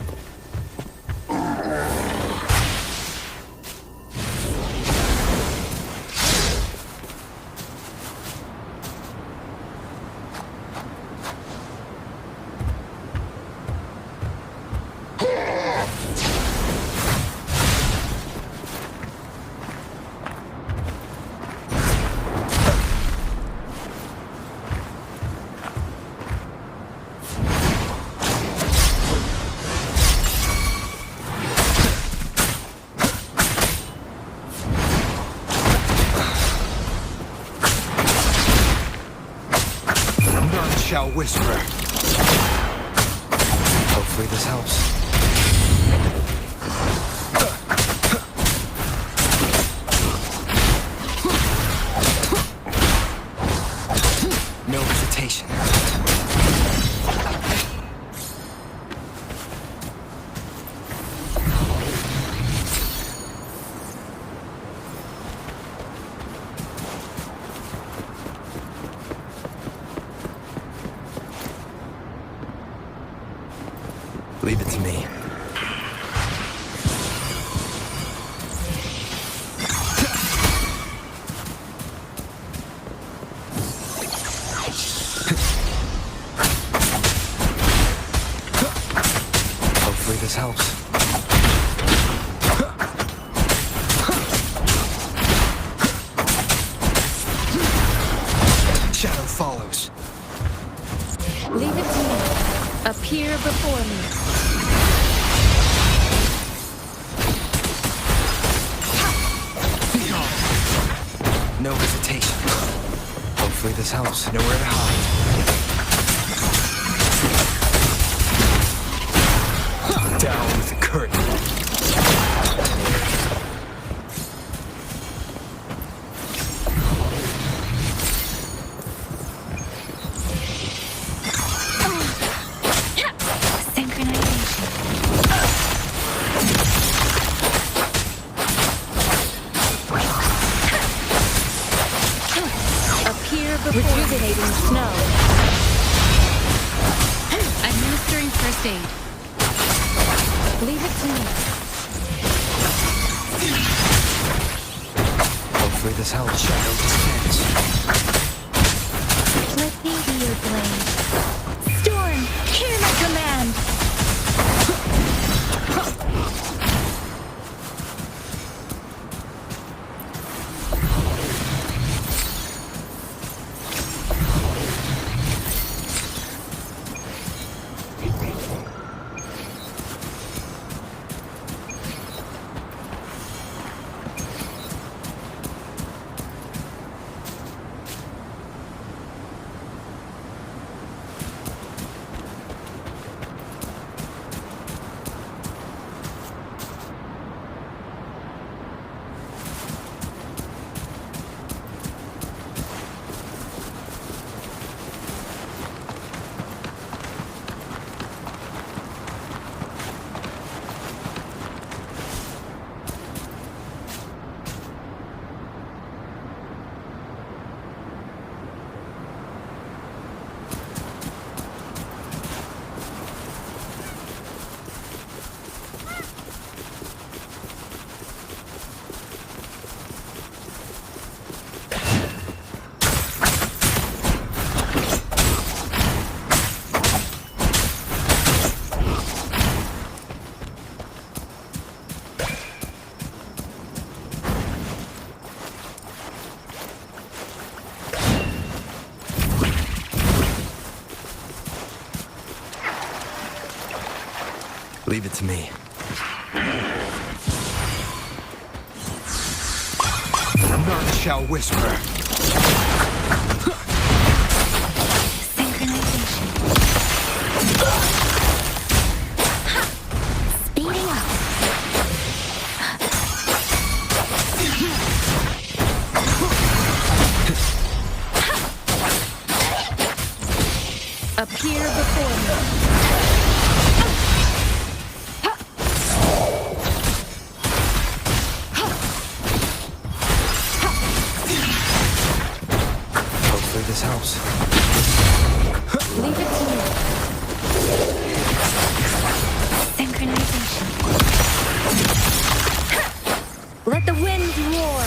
shall whisper. Hopefully this helps. No hesitation. Leave it to me. Hopefully this helps. Shadow follows. Leave it to me. Appear before me. No hesitation. Hopefully this helps. Nowhere to hide. Down with the curtain. Rejuvenating snow. Administering first aid. Leave it to me. Hopefully this helps. Shadow descends. Let me be your blade. Storm, hear my command. Leave it to me. None shall whisper. Speeding up. Appear before me. Hopefully this helps. Leave it to me. Synchronization. Let the wind roar.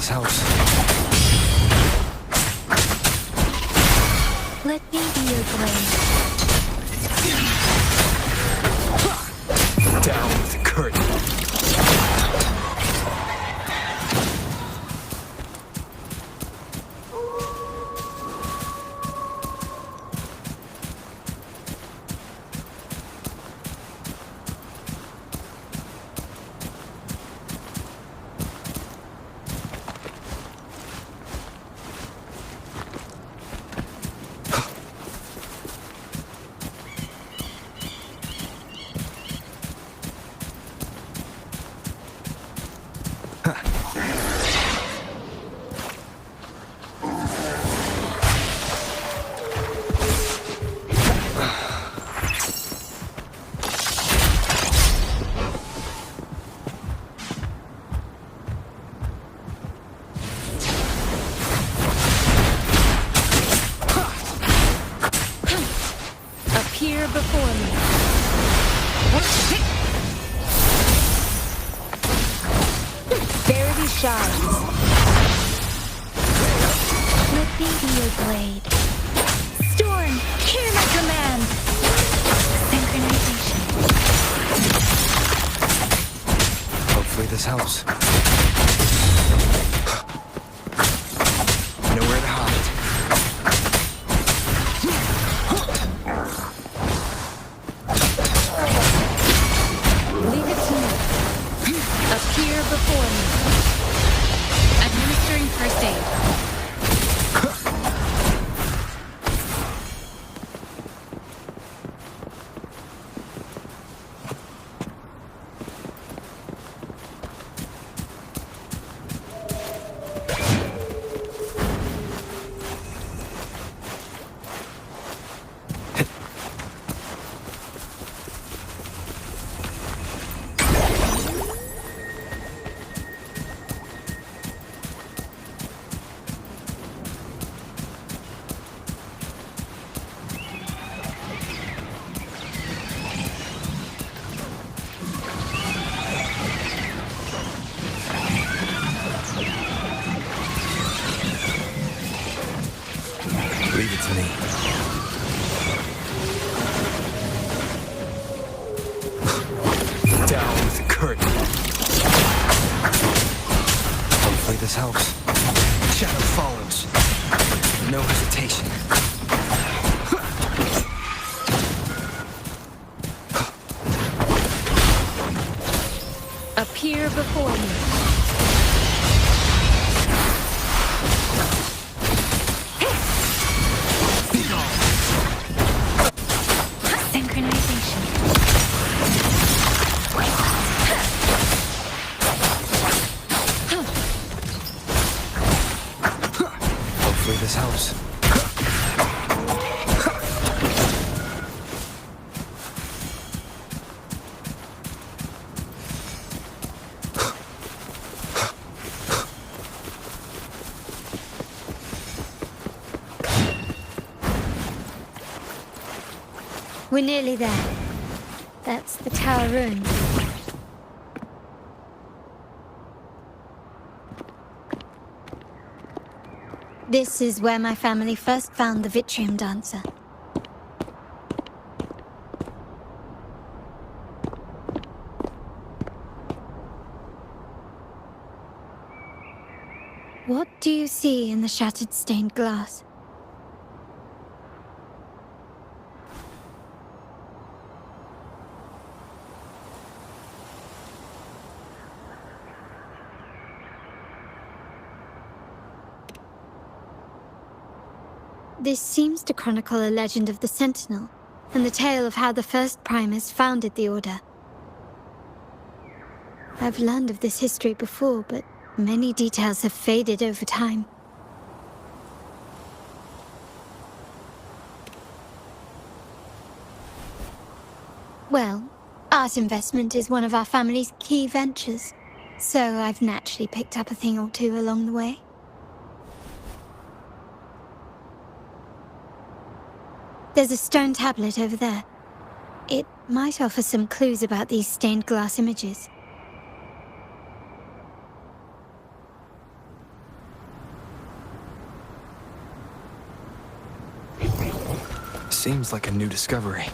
this helps. Let me be your blade. Down with the curtain. Appear before me. Barely shines. Let me be your blade. Storm, hear my command. Synchronization. Hopefully this helps. Nowhere to hide. Leave it to me. Appear before me. Administering first aid. Leave it to me. Down with the curtain. Hopefully this helps. Shadow follows. No hesitation. Appear before me. Synchronization. Hopefully this helps. We're nearly there. That's the tower ruin. This is where my family first found the Vitrium Dancer. What do you see in the shattered stained glass? This seems to chronicle a legend of the Sentinel, and the tale of how the first Primus founded the Order. I've learned of this history before, but many details have faded over time. Well, art investment is one of our family's key ventures, so I've naturally picked up a thing or two along the way. There's a stone tablet over there. It might offer some clues about these stained glass images. seems like a new discovery.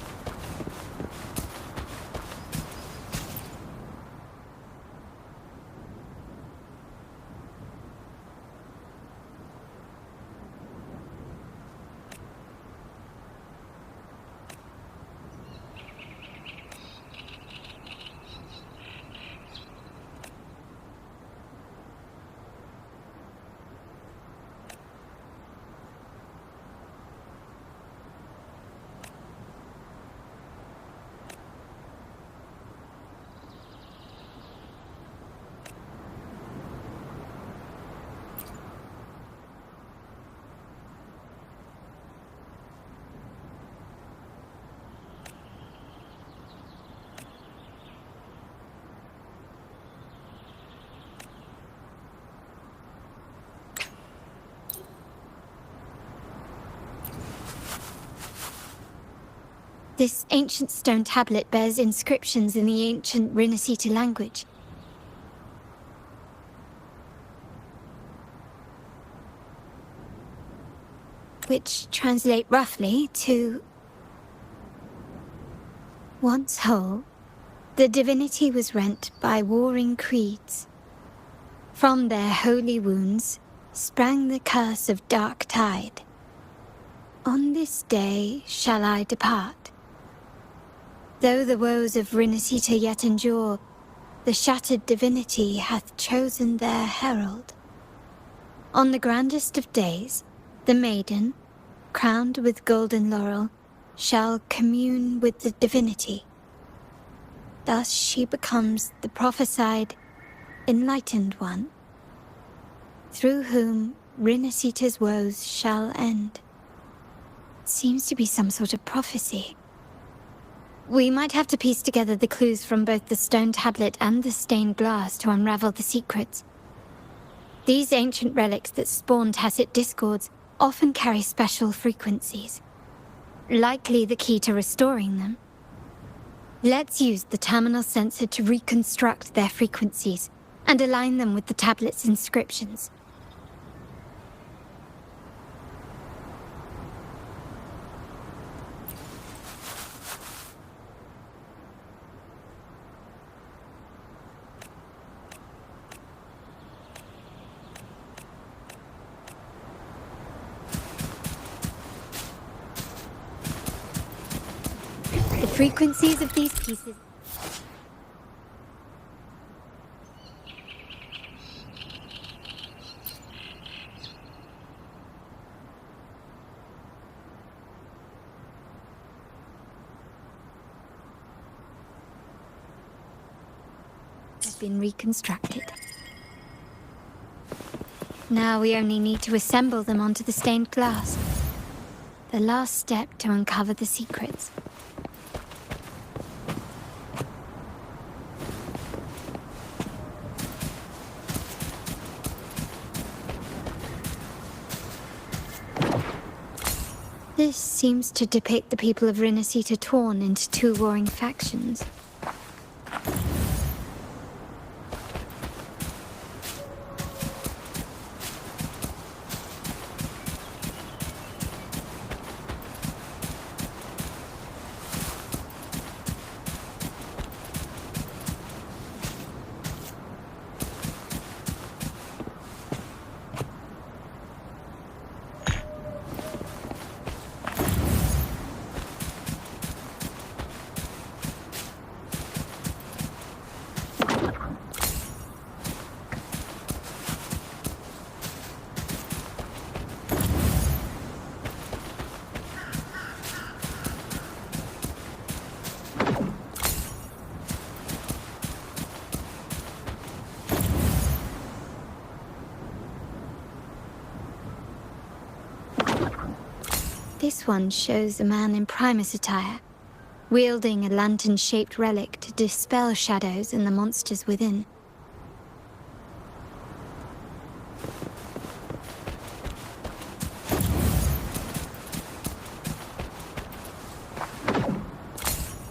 This ancient stone tablet bears inscriptions in the ancient Rinascita language. Which translate roughly to... Once whole, the divinity was rent by warring creeds. From their holy wounds sprang the curse of dark tide. On this day shall I depart. Though the woes of Rinascita yet endure, the shattered divinity hath chosen their herald. On the grandest of days, the maiden, crowned with golden laurel, shall commune with the divinity. Thus she becomes the prophesied, enlightened one, through whom Rinascita's woes shall end. Seems to be some sort of prophecy. We might have to piece together the clues from both the stone tablet and the stained glass to unravel the secrets. These ancient relics that spawn tacit discords often carry special frequencies. Likely the key to restoring them. Let's use the terminal sensor to reconstruct their frequencies and align them with the tablet's inscriptions. The frequencies of these pieces... have been reconstructed. Now we only need to assemble them onto the stained glass. The last step to uncover the secrets. This seems to depict the people of Rinascita torn into two warring factions. This one shows a man in Primus attire, wielding a lantern-shaped relic to dispel shadows and the monsters within.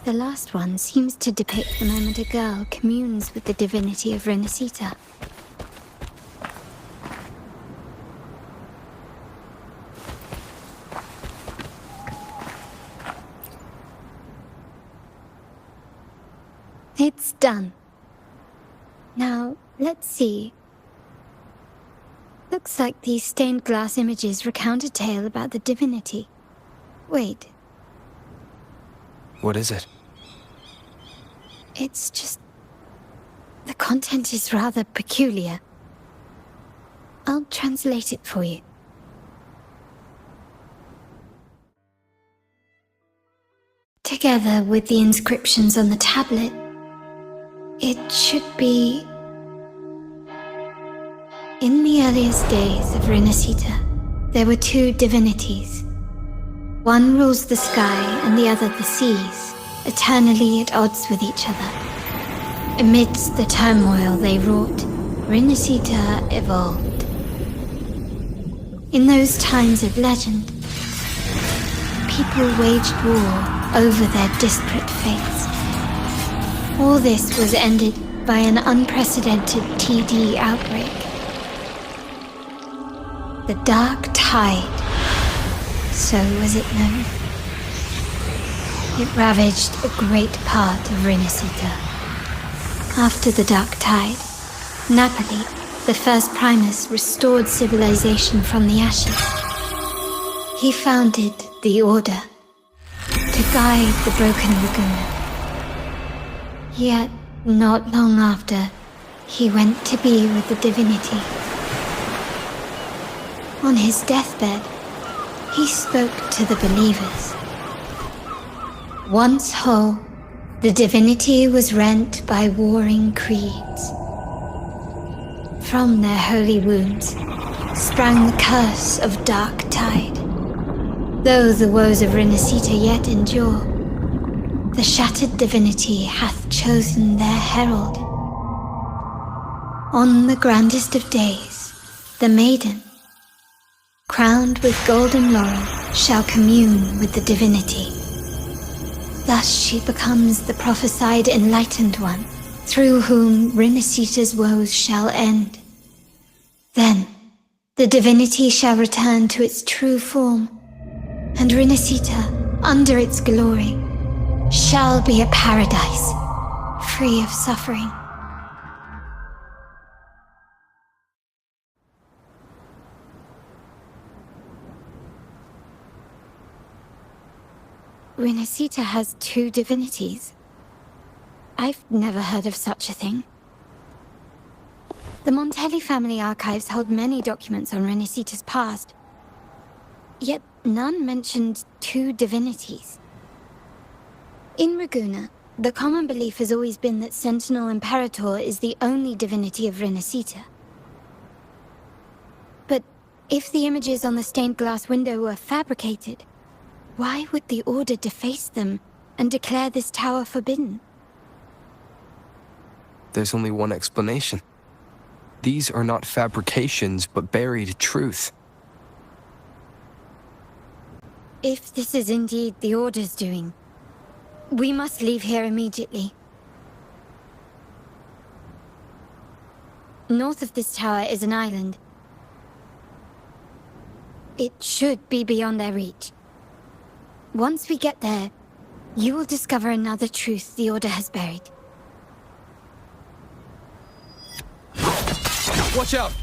The last one seems to depict the moment a girl communes with the divinity of Rinascita. done. Now, let's see. Looks like these stained glass images recount a tale about the divinity. Wait, What is it? it's just... the content is rather peculiar. I'll translate it for you. Together with the inscriptions on the tablet, it should be... In the earliest days of Renacita, there were two divinities. One rules the sky and the other the seas, eternally at odds with each other. Amidst the turmoil they wrought, Renacita evolved. In those times of legend, people waged war over their disparate fates. All this was ended by an unprecedented TD outbreak. The Dark Tide, so was it known. It ravaged a great part of Renacita. After the Dark Tide, Napoli, the first Primus, restored civilization from the ashes. He founded the Order to guide the broken Laguna. Yet, not long after, he went to be with the divinity. On his deathbed, he spoke to the believers. Once whole, the divinity was rent by warring creeds. From their holy wounds sprang the curse of Dark Tide. Though the woes of Renacita yet endure, the shattered divinity hath chosen their herald. On the grandest of days, the maiden, crowned with golden laurel, shall commune with the divinity. Thus she becomes the prophesied enlightened one, through whom Renacita's woes shall end. Then, the divinity shall return to its true form, and Renacita, under its glory, shall be a paradise, free of suffering. Renacita has two divinities. I've never heard of such a thing. The Montelli family archives hold many documents on Renacita's past, yet none mentioned two divinities. In Ragusa, the common belief has always been that Sentinel Imperator is the only divinity of Renacita. But if the images on the stained glass window were fabricated, why would the Order deface them and declare this tower forbidden? There's only one explanation. These are not fabrications, but buried truth. If this is indeed the Order's doing, we must leave here immediately. North of this tower is an island. It should be beyond their reach. Once we get there, you will discover another truth the Order has buried. Watch out!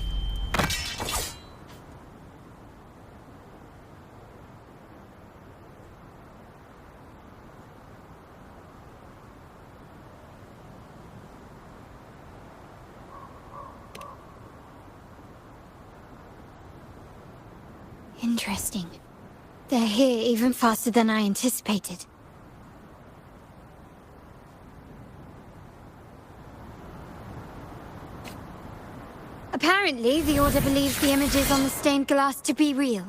Interesting. They're here even faster than I anticipated. Apparently, the Order believes the images on the stained glass to be real.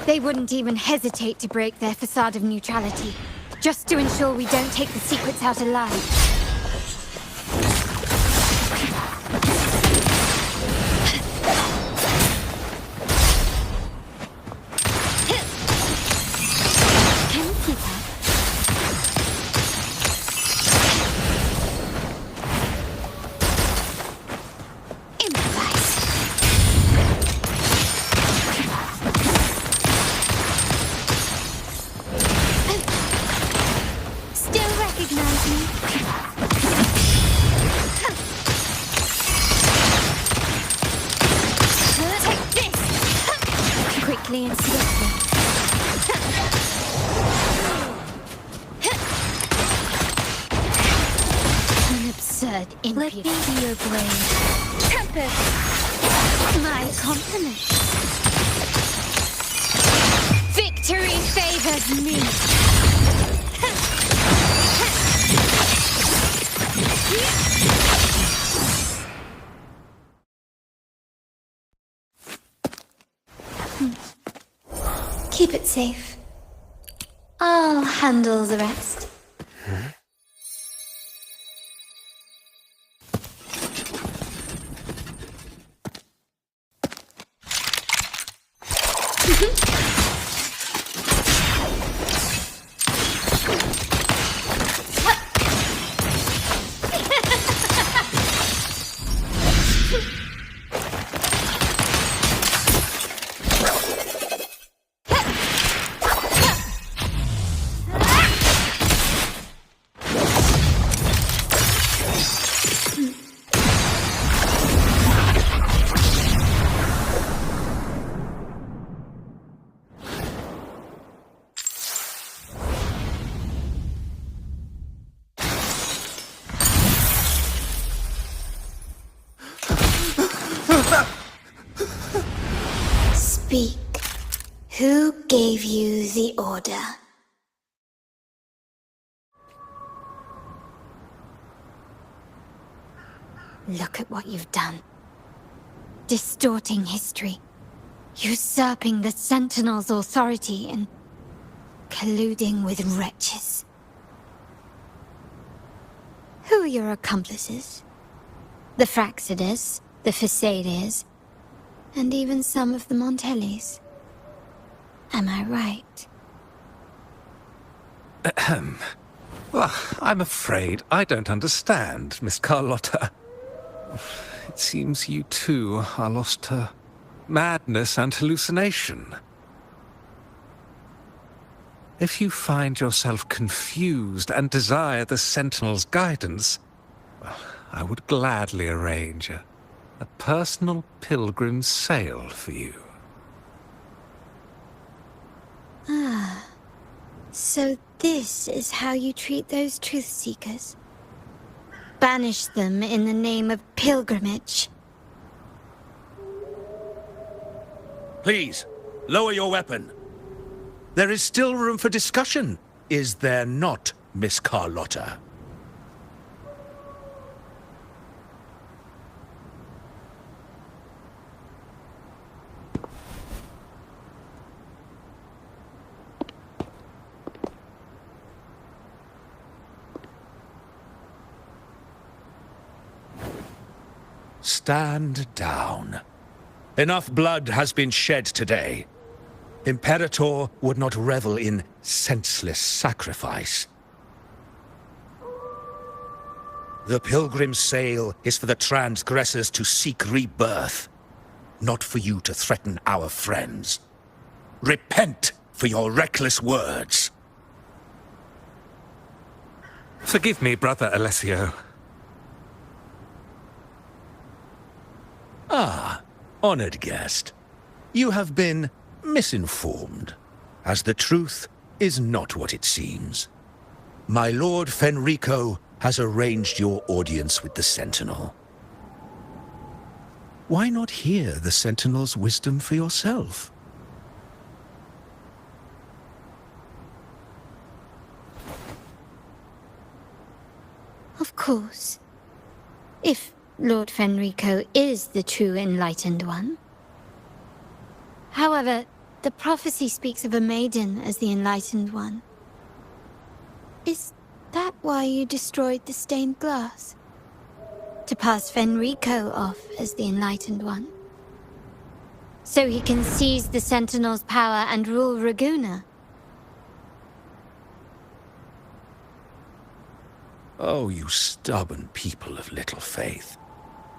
They wouldn't even hesitate to break their facade of neutrality, just to ensure we don't take the secrets out alive. Still recognize me? absurd Let me impudence. be your blade. Tempest! My compliments. Victory favors me. Keep it safe. I'll handle the rest. Speak. Who gave you the order? Look at what you've done. Distorting history. Usurping the Sentinel's authority and colluding with wretches. Who are your accomplices? The Fraxidus, the Facades, and even some of the Montellis. Am I right? Ahem. Well, I'm afraid I don't understand, Miss Carlotta. It seems you too are lost to madness and hallucination. If you find yourself confused and desire the Sentinel's guidance, I would gladly arrange a personal pilgrim's sail for you. Ah. So this is how you treat those truth seekers? Banish them in the name of pilgrimage. Please, lower your weapon. There is still room for discussion, is there not, Miss Carlotta? Stand down. Enough blood has been shed today. Imperator would not revel in senseless sacrifice. The pilgrim's sail is for the transgressors to seek rebirth, not for you to threaten our friends. Repent for your reckless words. Forgive me, Brother Alessio. Ah, honored guest. You have been misinformed, as the truth is not what it seems. My Lord Fenrico has arranged your audience with the Sentinel. Why not hear the Sentinel's wisdom for yourself? Of course. If Lord Fenrico is the true Enlightened One. However, the prophecy speaks of a maiden as the Enlightened One. Is that why you destroyed the stained glass? To pass Fenrico off as the Enlightened One? So he can seize the Sentinel's power and rule Raguna? Oh, you stubborn people of little faith.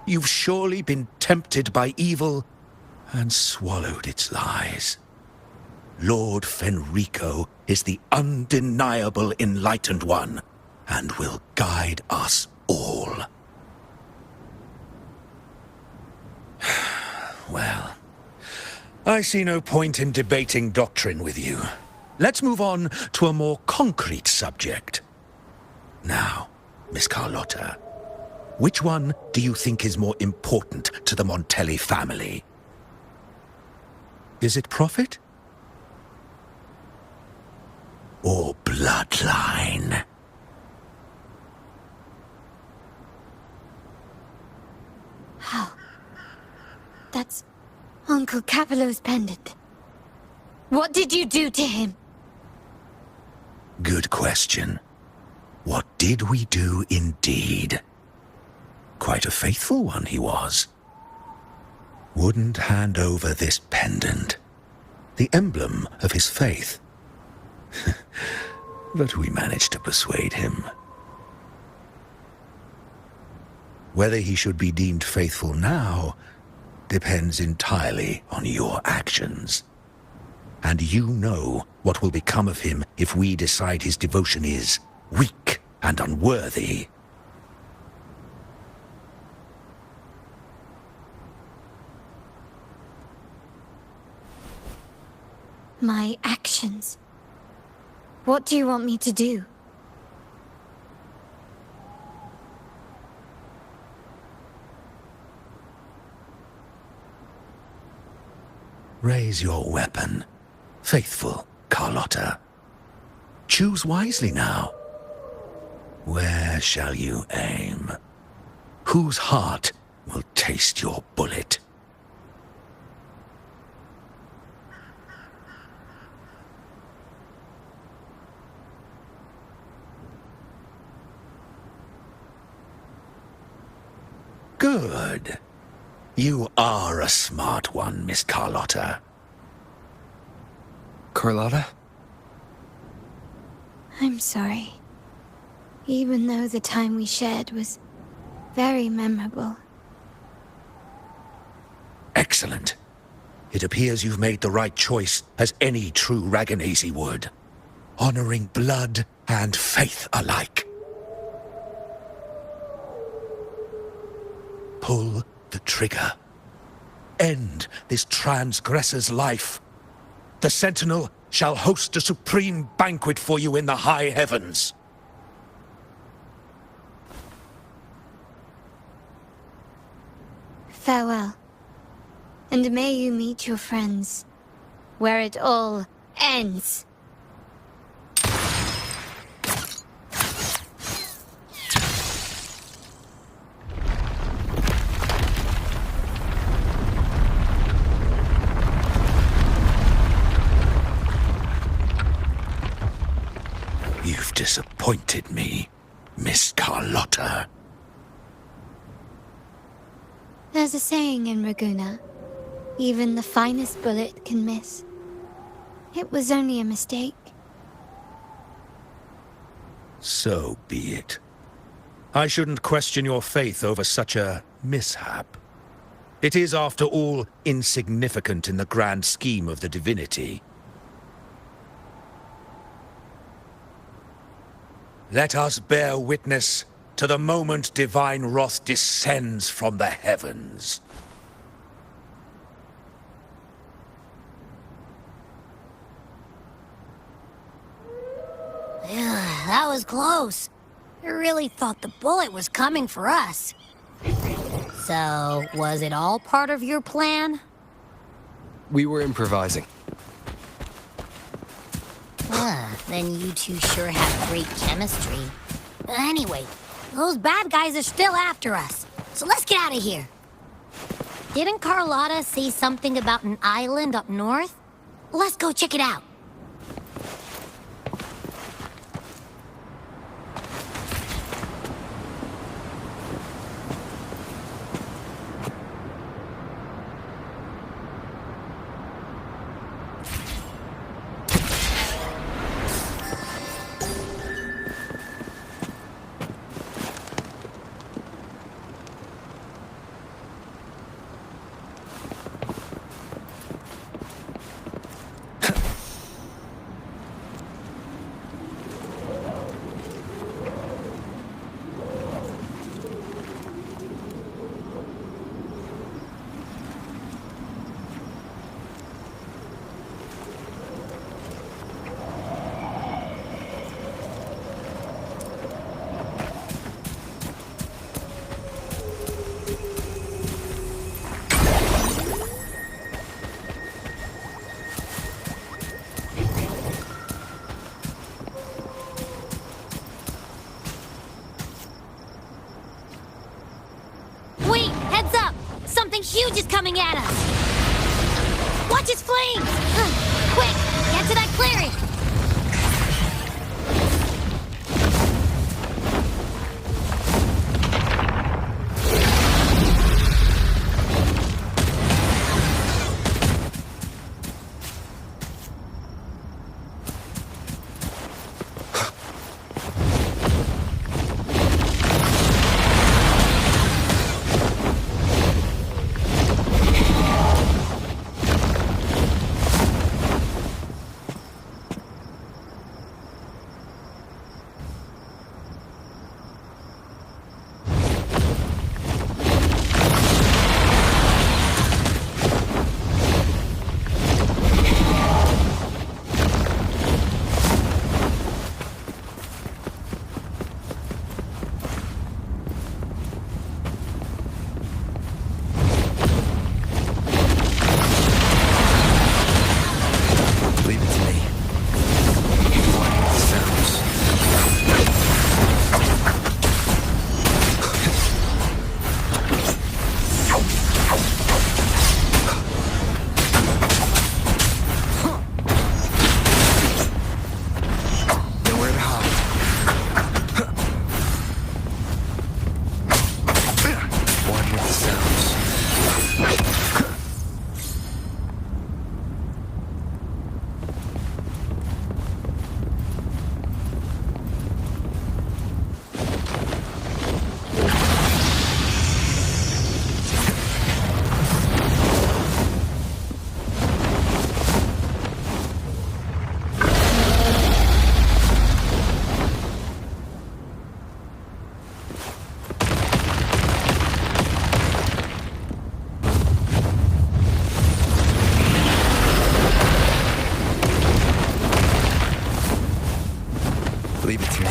You've surely been tempted by evil and swallowed its lies. Lord Fenrico is the undeniable Enlightened One and will guide us all. Well, I see no point in debating doctrine with you. Let's move on to a more concrete subject. Now, Miss Carlotta, which one do you think is more important to the Montelli family? Is it profit? Or bloodline? How? That's Uncle Capello's pendant. What did you do to him? Good question. What did we do indeed? Quite a faithful one he was. Wouldn't hand over this pendant, the emblem of his faith. But we managed to persuade him. Whether he should be deemed faithful now depends entirely on your actions. And you know what will become of him if we decide his devotion is weak and unworthy. My actions. What do you want me to do? Raise your weapon, faithful Carlotta. Choose wisely now. Where shall you aim? Whose heart will taste your bullet? Good. You are a smart one, Miss Carlotta. Carlotta? I'm sorry. Even though the time we shared was very memorable. Excellent. It appears you've made the right choice, as any true Ragganese would. Honoring blood and faith alike. Pull the trigger. End this transgressor's life. The Sentinel shall host a supreme banquet for you in the high heavens. Farewell. And may you meet your friends, where it all ends. You've disappointed me, Miss Carlotta. There's a saying in Raguna, even the finest bullet can miss. It was only a mistake. So be it. I shouldn't question your faith over such a mishap. It is, after all, insignificant in the grand scheme of the divinity. Let us bear witness to the moment divine wrath descends from the heavens. That was close. I really thought the bullet was coming for us. So, was it all part of your plan? We were improvising. Then you two sure have great chemistry. Anyway, those bad guys are still after us. So let's get out of here. Didn't Carlotta say something about an island up north? Let's go check it out. Something huge is coming at us! Watch its flames! Quick! Get to that clearing! Leave it to me.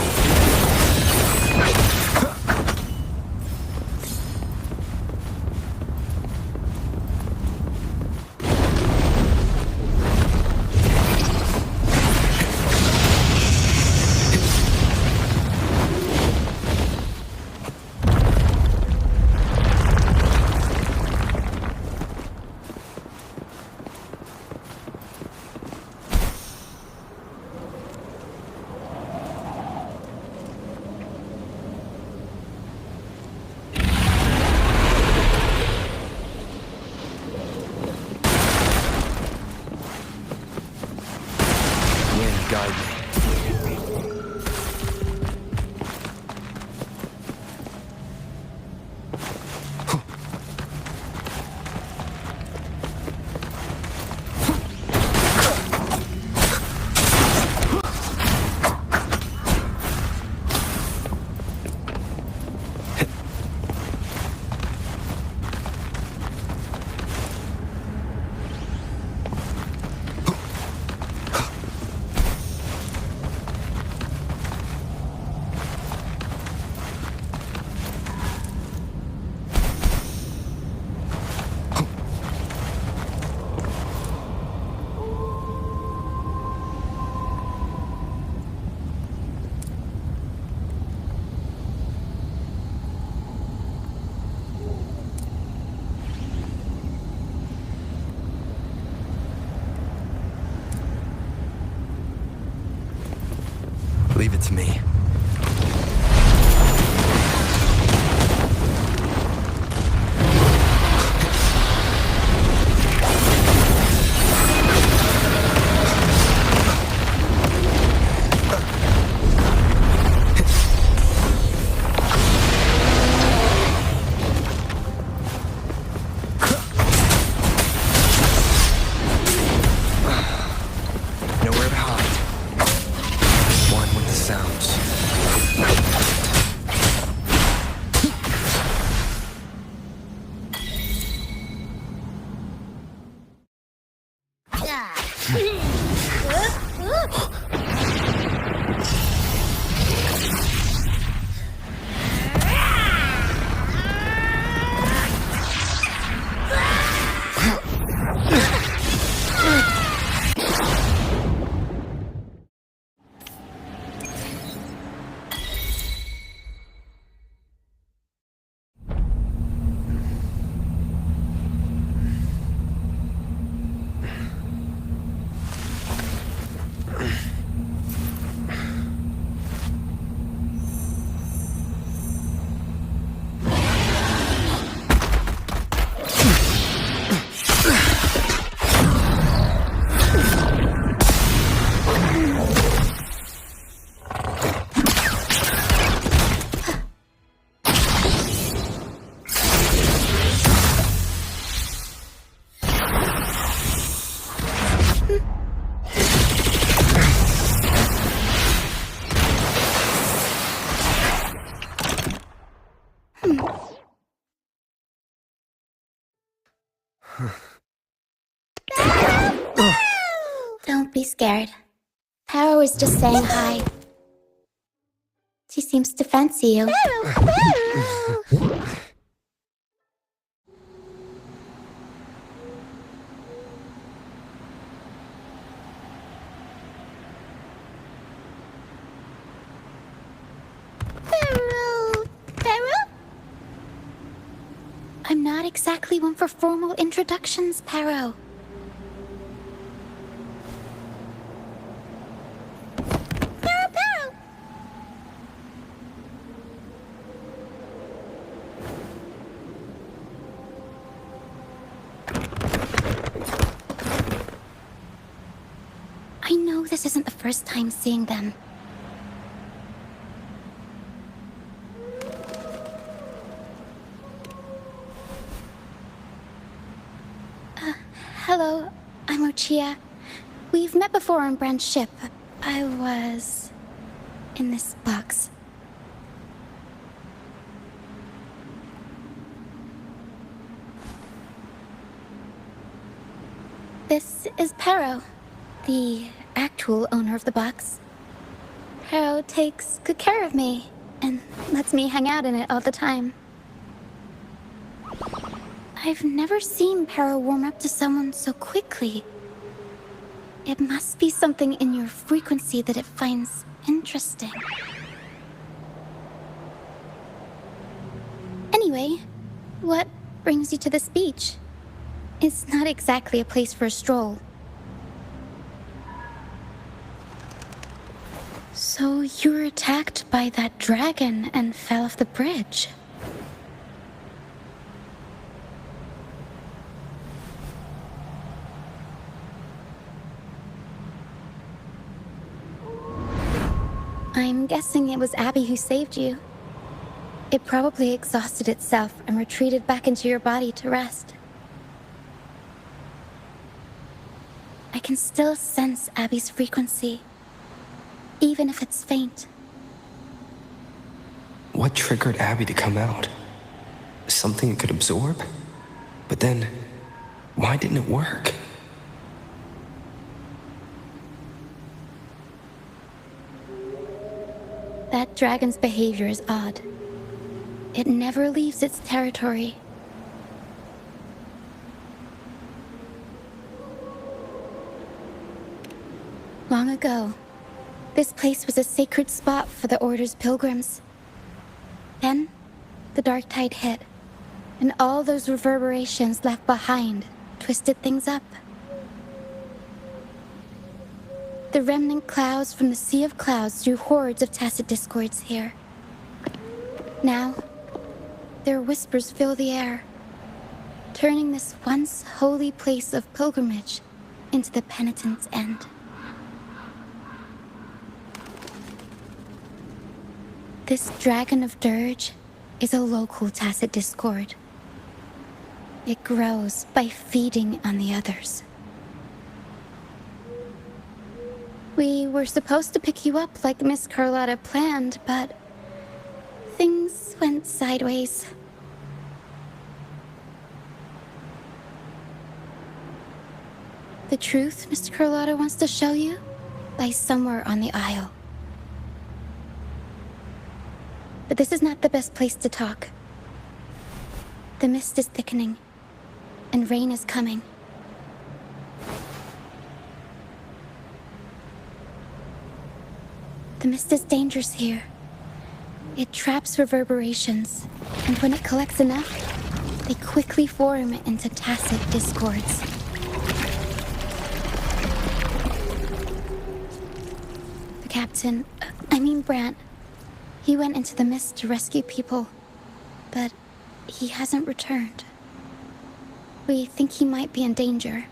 Guide me. Leave it to me. Nowhere to hide. One with the sounds. Don't be scared. Paro is just saying hi. She seems to fancy you. I'm not exactly one for formal introductions, Paro. I know this isn't the first time seeing them. Hello, I'm Ochia. We've met before on Brand's ship. I was in this box. This is Paro, the actual owner of the box. Paro takes good care of me and lets me hang out in it all the time. I've never seen Paro warm up to someone so quickly. It must be something in your frequency that it finds interesting. Anyway, what brings you to this beach? It's not exactly a place for a stroll. So you were attacked by that dragon and fell off the bridge. I'm guessing it was Abby who saved you. It probably exhausted itself and retreated back into your body to rest. I can still sense Abby's frequency, even if it's faint. What triggered Abby to come out? Something it could absorb? But then, why didn't it work? That dragon's behavior is odd. It never leaves its territory. Long ago, this place was a sacred spot for the Order's pilgrims. Then, the dark tide hit, and all those reverberations left behind twisted things up. The remnant clouds from the Sea of Clouds drew hordes of tacit discords here. Now, their whispers fill the air, turning this once holy place of pilgrimage into the penitent's end. This Dragon of Dirge is a local tacit discord. It grows by feeding on the others. We were supposed to pick you up like Miss Carlotta planned, but things went sideways. The truth Mr. Carlotta wants to show you lies somewhere on the aisle. But this is not the best place to talk. The mist is thickening, and rain is coming. The mist is dangerous here. It traps reverberations, and when it collects enough, they quickly form into tacit discords. The captain, Brant, he went into the mist to rescue people, but he hasn't returned. We think he might be in danger.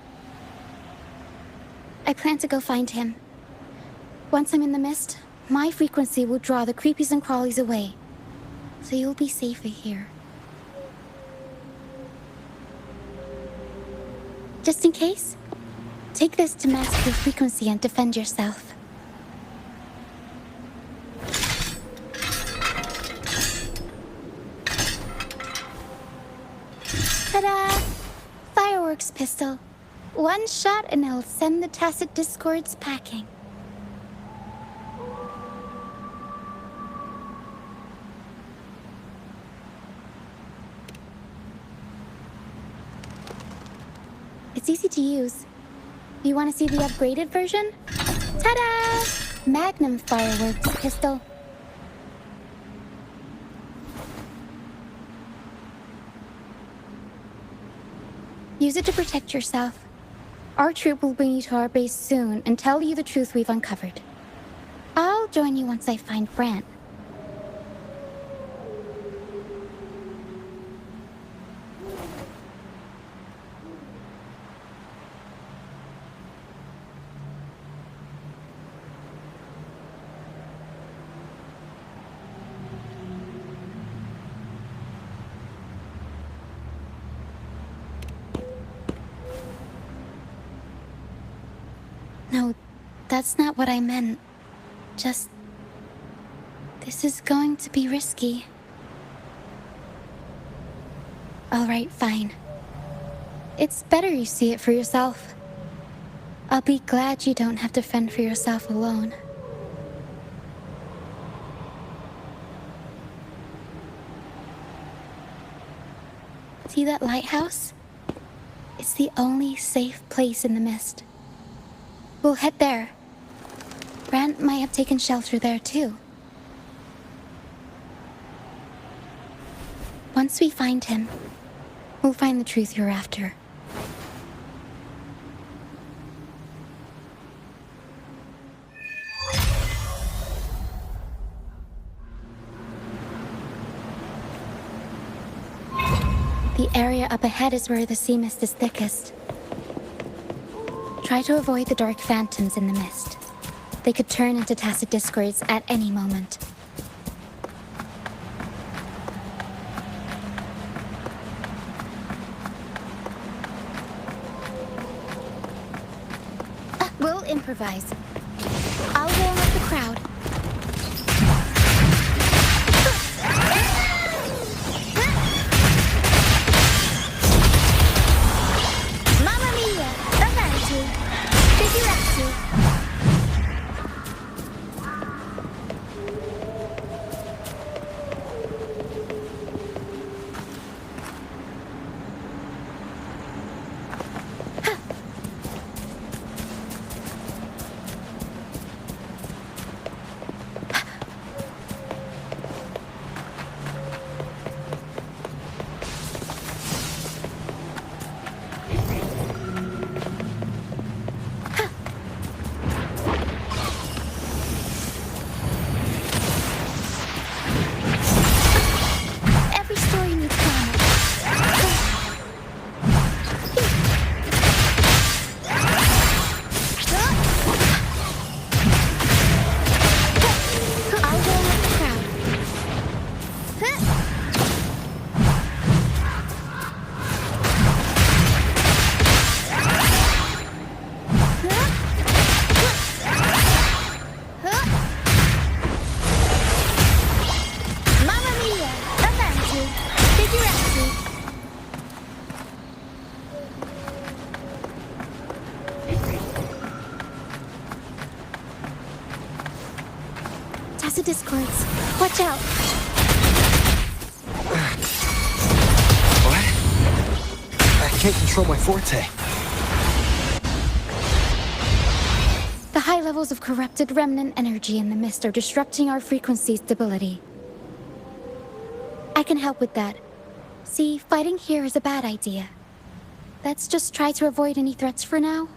I plan to go find him. Once I'm in the mist, my frequency will draw the creepies and crawlies away, so you'll be safer here. Just in case, take this to mask your frequency and defend yourself. Ta-da! Fireworks! works, Pistol. One shot and it'll send the Tacit Discords packing. It's easy to use. You want to see the upgraded version? Ta-da! Magnum fireworks, Pistol. Use it to protect yourself. Our troop will bring you to our base soon and tell you the truth we've uncovered. I'll join you once I find Brant. No, that's not what I meant. Just... this is going to be risky. Alright, fine. It's better you see it for yourself. I'll be glad you don't have to fend for yourself alone. See that lighthouse? It's the only safe place in the mist. We'll head there. Brant might have taken shelter there too. Once we find him, we'll find the truth you're after. The area up ahead is where the sea mist is thickest. Try to avoid the dark phantoms in the mist. They could turn into Tacit Discords at any moment. We'll improvise. I'll warm up the crowd. Mamma mia! Avanti! Figurati! Tacit Discords. Watch out! What? I can't control my forte. The high levels of corrupted remnant energy in the mist are disrupting our frequency stability. I can help with that. See, fighting here is a bad idea. Let's just try to avoid any threats for now.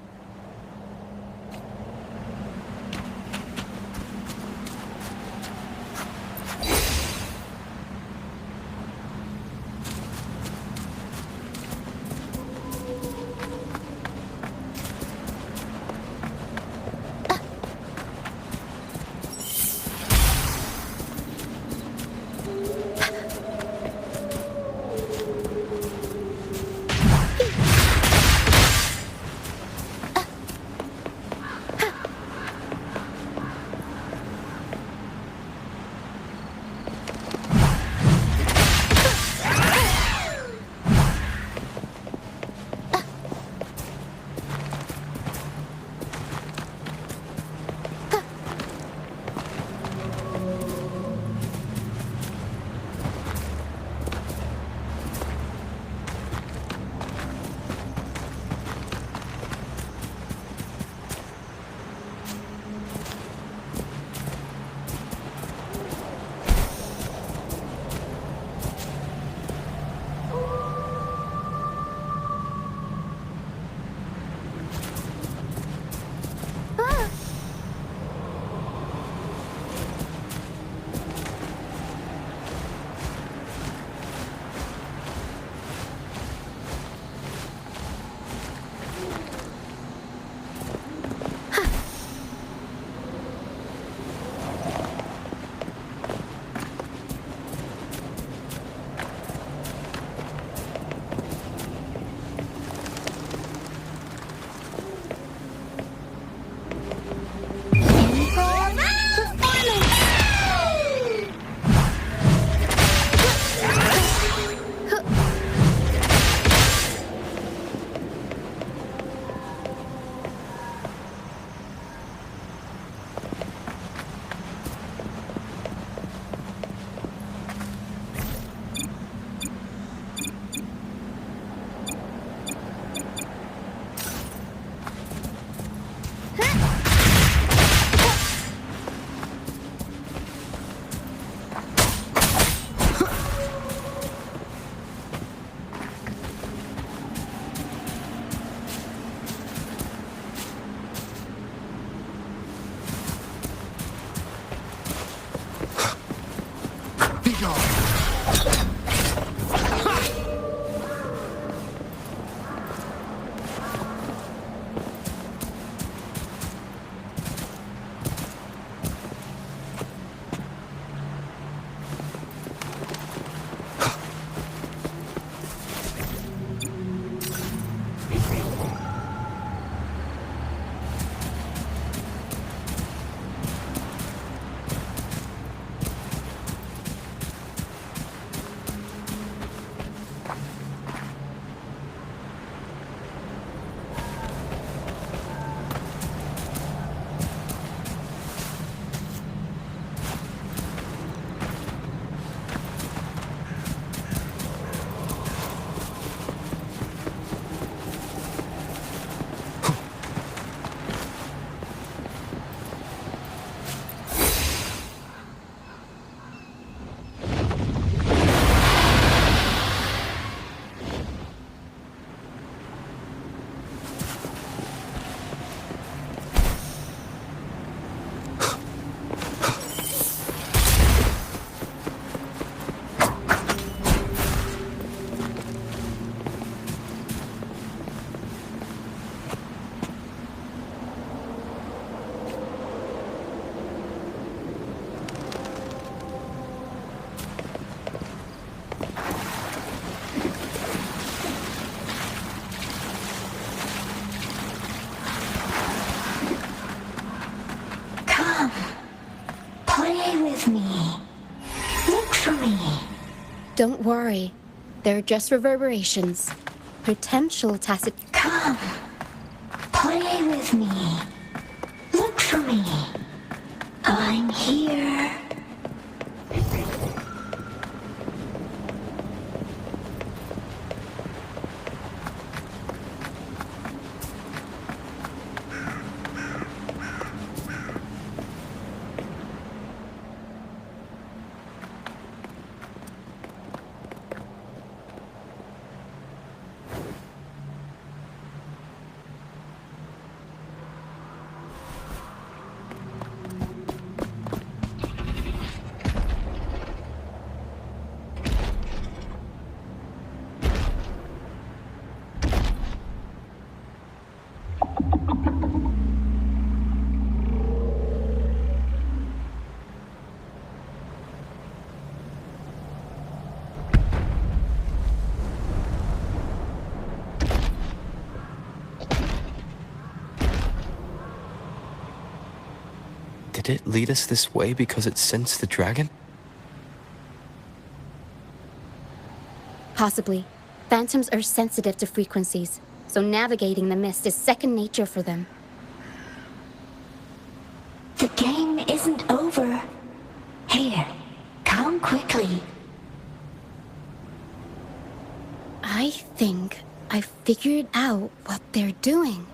Don't worry. They're just reverberations. Potential tacit... Come. Play with me. Look for me. I'm here. Did it lead us this way because it sensed the dragon? Possibly. Phantoms are sensitive to frequencies, so navigating the mist is second nature for them. The game isn't over. Here, come quickly. I think I figured out what they're doing.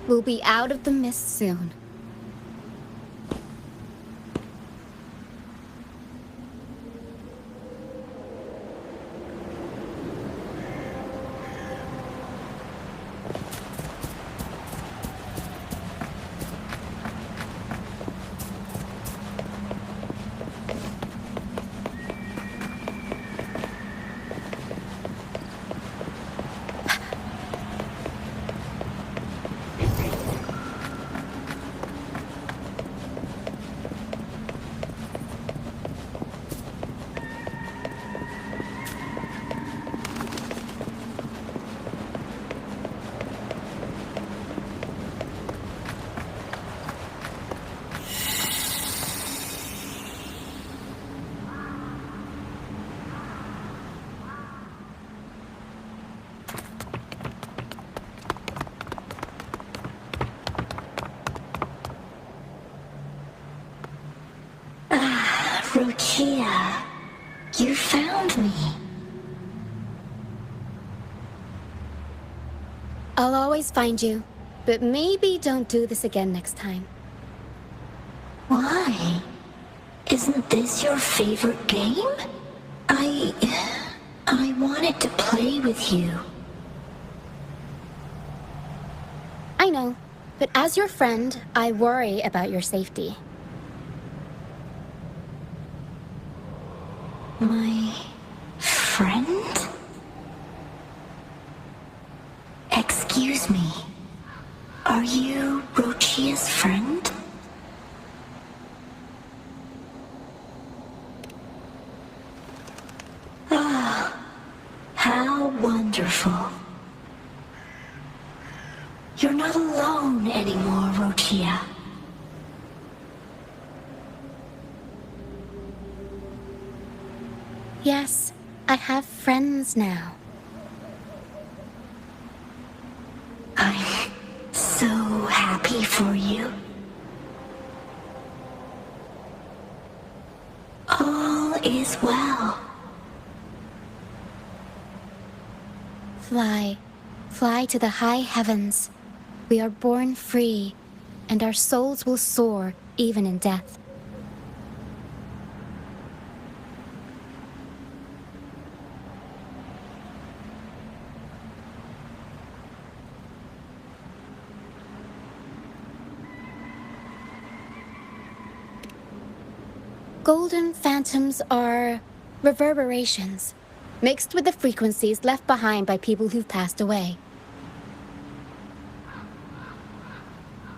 We'll be out of the mist soon. Rukia, you found me. I'll always find you, but maybe don't do this again next time. Why? Isn't this your favorite game? I wanted to play with you. I know, but as your friend, I worry about your safety. My friend? Excuse me. Are you Rochia's friend? Ah, how wonderful. You're not alone anymore, Rochia. Yes, I have friends now. I'm so happy for you. All is well. Fly. Fly to the high heavens. We are born free, and our souls will soar even in death. Golden phantoms are reverberations, mixed with the frequencies left behind by people who've passed away.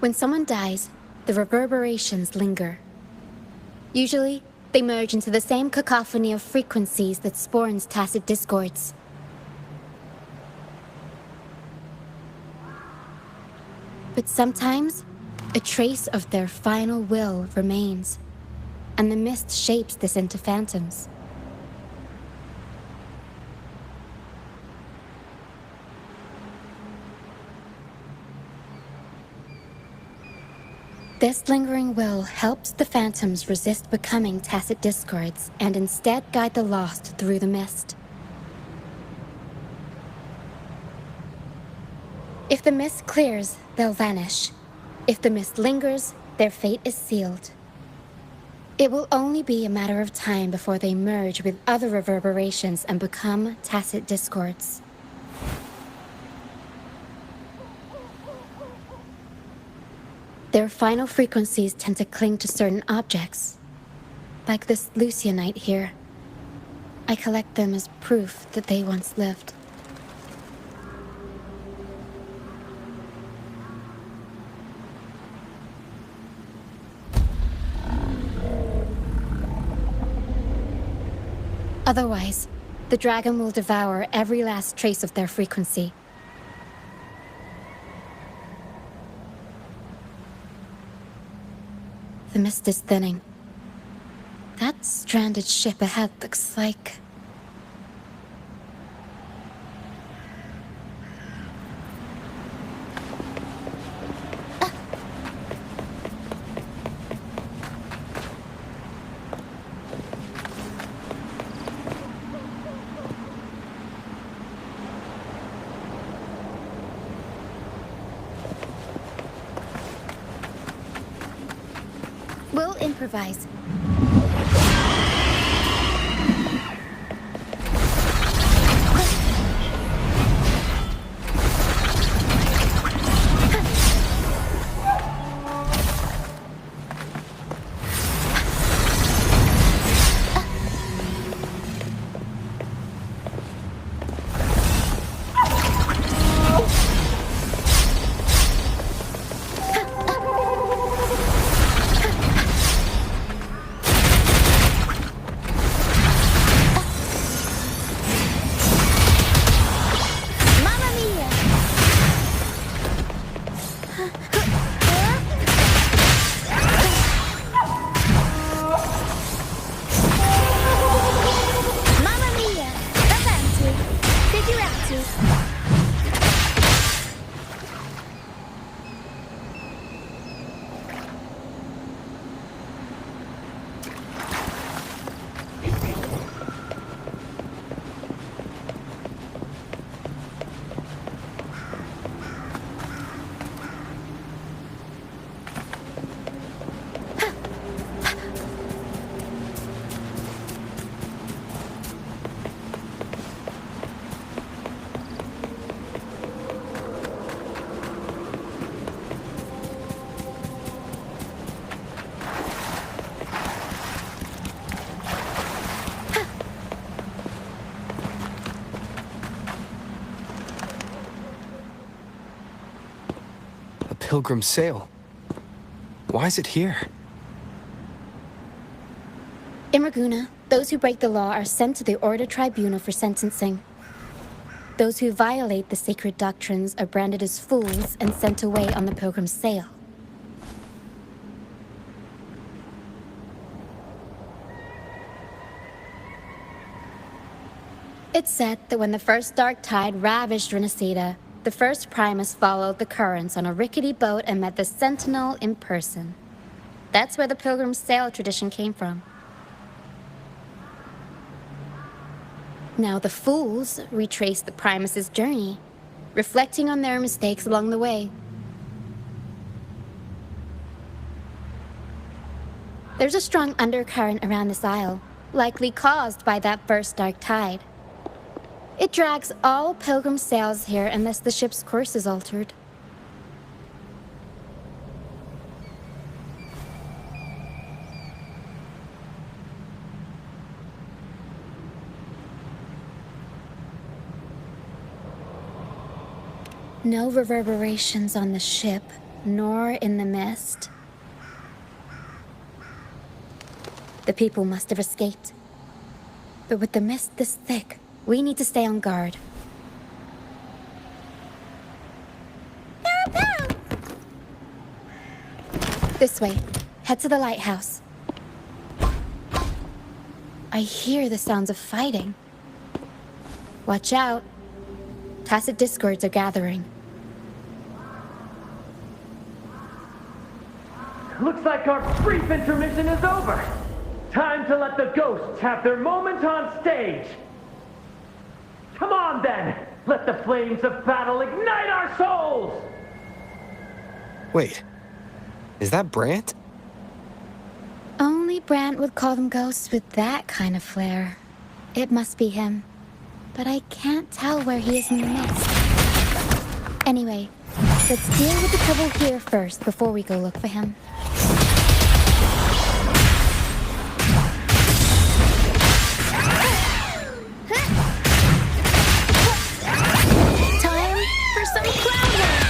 When someone dies, the reverberations linger. Usually, they merge into the same cacophony of frequencies that spawns tacit discords. But sometimes, a trace of their final will remains, and the mist shapes this into phantoms. This lingering will helps the phantoms resist becoming tacit discords and instead guide the lost through the mist. If the mist clears, they'll vanish. If the mist lingers, their fate is sealed. It will only be a matter of time before they merge with other reverberations and become tacit discords. Their final frequencies tend to cling to certain objects, like this Lucianite here. I collect them as proof that they once lived. Otherwise, the dragon will devour every last trace of their frequency. The mist is thinning. That stranded ship ahead looks like... We'll improvise. Pilgrim sail. Why is it here? In Raguna, those who break the law are sent to the Order Tribunal for sentencing. Those who violate the sacred doctrines are branded as fools and sent away on the Pilgrim's sail. It's said that when the first dark tide ravaged Renacida, the first Primus followed the currents on a rickety boat and met the Sentinel in person. That's where the Pilgrim's sail tradition came from. Now the fools retrace the Primus's journey, reflecting on their mistakes along the way. There's a strong undercurrent around this isle, likely caused by that first dark tide. It drags all Pilgrim sails here unless the ship's course is altered. No reverberations on the ship, nor in the mist. The people must have escaped. But with the mist this thick, we need to stay on guard. This way. Head to the lighthouse. I hear the sounds of fighting. Watch out. Tacit discords are gathering. Looks like our brief intermission is over. Time to let the ghosts have their moment on stage. Come on then! Let the flames of battle ignite our souls! Wait, is that Brant? Only Brant would call them ghosts with that kind of flair. It must be him. But I can't tell where he is in the mist. Anyway, let's deal with the trouble here first before we go look for him. Time for some cloud work!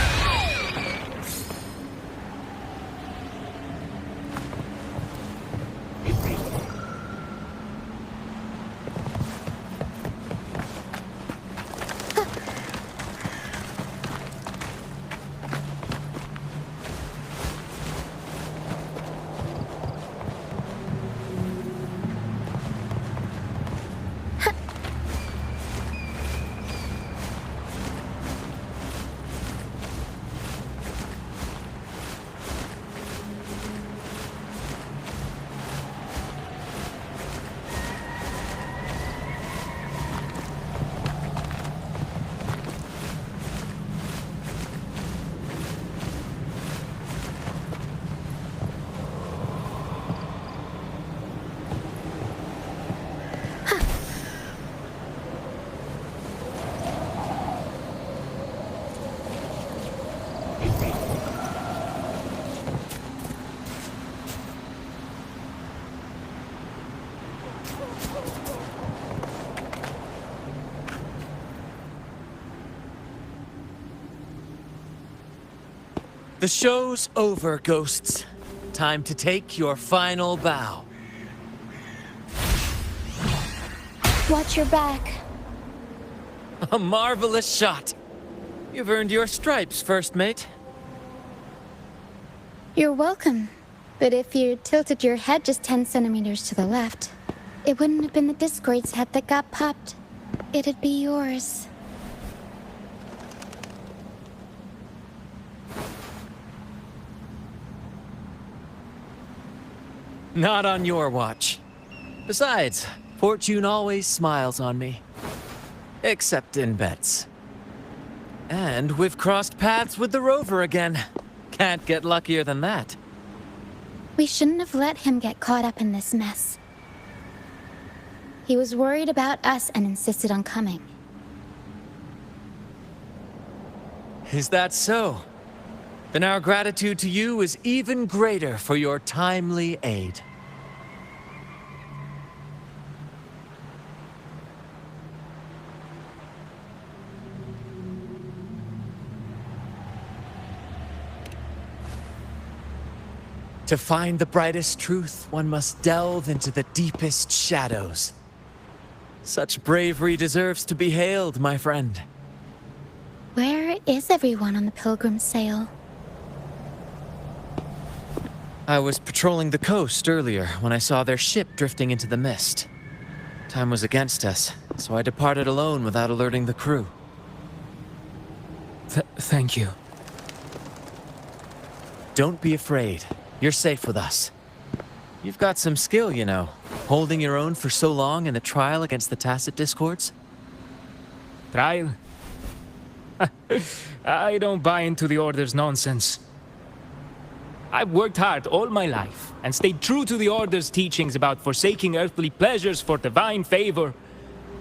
The show's over, ghosts. Time to take your final bow. Watch your back. A marvelous shot. You've earned your stripes, first mate. You're welcome. But if you tilted your head just 10 centimeters to the left, it wouldn't have been the Discord's head that got popped. It'd be yours. Not on your watch. Besides, fortune always smiles on me. Except in bets. And we've crossed paths with the rover again. Can't get luckier than that. We shouldn't have let him get caught up in this mess. He was worried about us and insisted on coming. Is that so? Then our gratitude to you is even greater for your timely aid. To find the brightest truth, one must delve into the deepest shadows. Such bravery deserves to be hailed, my friend. Where is everyone on the Pilgrim sail? I was patrolling the coast earlier when I saw their ship drifting into the mist. Time was against us, so I departed alone without alerting the crew. Thank you. Don't be afraid. You're safe with us. You've got some skill, you know, holding your own for so long in a trial against the Tacit Discords. Trial? I don't buy into the Order's nonsense. I've worked hard all my life and stayed true to the Order's teachings about forsaking earthly pleasures for divine favor.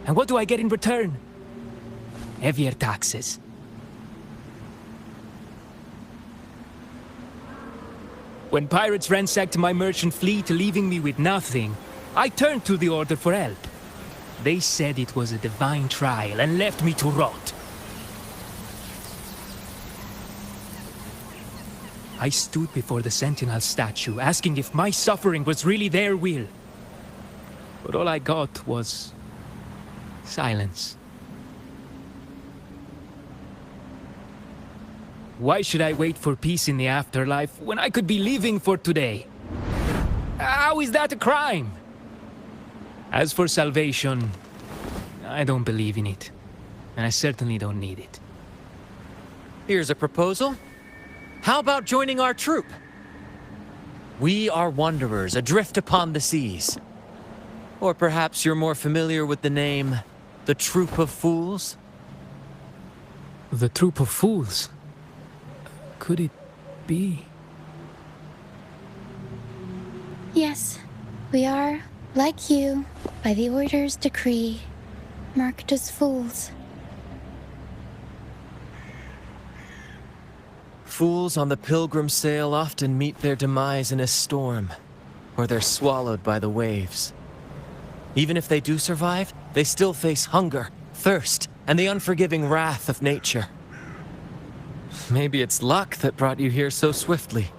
And what do I get in return? Heavier taxes. When pirates ransacked my merchant fleet, leaving me with nothing, I turned to the Order for help. They said it was a divine trial and left me to rot. I stood before the Sentinel statue, asking if my suffering was really their will. But all I got was silence. Why should I wait for peace in the afterlife when I could be living for today? How is that a crime? As for salvation, I don't believe in it. And I certainly don't need it. Here's a proposal. How about joining our troop? We are wanderers adrift upon the seas. Or perhaps you're more familiar with the name, the Troop of Fools? The Troop of Fools? Could it be? Yes, we are, like you, by the Order's decree, marked as fools. Fools on the pilgrim sail often meet their demise in a storm, or they're swallowed by the waves. Even if they do survive, they still face hunger, thirst, and the unforgiving wrath of nature. Maybe it's luck that brought you here so swiftly,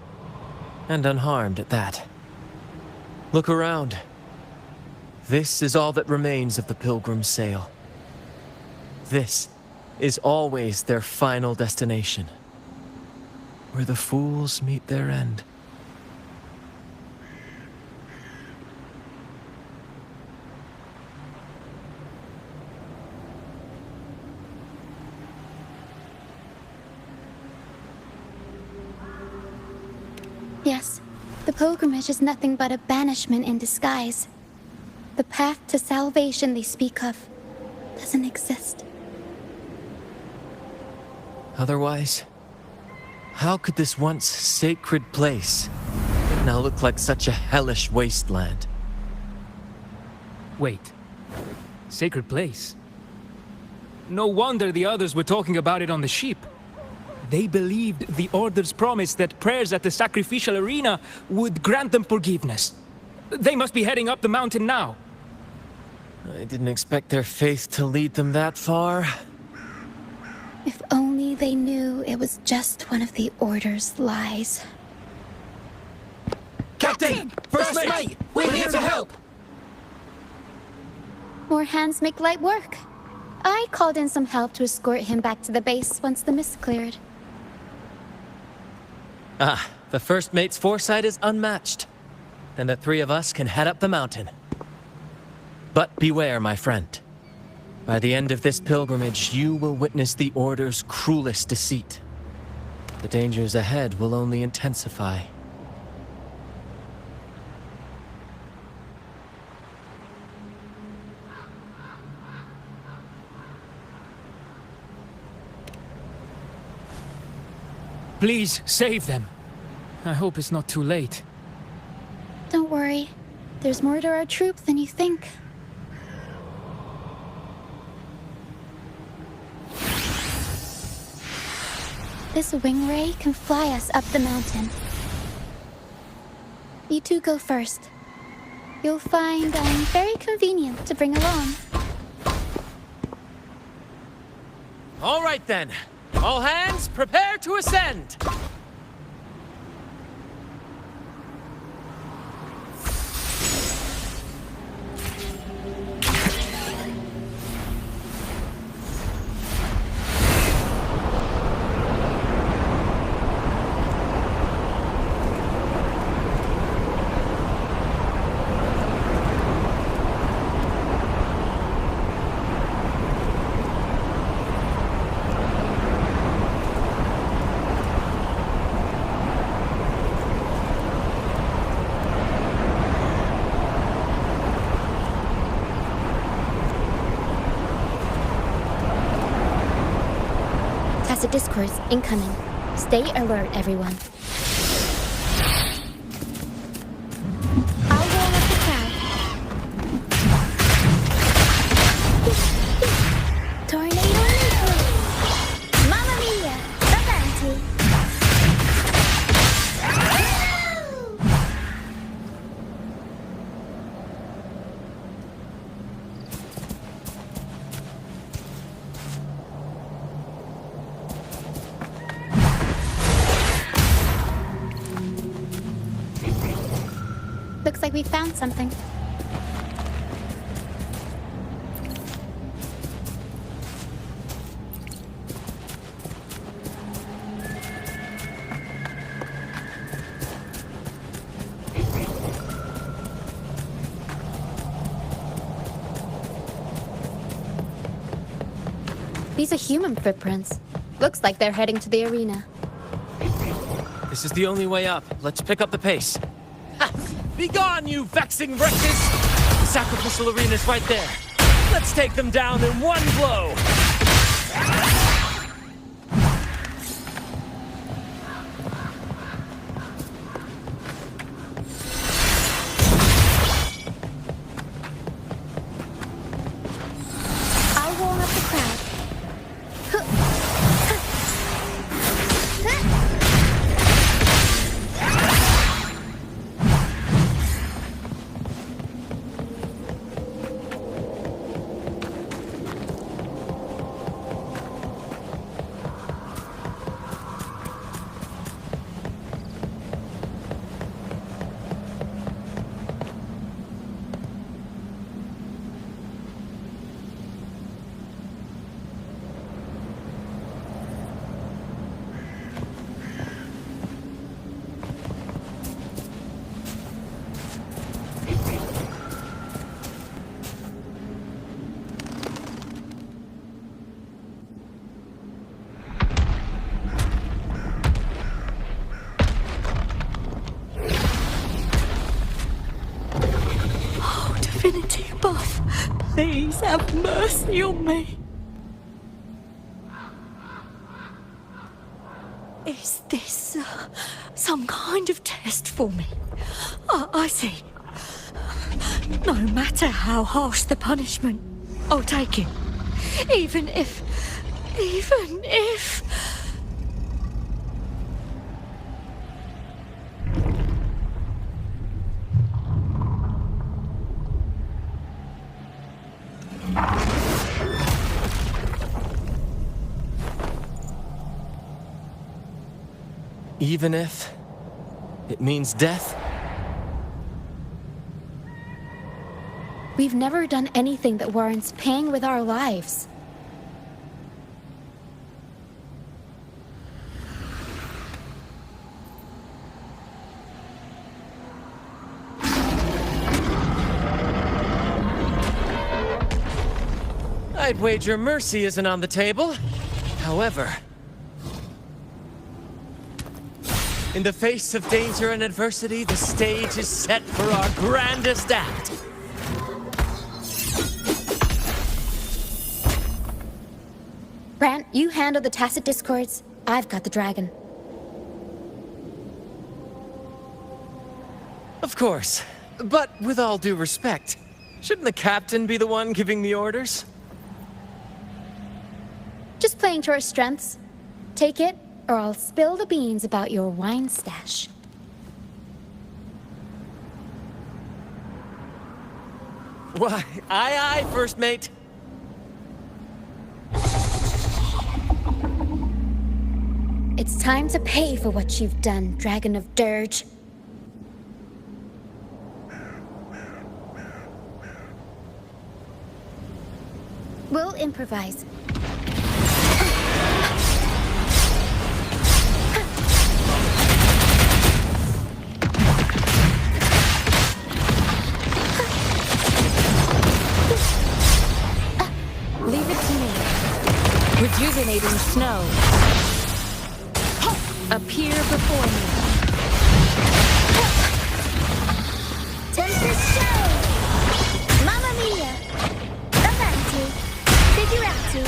and unharmed at that. Look around. This is all that remains of the pilgrim sail. This is always their final destination, where the fools meet their end. Yes, the pilgrimage is nothing but a banishment in disguise. The path to salvation they speak of doesn't exist. Otherwise, how could this once sacred place now look like such a hellish wasteland? Wait. Sacred place? No wonder the others were talking about it on the ship. They believed the Order's promise that prayers at the sacrificial arena would grant them forgiveness. They must be heading up the mountain now. I didn't expect their faith to lead them that far. If only they knew it was just one of the Order's lies. Captain! First mate! We're here to help! More hands make light work. I called in some help to escort him back to the base once the mist cleared. Ah, the first mate's foresight is unmatched. Then the three of us can head up the mountain. But beware, my friend. By the end of this pilgrimage, you will witness the Order's cruelest deceit. The dangers ahead will only intensify. Please, save them. I hope it's not too late. Don't worry. There's more to our troop than you think. This wing ray can fly us up the mountain. You two go first. You'll find very convenient to bring along. All right then. All hands, prepare to ascend! Tacit discourse incoming. Stay alert, everyone. I'll roll up the crowd. Tornado Nico! Mamma mia! Avanti! Looks like we found something. These are human footprints. Looks like they're heading to the arena. This is the only way up. Let's pick up the pace. Be gone, you vexing wretches! The sacrificial arena's right there. Let's take them down in one blow! I'll warm up the crowd. Please have mercy on me. Is this some kind of test for me? I see. No matter how harsh the punishment, I'll take it. Even if... Even if it means death? We've never done anything that warrants paying with our lives. I'd wager mercy isn't on the table. However, in the face of danger and adversity, the stage is set for our grandest act. Brant, you handle the tacit discords. I've got the dragon. Of course. But with all due respect, shouldn't the captain be the one giving the orders? Just playing to our strengths. Take it, or I'll spill the beans about your wine stash. Why, aye, first mate. It's time to pay for what you've done, Dragon of Dirge. We'll improvise. Leave it to me. Rejuvenating snow. Appear before me. Tempest show! Mamma mia! Avanti! Figurati!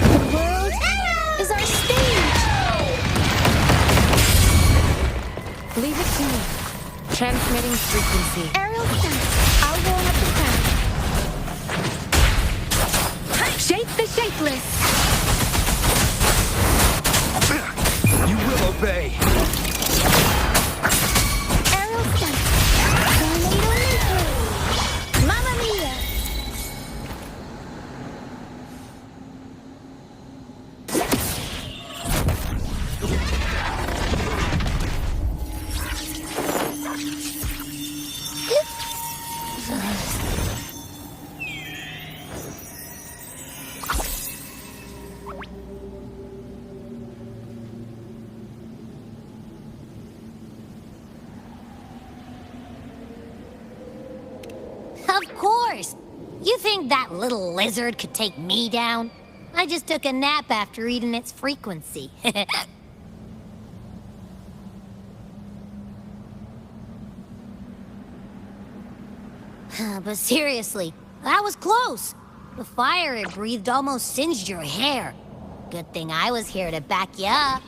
The world is our stage! Leave it to me. Transmitting frequency. Aerial sense. I'll warm up the crowd. Shape the shapeless. You will obey. Aerial sense. Tornado Leaper. Mamma mia! Of course! You think that little lizard could take me down? I just took a nap after eating its frequency. But seriously, that was close. The fire it breathed almost singed your hair. Good thing I was here to back you up.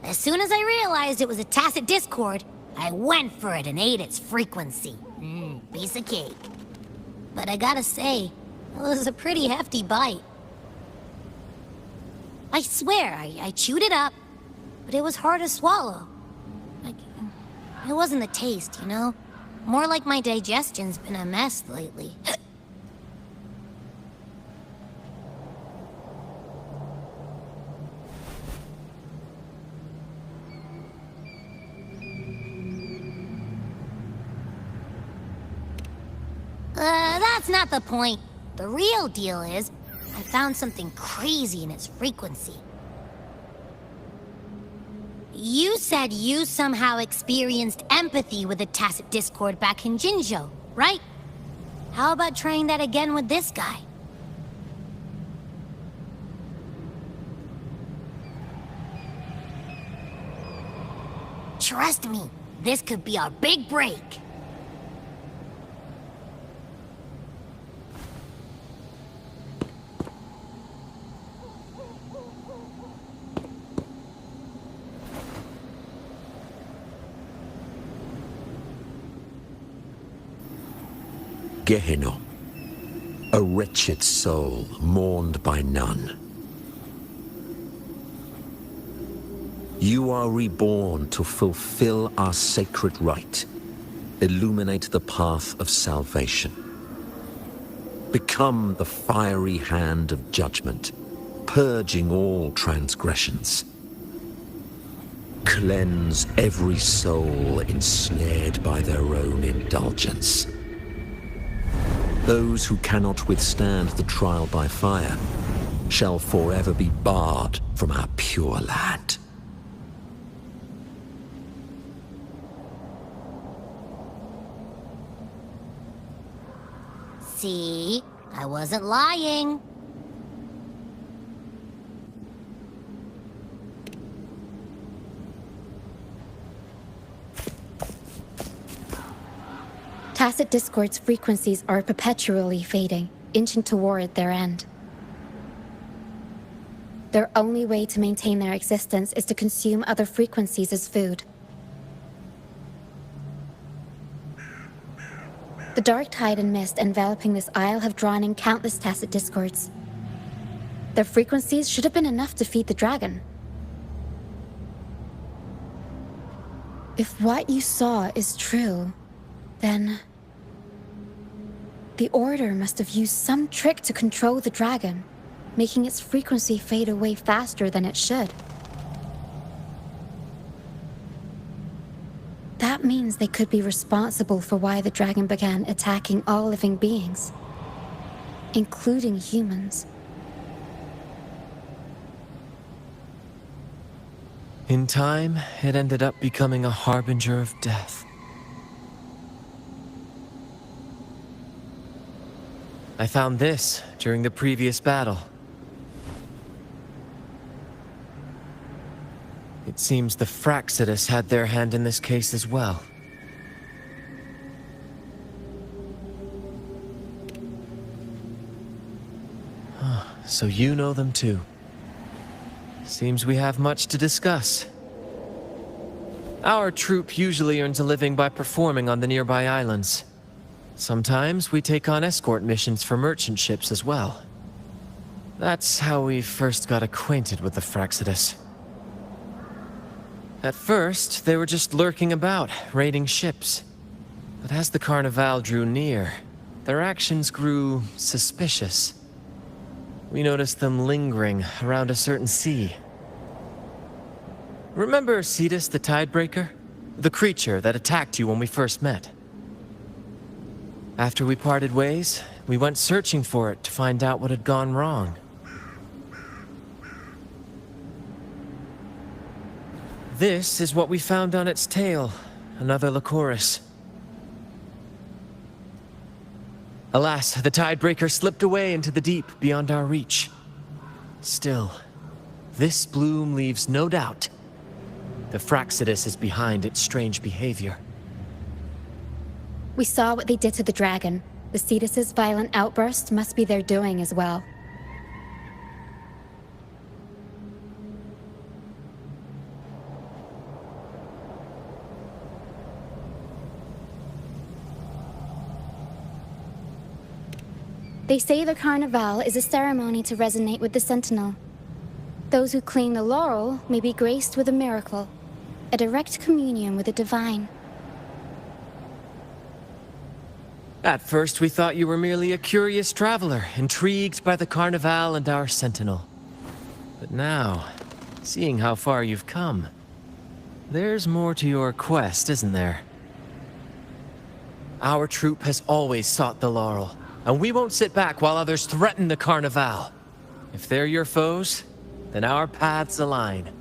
As soon as I realized it was a tacit discord, I went for it and ate its frequency. Piece of cake. But I gotta say, it was a pretty hefty bite. I swear, I chewed it up, but it was hard to swallow. It wasn't the taste, you know? More like my digestion's been a mess lately. That's not the point. The real deal is, I found something crazy in its frequency. You said you somehow experienced empathy with the tacit discord back in Jinzhou, right? How about trying that again with this guy? Trust me, this could be our big break. Gehenna, a wretched soul mourned by none. You are reborn to fulfill our sacred rite, illuminate the path of salvation. Become the fiery hand of judgment, purging all transgressions. Cleanse every soul ensnared by their own indulgence. Those who cannot withstand the trial by fire shall forever be barred from our pure land. See? I wasn't lying. Tacit Discord's frequencies are perpetually fading, inching toward their end. Their only way to maintain their existence is to consume other frequencies as food. The dark tide and mist enveloping this isle have drawn in countless Tacit Discords. Their frequencies should have been enough to feed the dragon. If what you saw is true, then the Order must have used some trick to control the dragon, making its frequency fade away faster than it should. That means they could be responsible for why the dragon began attacking all living beings, including humans. In time, it ended up becoming a harbinger of death. I found this during the previous battle. It seems the Fraxidus had their hand in this case as well. So you know them too. Seems we have much to discuss. Our troop usually earns a living by performing on the nearby islands. Sometimes we take on escort missions for merchant ships as well. That's how we first got acquainted with the Fraxidus. At first, they were just lurking about, raiding ships. But as the Carnival drew near, their actions grew suspicious. We noticed them lingering around a certain sea. Remember Cetus the Tidebreaker? The creature that attacked you when we first met? After we parted ways, we went searching for it to find out what had gone wrong. This is what we found on its tail, another Lycoris. Alas, the Tidebreaker slipped away into the deep beyond our reach. Still, this bloom leaves no doubt. the Fraxidus is behind its strange behavior. We saw what they did to the dragon. The Cetus's violent outburst must be their doing as well. They say the Carnival is a ceremony to resonate with the Sentinel. Those who claim the laurel may be graced with a miracle, a direct communion with the divine. At first, we thought you were merely a curious traveler, intrigued by the Carnival and our Sentinel. But now, seeing how far you've come, there's more to your quest, isn't there? Our troop has always sought the laurel, and we won't sit back while others threaten the Carnival. If they're your foes, then our paths align.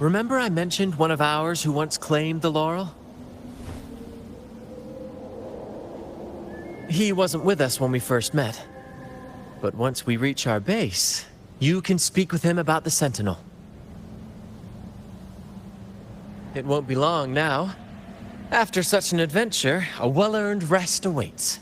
Remember I mentioned one of ours who once claimed the laurel? He wasn't with us when we first met. But once we reach our base, you can speak with him about the Sentinel. It won't be long now. After such an adventure, a well-earned rest awaits.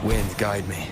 Wind, guide me.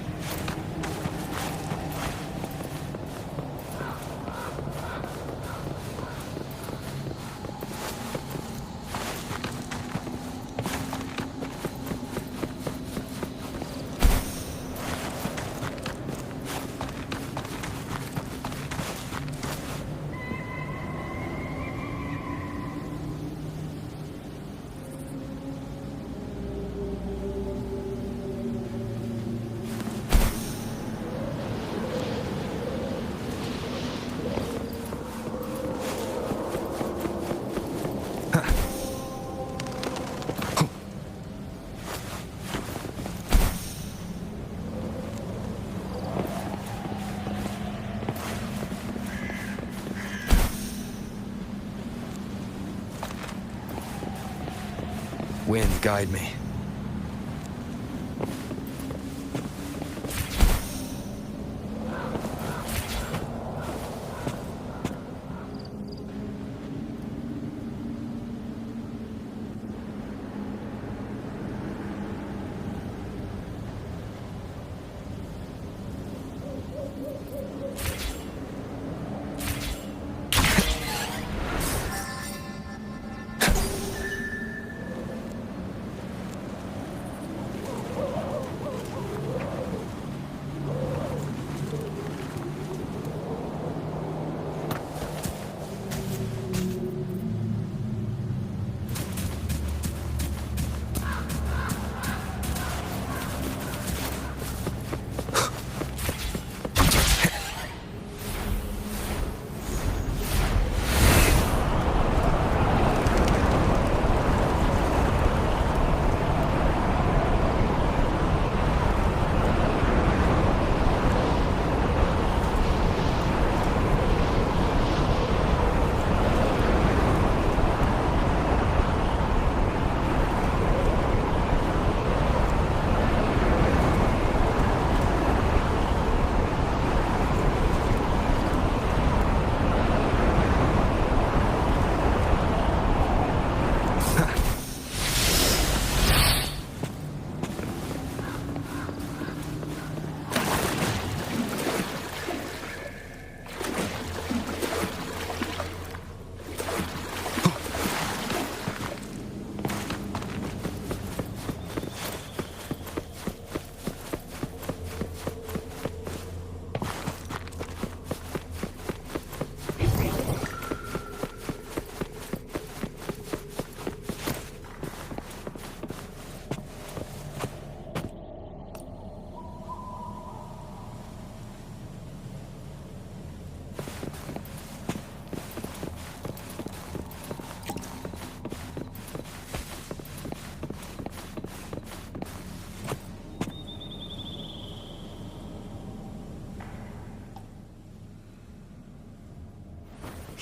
Wind, guide me.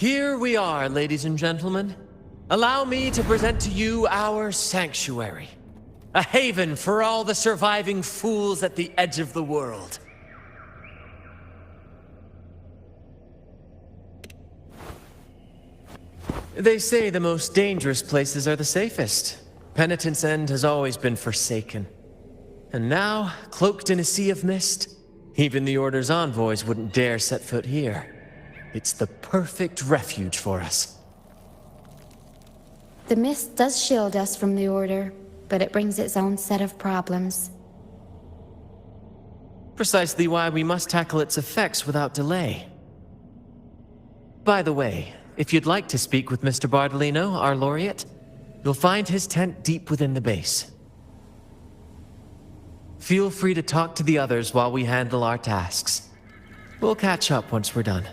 Here we are, ladies and gentlemen. Allow me to present to you our sanctuary. A haven for all the surviving fools at the edge of the world. They say the most dangerous places are the safest. Penitent's End has always been forsaken. And now, cloaked in a sea of mist, even the Order's envoys wouldn't dare set foot here. It's the perfect refuge for us. The mist does shield us from the Order, but it brings its own set of problems. Precisely why we must tackle its effects without delay. By the way, if you'd like to speak with Mr. Bardolino, our laureate, you'll find his tent deep within the base. Feel free to talk to the others while we handle our tasks. We'll catch up once we're done.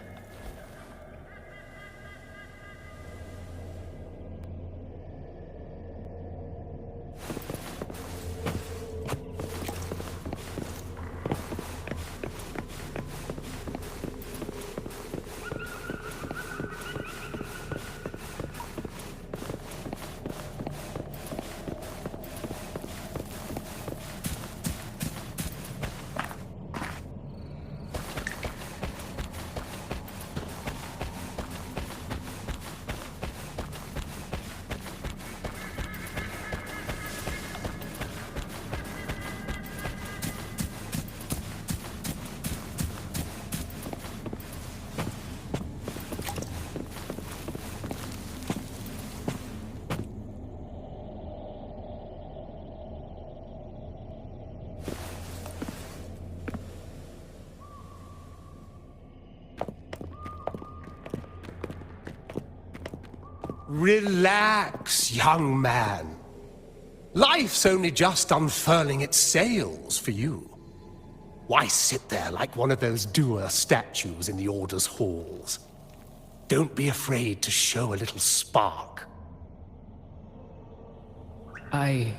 Relax, young man. Life's only just unfurling its sails for you. Why sit there like one of those dour statues in the Order's halls? Don't be afraid to show a little spark. I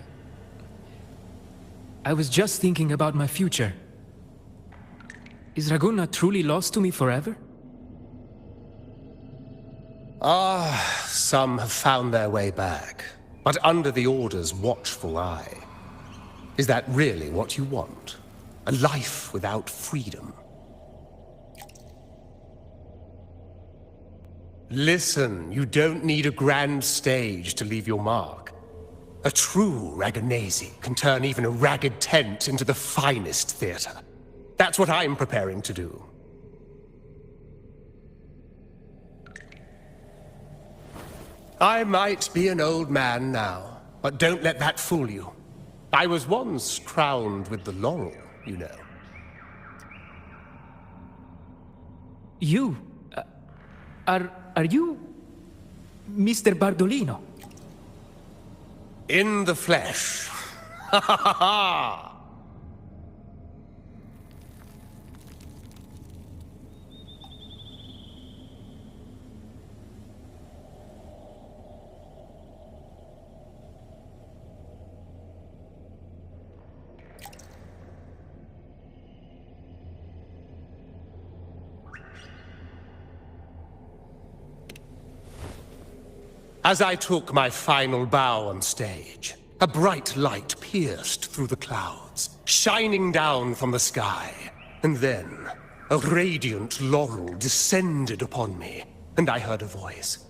was just thinking about my future. Is Raguna truly lost to me forever? Some have found their way back, but under the Order's watchful eye. Is that really what you want? A life without freedom? Listen, you don't need a grand stage to leave your mark. A true Raganese can turn even a ragged tent into the finest theater. That's what I'm preparing to do. I might be an old man now, but don't let that fool you. I was once crowned with the laurel, you know. You? Are you Mr. Bardolino? In the flesh. Ha ha ha ha! As I took my final bow on stage, a bright light pierced through the clouds, shining down from the sky. And then, a radiant laurel descended upon me, and I heard a voice.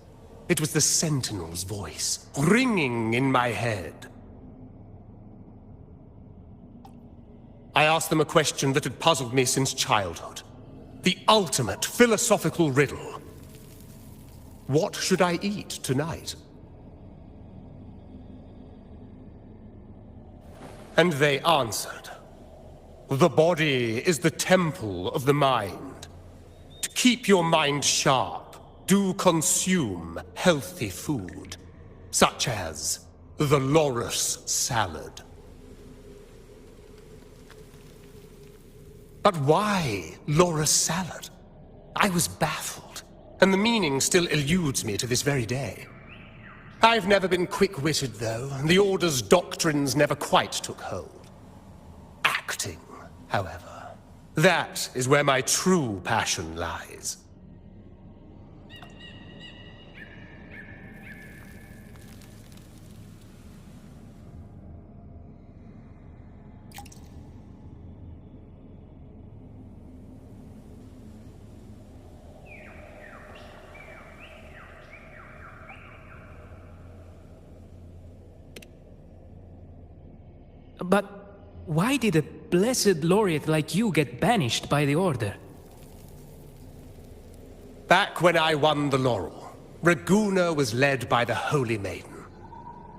It was the Sentinel's voice, ringing in my head. I asked them a question that had puzzled me since childhood. The ultimate philosophical riddle. What should I eat tonight? And they answered. The body is the temple of the mind. To keep your mind sharp, do consume healthy food, such as the loris salad. But why loris salad? I was baffled. And the meaning still eludes me to this very day. I've never been quick-witted, though, and the Order's doctrines never quite took hold. Acting, however, that is where my true passion lies. But why did a blessed laureate like you get banished by the Order? Back when I won the laurel, Raguna was led by the Holy Maiden.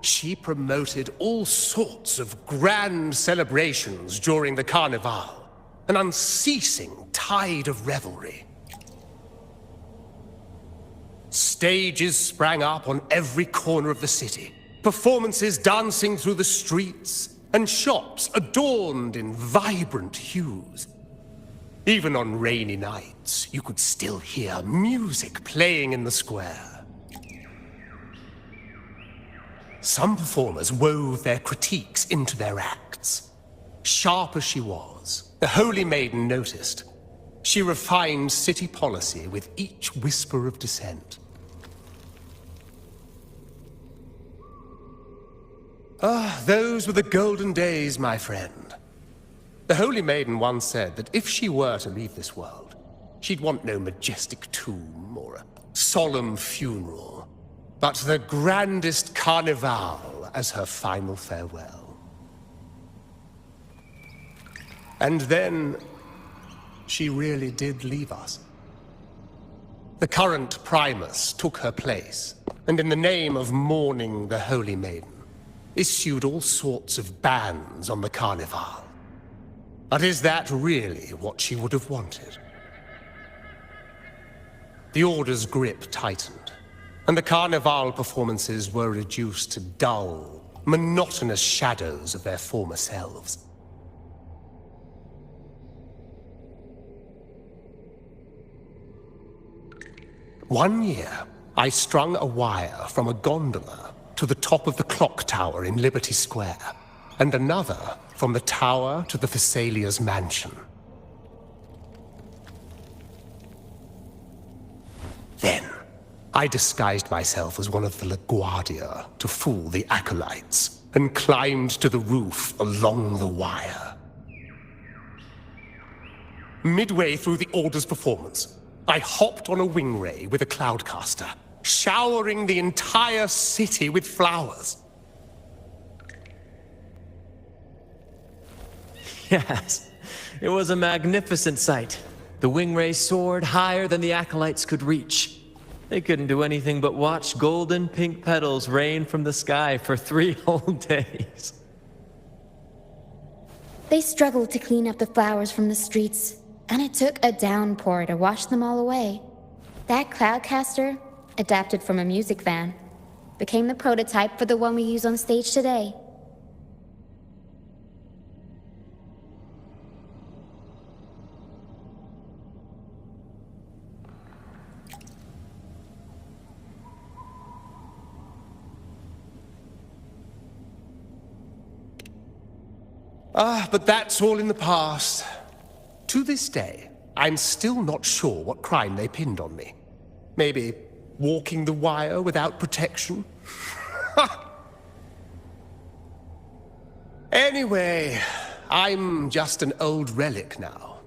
She promoted all sorts of grand celebrations during the Carnival, an unceasing tide of revelry. Stages sprang up on every corner of the city, performances dancing through the streets, and shops adorned in vibrant hues. Even on rainy nights, you could still hear music playing in the square. Some performers wove their critiques into their acts. Sharp as she was, the Holy Maiden noticed. She refined city policy with each whisper of dissent. Ah, those were the golden days, my friend. The Holy Maiden once said that if she were to leave this world, she'd want no majestic tomb or a solemn funeral, but the grandest carnival as her final farewell. And then, she really did leave us. The current Primus took her place, and in the name of mourning the Holy Maiden, issued all sorts of bans on the Carnival. But is that really what she would have wanted? The Order's grip tightened, and the Carnival performances were reduced to dull, monotonous shadows of their former selves. One year, I strung a wire from a gondola to the top of the clock tower in Liberty Square, and another from the tower to the Thessalia's mansion. Then, I disguised myself as one of the LaGuardia to fool the acolytes, and climbed to the roof along the wire. Midway through the Order's performance, I hopped on a wing ray with a cloudcaster, showering the entire city with flowers. Yes, it was a magnificent sight. The wing ray soared higher than the acolytes could reach. They couldn't do anything but watch golden pink petals rain from the sky for 3 whole days. They struggled to clean up the flowers from the streets, and it took a downpour to wash them all away. That cloudcaster, adapted from a music van, became the prototype for the one we use on stage today. But that's all in the past. To this day, I'm still not sure what crime they pinned on me. Maybe walking the wire without protection? Anyway, I'm just an old relic now.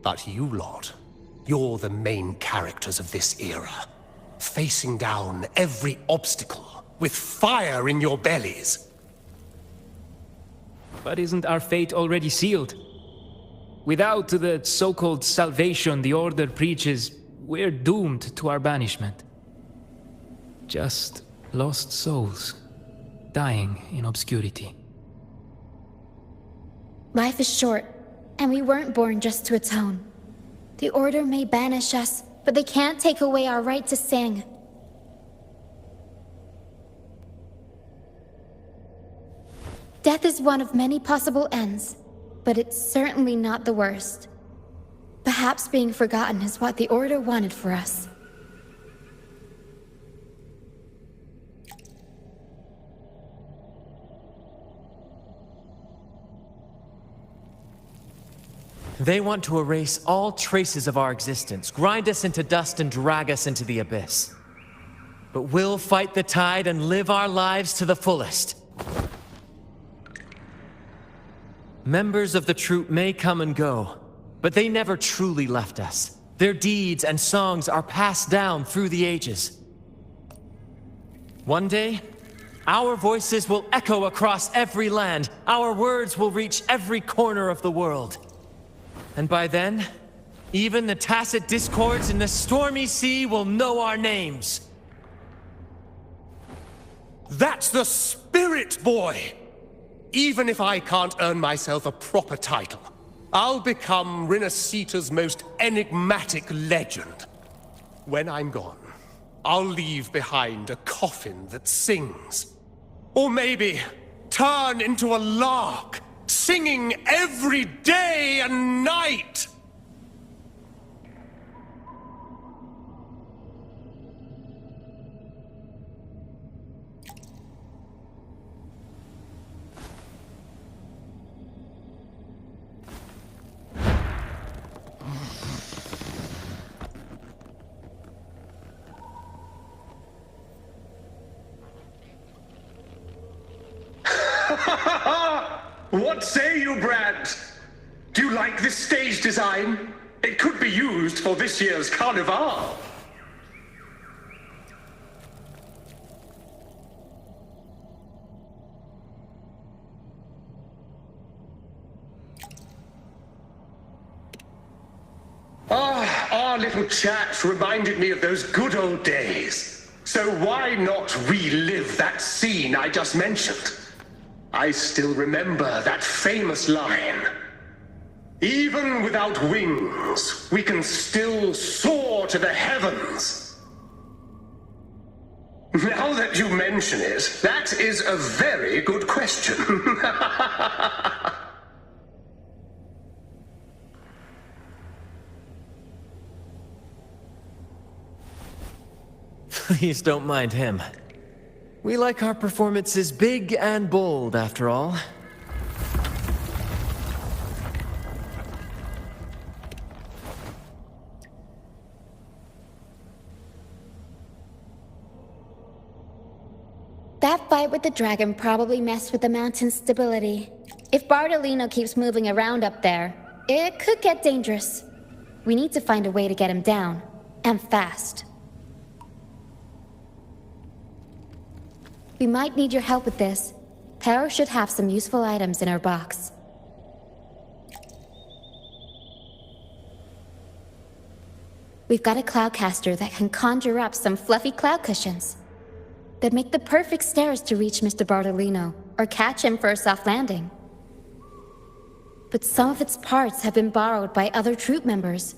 But you lot, you're the main characters of this era. Facing down every obstacle with fire in your bellies. But isn't our fate already sealed? Without the so-called salvation the Order preaches, we're doomed to our banishment. Just lost souls, dying in obscurity. Life is short, and we weren't born just to atone. The Order may banish us, but they can't take away our right to sing. Death is one of many possible ends, but it's certainly not the worst. Perhaps being forgotten is what the Order wanted for us. They want to erase all traces of our existence, grind us into dust and drag us into the abyss. But we'll fight the tide and live our lives to the fullest. Members of the troupe may come and go, but they never truly left us. Their deeds and songs are passed down through the ages. One day, Our voices will echo across every land. Our words will reach every corner of the world. And by then, even the tacit discords in the stormy sea will know our names. That's the spirit, boy! Even if I can't earn myself a proper title, I'll become Rinasita's most enigmatic legend. When I'm gone, I'll leave behind a coffin that sings. Or maybe turn into a lark, singing every day and night! What say you, Brad? Do you like this stage design? It could be used for this year's carnival. Our little chat reminded me of those good old days. So why not relive that scene I just mentioned? I still remember that famous line. Even without wings, we can still soar to the heavens. Now that you mention it, that is a very good question. Please don't mind him. We like our performances big and bold, after all. That fight with the dragon probably messed with the mountain's stability. If Bartolino keeps moving around up there, it could get dangerous. We need to find a way to get him down, and fast. We might need your help with this. Taro should have some useful items in her box. We've got a cloudcaster that can conjure up some fluffy cloud cushions. They'd make the perfect stairs to reach Mr. Bartolino, or catch him for a soft landing. But some of its parts have been borrowed by other troop members.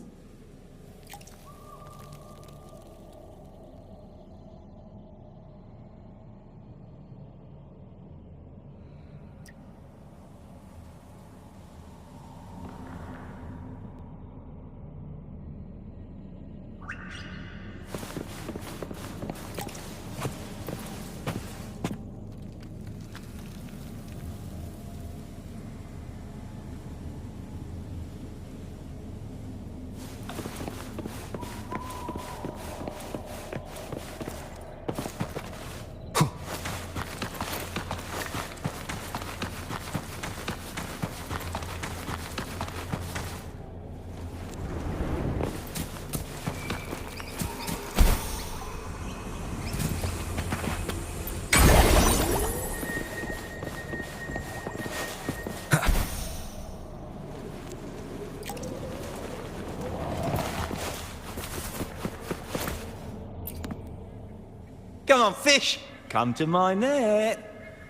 Come on, fish! Come to my net.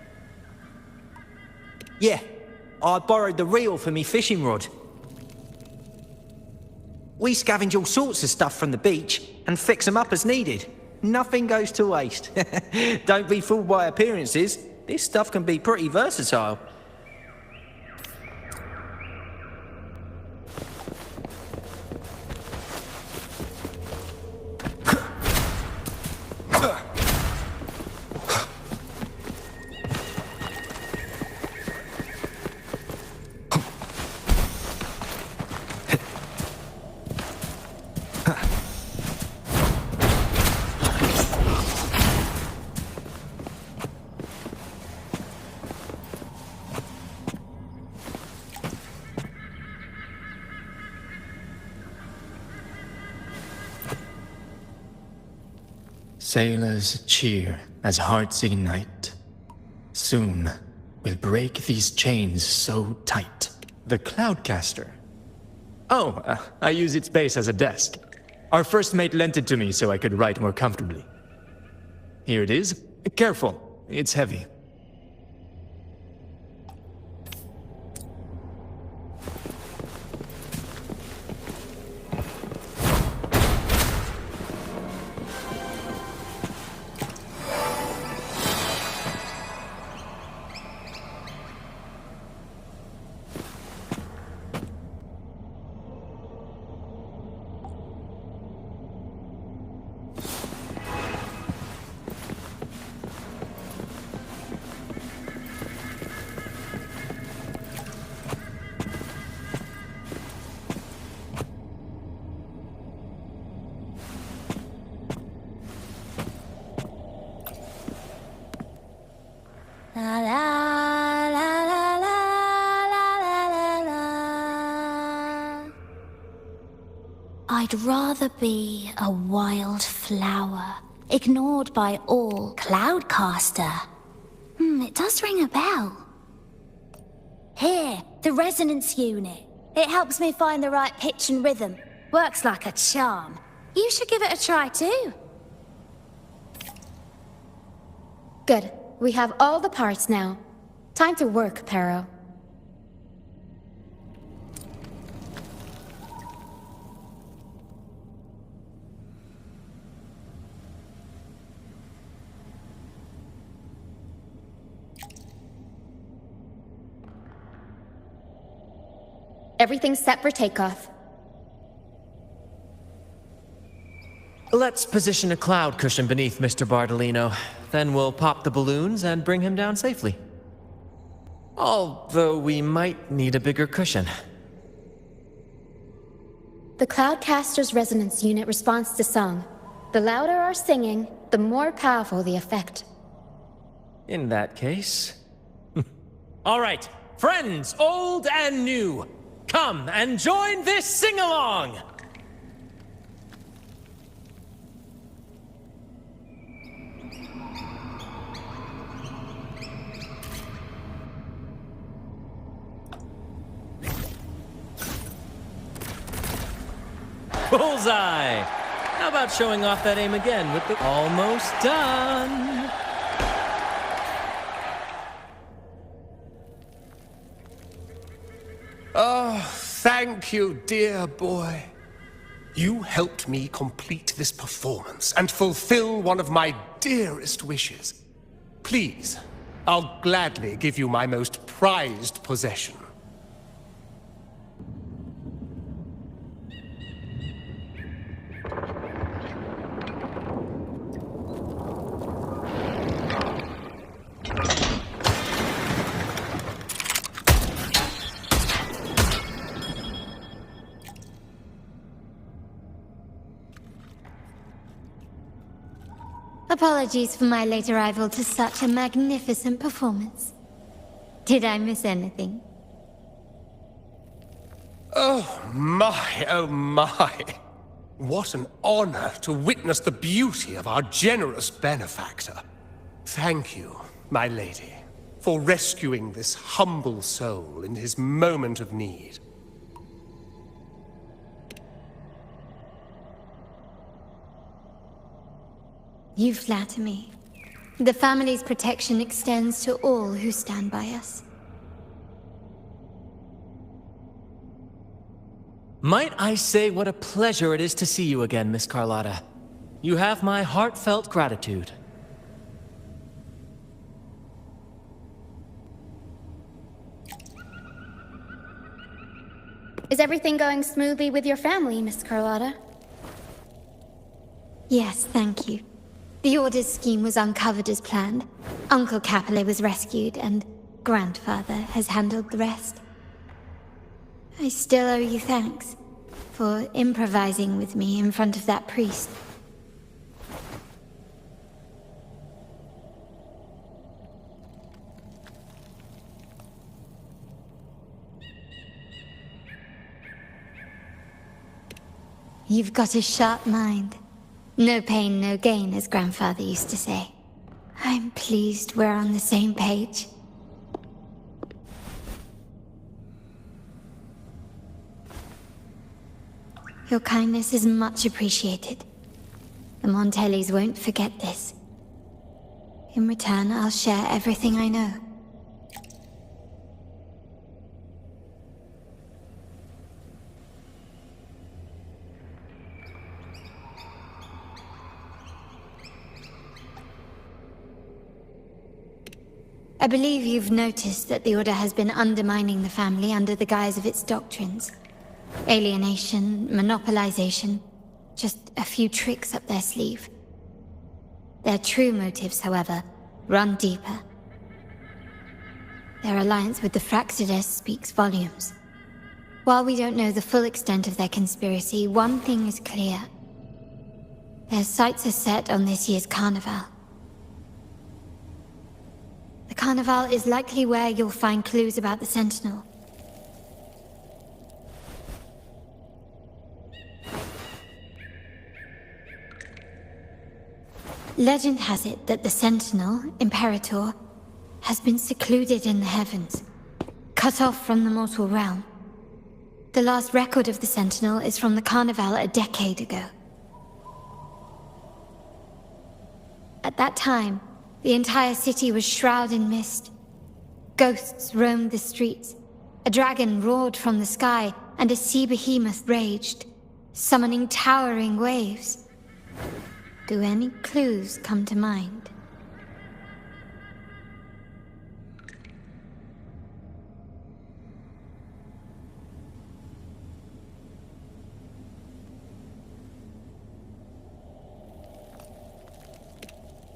Yeah, I borrowed the reel for me fishing rod. We scavenge all sorts of stuff from the beach and fix them up as needed. Nothing goes to waste. Don't be fooled by appearances. This stuff can be pretty versatile. Sailors cheer as hearts ignite, Soon, we'll break these chains so tight. The Cloudcaster. Oh, I use its base as a desk. Our first mate lent it to me so I could write more comfortably. Here it is. Careful, it's heavy. La la la la la la la la. I'd rather be a wild flower, ignored by all. Cloudcaster. It does ring a bell. Here, the resonance unit. It helps me find the right pitch and rhythm. Works like a charm. You should give it a try too. Good. We have all the parts now. Time to work, Pero. Everything's set for takeoff. Let's position a cloud cushion beneath Mr. Bardolino. Then we'll pop the balloons and bring him down safely. Although we might need a bigger cushion. The Cloudcaster's resonance unit responds to song. The louder our singing, the more powerful the effect. In that case... All right, friends, old and new, come and join this sing-along! Bullseye! How about showing off that aim again with the almost done? Oh, thank you, dear boy. You helped me complete this performance and fulfill one of my dearest wishes. Please, I'll gladly give you my most prized possession. Apologies for my late arrival to such a magnificent performance. Did I miss anything? Oh my. What an honor to witness the beauty of our generous benefactor. Thank you, my lady, for rescuing this humble soul in his moment of need. You flatter me. The family's protection extends to all who stand by us. Might I say what a pleasure it is to see you again, Miss Carlotta. You have my heartfelt gratitude. Is everything going smoothly with your family, Miss Carlotta? Yes, thank you. The Order's scheme was uncovered as planned. Uncle Capulet was rescued, and Grandfather has handled the rest. I still owe you thanks for improvising with me in front of that priest. You've got a sharp mind. No pain, no gain, as Grandfather used to say. I'm pleased we're on the same page. Your kindness is much appreciated. The Montellis won't forget this. In return, I'll share everything I know. I believe you've noticed that the Order has been undermining the family under the guise of its doctrines. Alienation, monopolization, just a few tricks up their sleeve. Their true motives, however, run deeper. Their alliance with the Fraxides speaks volumes. While we don't know the full extent of their conspiracy, one thing is clear. Their sights are set on this year's carnival. The carnival is likely where you'll find clues about the Sentinel. Legend has it that the Sentinel, Imperator, has been secluded in the heavens, cut off from the mortal realm. The last record of the Sentinel is from the Carnival a decade ago. At that time, the entire city was shrouded in mist. Ghosts roamed the streets, a dragon roared from the sky, and a sea behemoth raged, summoning towering waves. Do any clues come to mind?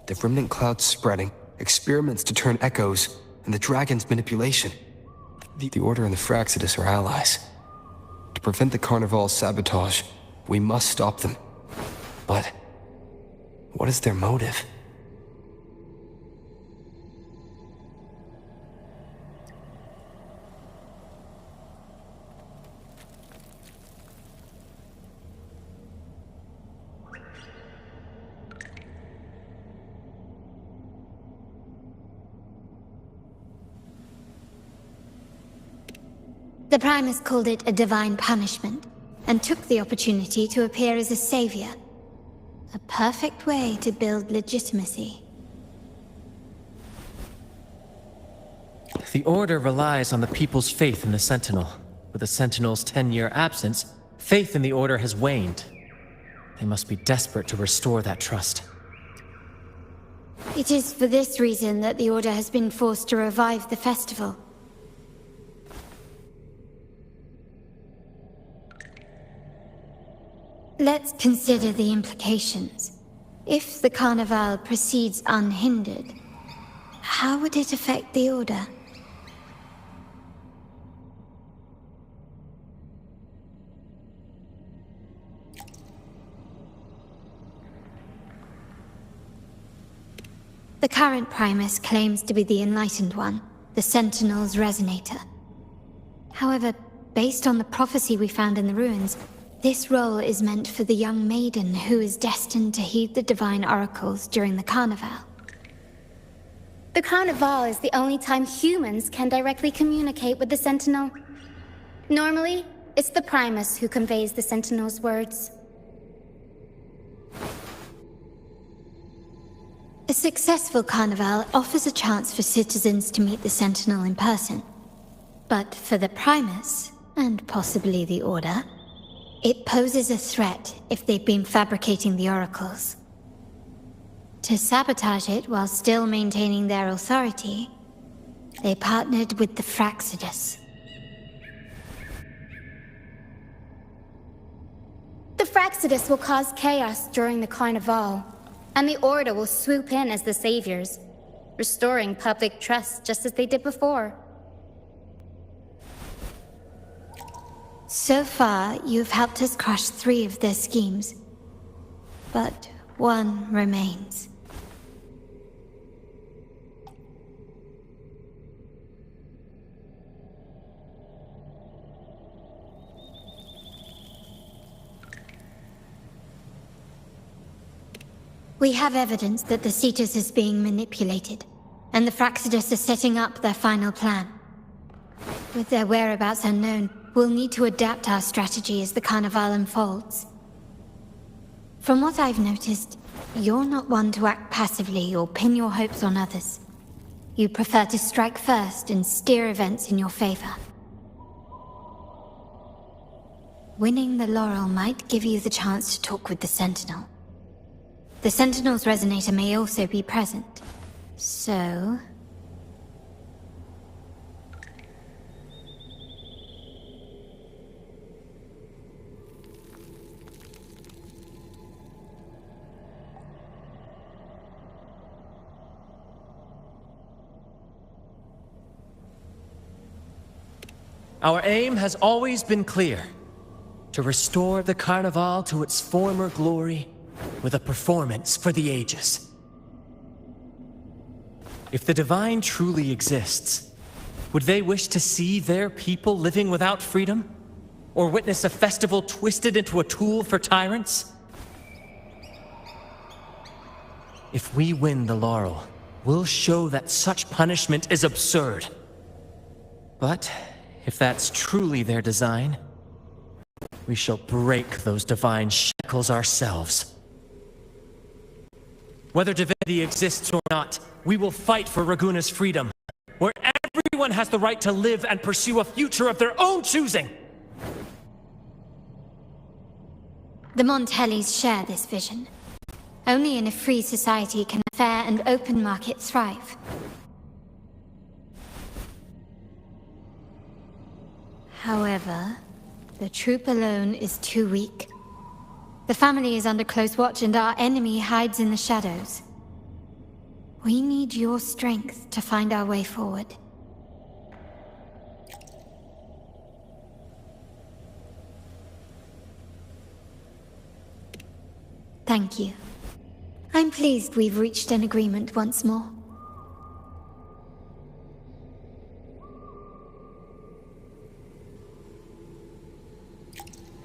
The remnant cloud's spreading, experiments to turn echoes, and the dragon's manipulation. The Order and the Fraxides are allies. To prevent the Carnival's sabotage, we must stop them. But what is their motive? The Primus called it a divine punishment, and took the opportunity to appear as a savior. A perfect way to build legitimacy. The Order relies on the people's faith in the Sentinel. With the Sentinel's 10-year absence, faith in the Order has waned. They must be desperate to restore that trust. It is for this reason that the Order has been forced to revive the festival. Let's consider the implications. If the Carnival proceeds unhindered, how would it affect the Order? The current Primus claims to be the Enlightened One, the Sentinel's Resonator. However, based on the prophecy we found in the ruins, this role is meant for the young maiden who is destined to heed the divine oracles during the Carnival. The Carnival is the only time humans can directly communicate with the Sentinel. Normally, it's the Primus who conveys the Sentinel's words. A successful Carnival offers a chance for citizens to meet the Sentinel in person. But for the Primus, and possibly the Order, it poses a threat if they've been fabricating the oracles. To sabotage it while still maintaining their authority, they partnered with the Fraxides. The Fraxides will cause chaos during the Carnival, and the Order will swoop in as the saviors, restoring public trust just as they did before. So far, you've helped us crush 3 of their schemes. But one remains. We have evidence that the Cetus is being manipulated, and the Fraxidus are setting up their final plan. With their whereabouts unknown, we'll need to adapt our strategy as the Carnival unfolds. From what I've noticed, you're not one to act passively or pin your hopes on others. You prefer to strike first and steer events in your favor. Winning the Laurel might give you the chance to talk with the Sentinel. The Sentinel's resonator may also be present, so... Our aim has always been clear: to restore the Carnival to its former glory with a performance for the ages. If the Divine truly exists, would they wish to see their people living without freedom? Or witness a festival twisted into a tool for tyrants? If we win the Laurel, we'll show that such punishment is absurd. But if that's truly their design, we shall break those divine shackles ourselves. Whether divinity exists or not, we will fight for Raguna's freedom, where everyone has the right to live and pursue a future of their own choosing. The Montellis share this vision. Only in a free society can a fair and open market thrive. However, the troop alone is too weak. The family is under close watch and our enemy hides in the shadows. We need your strength to find our way forward. Thank you. I'm pleased we've reached an agreement once more.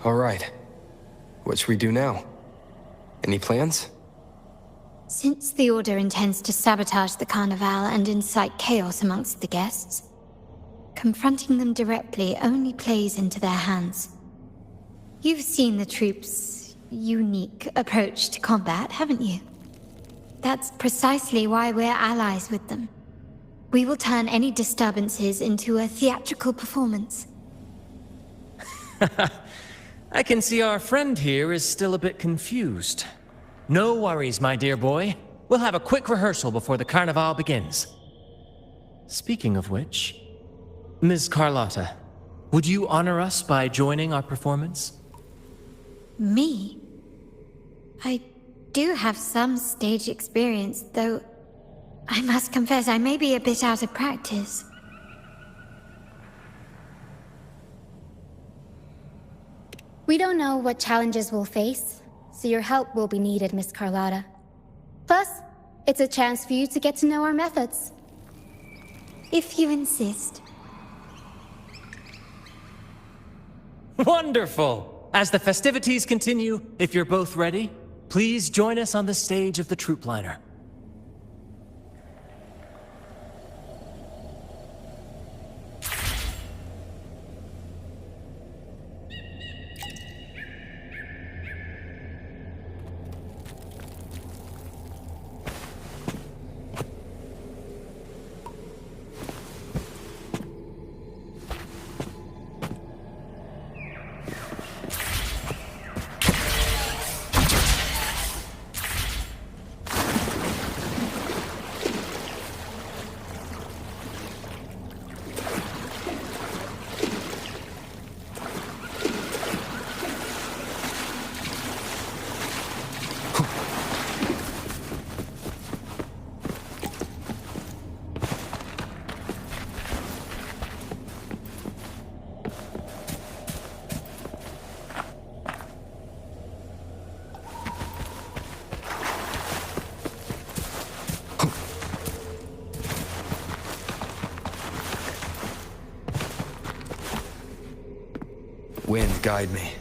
All right. What should we do now? Any plans? Since the Order intends to sabotage the Carnival and incite chaos amongst the guests, confronting them directly only plays into their hands. You've seen the troops' unique approach to combat, haven't you? That's precisely why we're allies with them. We will turn any disturbances into a theatrical performance. I can see our friend here is still a bit confused. No worries, my dear boy. We'll have a quick rehearsal before the Carnival begins. Speaking of which, Ms. Carlotta, would you honor us by joining our performance? Me? I do have some stage experience, though I must confess I may be a bit out of practice. We don't know what challenges we'll face, so your help will be needed, Miss Carlotta. Plus, it's a chance for you to get to know our methods. If you insist. Wonderful! As the festivities continue, if you're both ready, please join us on the stage of the troop liner. Wind, guide me.